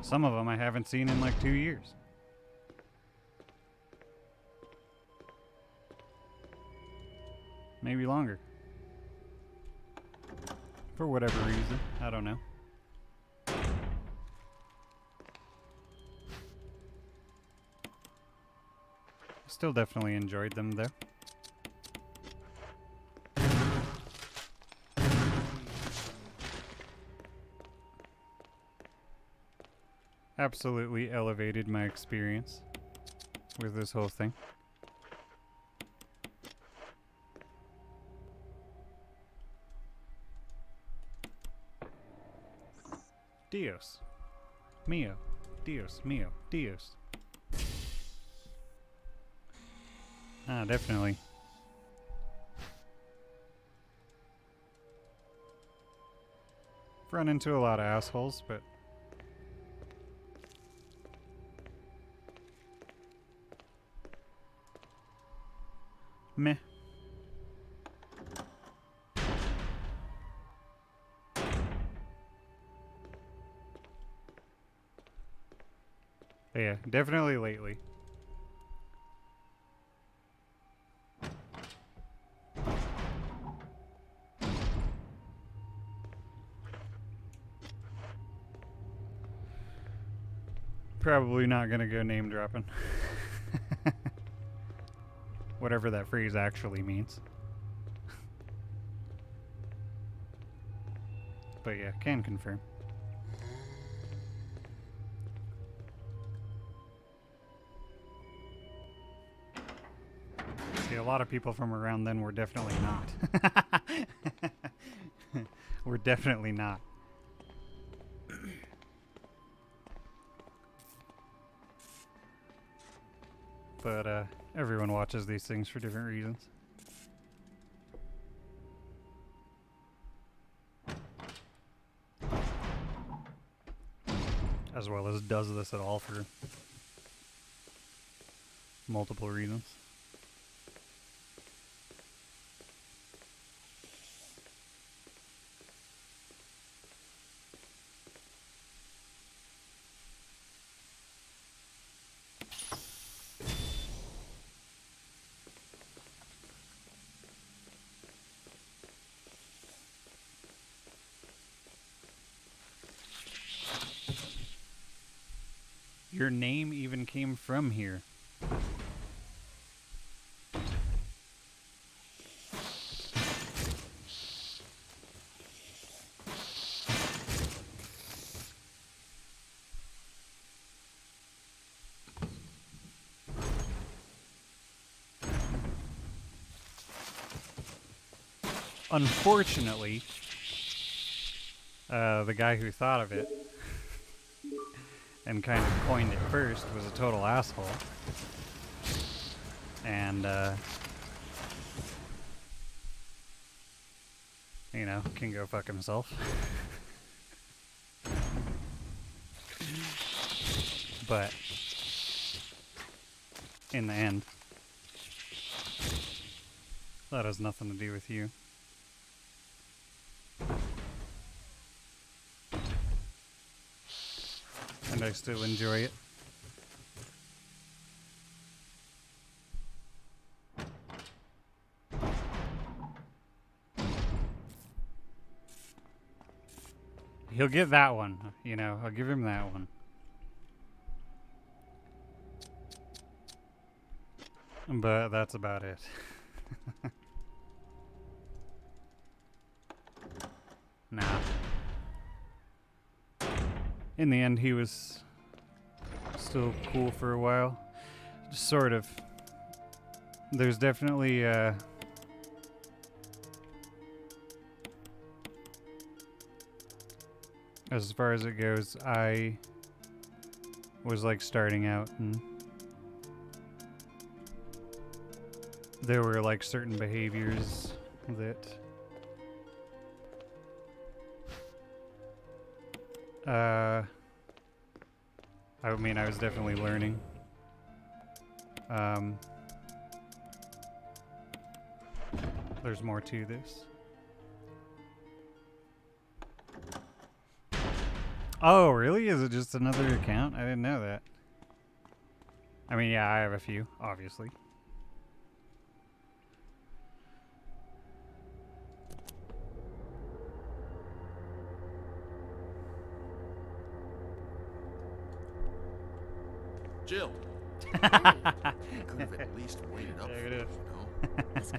Some of them I haven't seen in like 2 years. Maybe longer. For whatever reason. I don't know. Still definitely enjoyed them though. Absolutely elevated my experience with this whole thing. Dios. Mio. Dios. Mio. Dios. Ah, definitely. Run into a lot of assholes, but meh. Yeah, definitely lately. Probably not gonna go name dropping. Whatever that phrase actually means. But yeah, can confirm. See, a lot of people from around then were definitely not. We're definitely not. But everyone watches these things for different reasons. As well as does this at all for multiple reasons. Your name even came from here. Unfortunately, the guy who thought of it and kind of coined it first was a total asshole. And, you know, can go fuck himself. But, in the end, that has nothing to do with you. I still enjoy it. He'll get that one, you know, I'll give him that one. But that's about it. Nah. In the end, he was still cool for a while. Sort of. There's definitely, as far as it goes, I was like starting out, and there were like certain behaviors that I mean, I was definitely learning. There's more to this. Oh, really? Is it just another account? I didn't know that. I mean, yeah, I have a few, obviously. Jill. You could have at least waited up There for it me, is. you know? Let's go.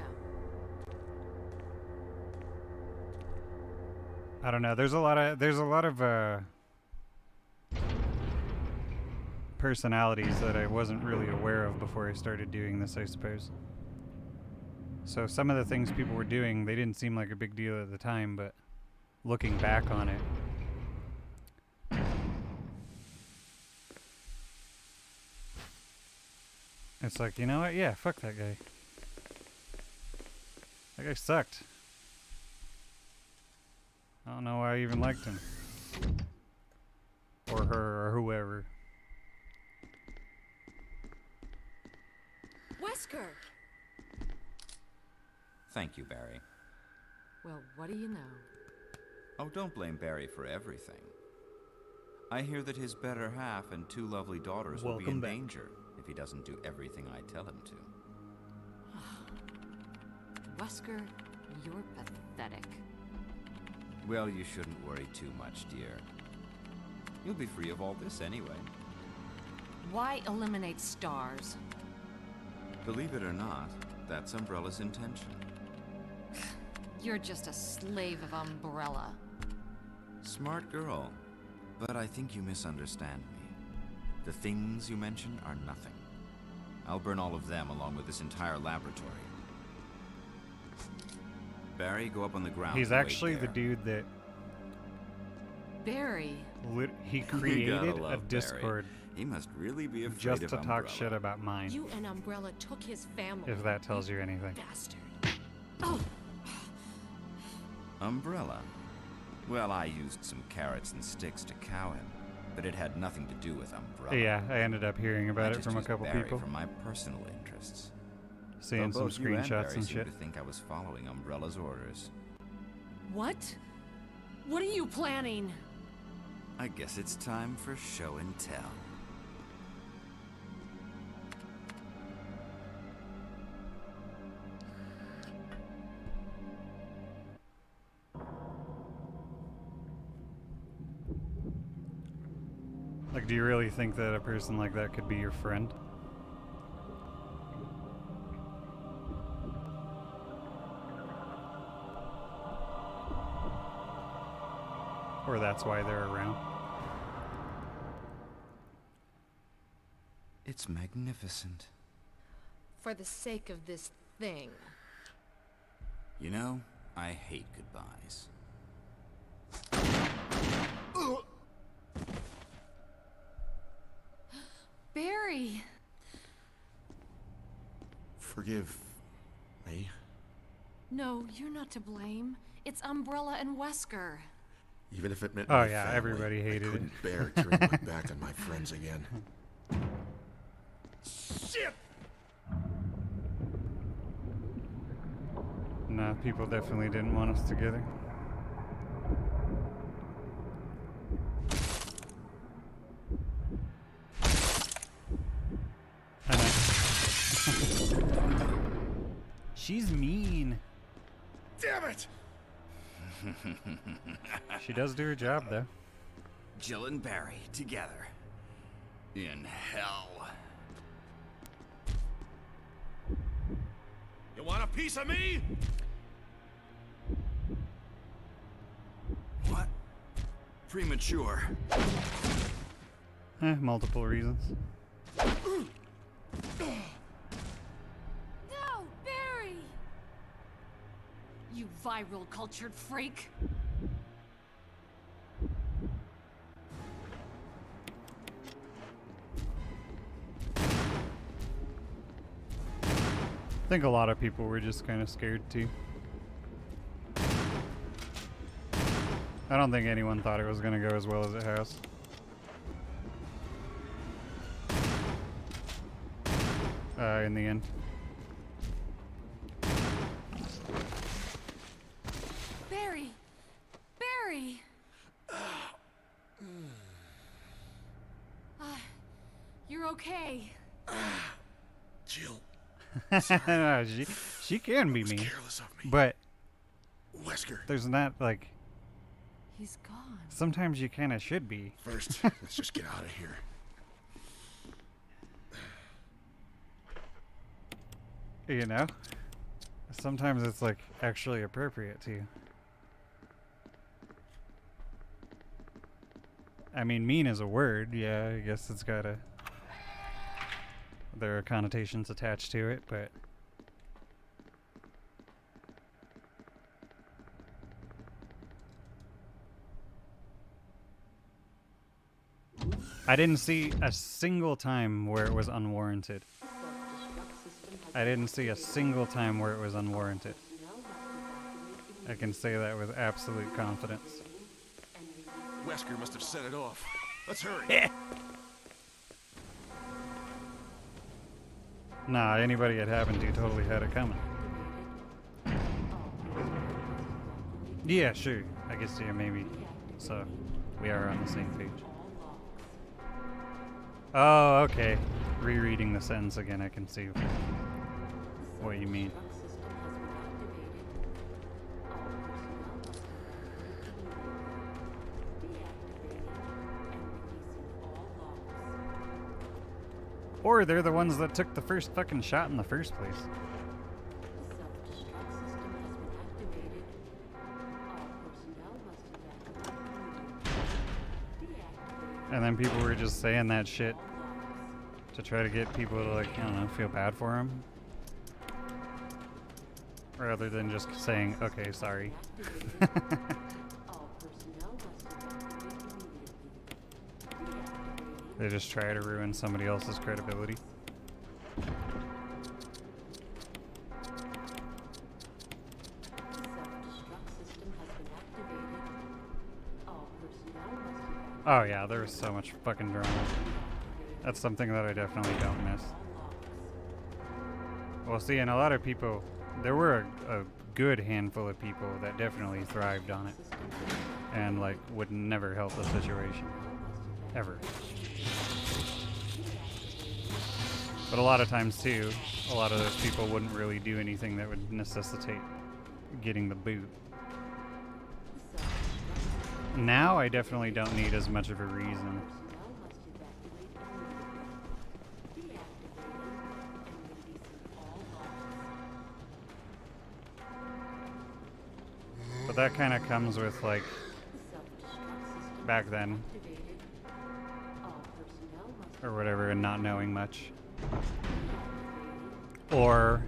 I don't know. There's a lot of personalities that I wasn't really aware of before I started doing this, I suppose. So some of the things people were doing, they didn't seem like a big deal at the time, but looking back on it, it's like, you know what? Yeah, fuck that guy. That guy sucked. I don't know why I even liked him. Or her, or whoever. Wesker! Thank you, Barry. Well, what do you know? Oh, don't blame Barry for everything. I hear that his better half and two lovely daughters will be in danger if he doesn't do everything I tell him to. Wesker, you're pathetic. Well, you shouldn't worry too much, dear. You'll be free of all this anyway. Why eliminate stars? Believe it or not, that's Umbrella's intention. You're just a slave of Umbrella. Smart girl. But I think you misunderstand me. The things you mention are nothing. I'll burn all of them along with this entire laboratory. Barry, go up on the ground. He's and wait actually the there. dude that Barry. he You gotta created a love Discord Barry. He must really be afraid just of to talk Umbrella. shit about mine. You and Umbrella took his family. If that tells you anything. Bastard. Oh! Umbrella? Well, I used some carrots and sticks to cow him, but it had nothing to do with Umbrella. Yeah, I ended up hearing I about it just from a used couple Barry people. for my personal interests. Seeing Though some both you and screenshots Barry and seem shit. to think I was following Umbrella's orders. What? What are you planning? I guess it's time for show and tell. Like, do you really think that a person like that could be your friend? Or that's why they're around? It's magnificent. For the sake of this thing. You know, I hate goodbyes. Barry! Forgive me. No, you're not to blame. It's Umbrella and Wesker. Even if it meant Oh, my yeah, family, everybody hated I it. couldn't bear turning my back on my friends again. Shit! Nah, people definitely didn't want us together. She's mean. Damn it! She does do her job, though. Jill and Barry together. In hell. You want a piece of me? What? Premature. Multiple reasons. No, Barry! You viral cultured freak! I think a lot of people were just kind of scared too. I don't think anyone thought it was going to go as well as it has. In the end. Barry! Barry! You're okay. Jill. she can be mean, Careless of me. but Wesker. there's not like. He's gone. Sometimes you kind of should be. First, let's just get out of here. You know? Sometimes it's like actually appropriate to. I mean, mean is a word, yeah, I guess it's got a. There are connotations attached to it, but. I didn't see a single time where it was unwarranted. I didn't see a single time where it was unwarranted. I can say that with absolute confidence. Wesker must have set it off. Let's hurry. Nah, anybody it happened to totally had it coming. Yeah, sure. I guess, yeah, maybe. So, we are on the same page. Oh, okay. Rereading the sentence again, I can see what you mean. Or they're the ones that took the first fucking shot in the first place. And then people were just saying that shit to try to get people to, like, I don't know, feel bad for him. Rather than just saying, okay, sorry. They just try to ruin somebody else's credibility. Oh yeah, there was so much fucking drama. That's something that I definitely don't miss. Well, see, and a lot of people, there were a good handful of people that definitely thrived on it. And, like, would never help the situation. Ever. But a lot of times, too, a lot of those people wouldn't really do anything that would necessitate getting the boot. Now, I definitely don't need as much of a reason. But that kind of comes with, like, back then, or whatever, and not knowing much. Or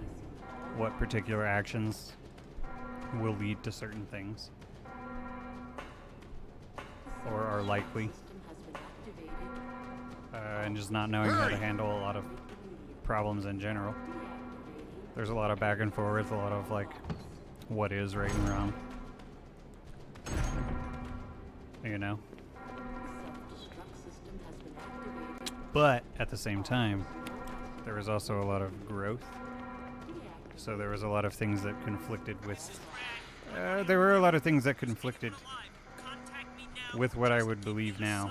what particular actions will lead to certain things. Or are likely. And just not knowing how to handle a lot of problems in general. There's a lot of back and forth, a lot of, like, what is right and wrong. You know? But at the same time, there was also a lot of growth. So there was a lot of things that conflicted with... there were a lot of things that conflicted with what I would believe now.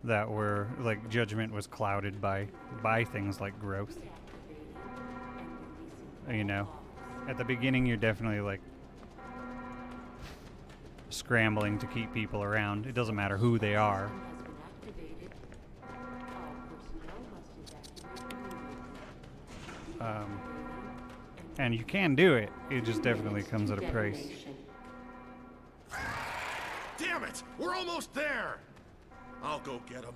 that were like judgment was clouded by things like growth. You know, at the beginning you're definitely like scrambling to keep people around. It doesn't matter who they are. And you can do it. It just definitely comes at a price. Damn it! We're almost there. I'll go get him.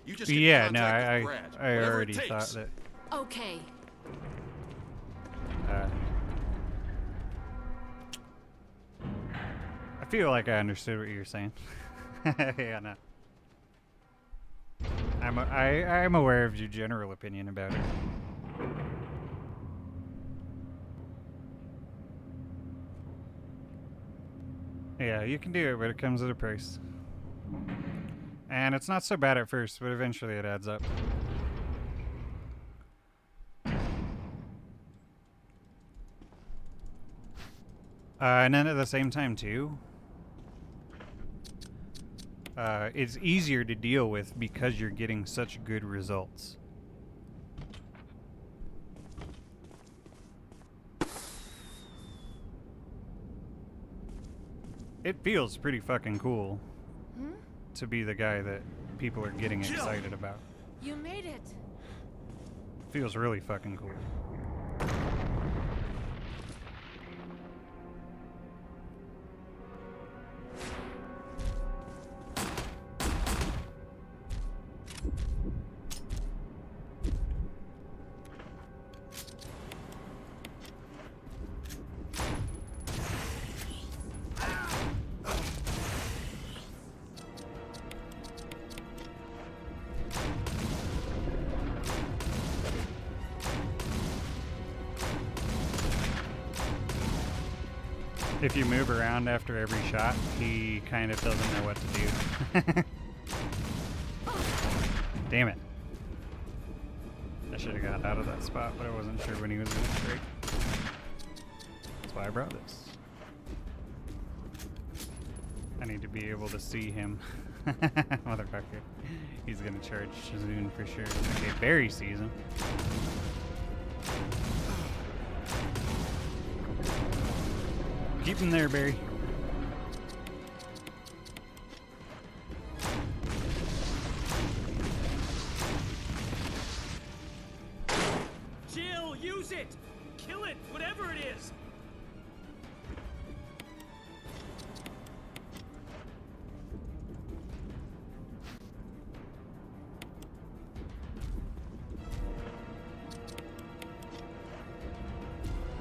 You just get Yeah, in no, contact with Brad, I whatever already it takes. thought that. Okay. I feel like I understood what you were saying. Yeah, no. I'm aware of your general opinion about it. Yeah, you can do it, but it comes at a price. And it's not so bad at first, but eventually it adds up. And then at the same time, too, it's easier to deal with because you're getting such good results. It feels pretty fucking cool to be the guy that people are getting excited about. You made it. Feels really fucking cool. If you move around after every shot, he kind of doesn't know what to do. Damn it. I should have got out of that spot, but I wasn't sure when he was going to strike. That's why I brought this. I need to be able to see him. Motherfucker. He's going to charge Shazoon for sure. Okay, Barry sees him. Keep him there, Barry. Jill, use it! Kill it, whatever it is!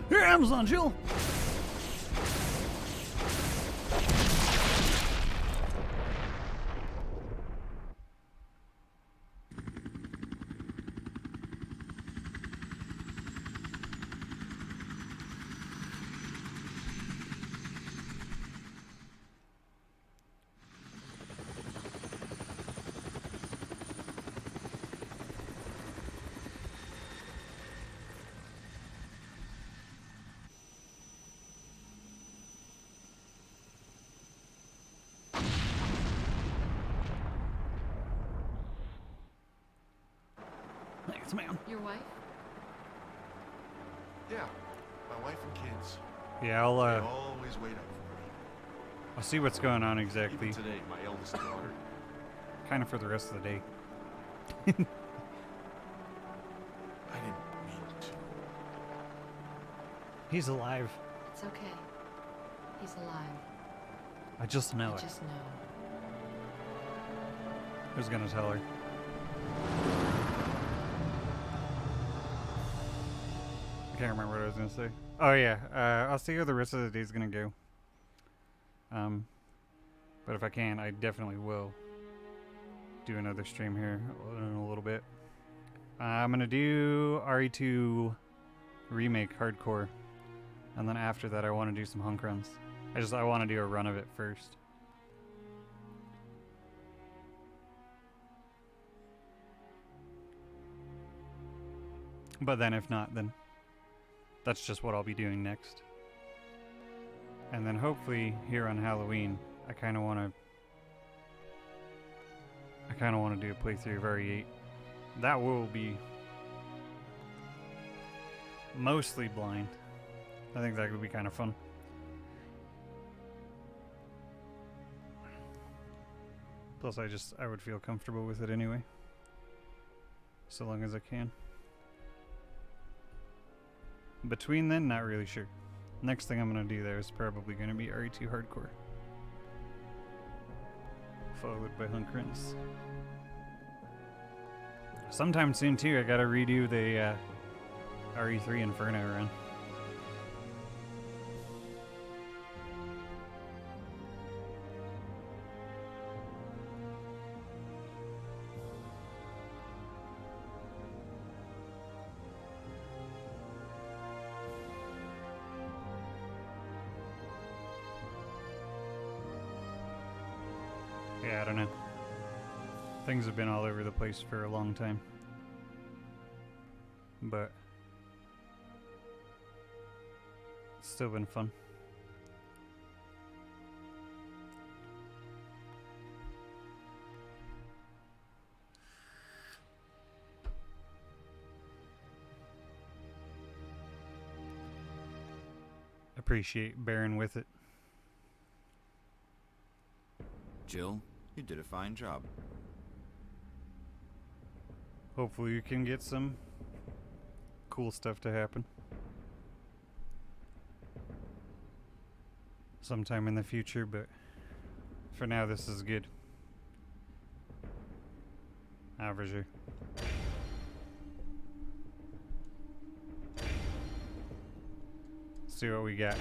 Here, Amazon Jill! Thanks, ma'am. Your wife? Yeah, my wife and kids. Yeah, They always wait up for me. I'll see what's going on exactly. Even today, my eldest daughter. Kind of for the rest of the day. I didn't mean to. He's alive. It's okay. He's alive. I just know I it. just know. Who's gonna tell her? I can't remember what I was gonna say. Oh yeah, I'll see how the rest of the day's gonna go. But if I can, I definitely will do another stream here in a little bit. I'm gonna do RE2 remake hardcore, and then after that, I want to do some hunk runs. I want to do a run of it first. But then if not, then that's just what I'll be doing next. And then hopefully here on Halloween, I kind of want kind of want to do a playthrough of RE8. That will be mostly blind. I think that would be kind of fun. Plus, I would feel comfortable with it anyway. So long as I can. Between then, not really sure. Next thing I'm going to do there is probably going to be RE2 Hardcore. Followed by Hunk Runs. Sometime soon too, I gotta redo the RE3 Inferno run. Yeah, I don't know. Things have been all over the place for a long time. But it's still been fun. Appreciate bearing with it. Jill, you did a fine job. Hopefully you can get some cool stuff to happen sometime in the future, but for now this is good. For sure. See what we got.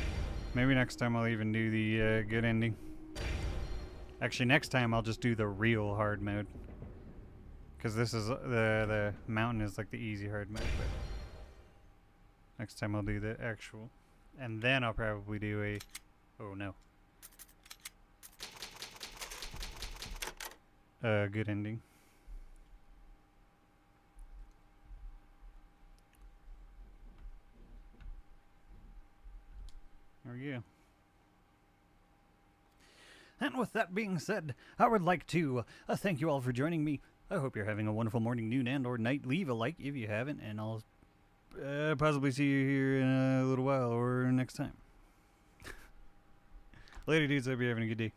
Maybe next time I'll even do the good ending. Actually, next time I'll just do the real hard mode. Because this is the mountain is like the easy hard mode, but next time I'll do the actual. And then I'll probably do a... Oh no. Good ending. There we go. And with that being said, I would like to thank you all for joining me. I hope you're having a wonderful morning, noon, and or night. Leave a like if you haven't, and I'll possibly see you here in a little while or next time. Later, dudes. Hope you're having a good day.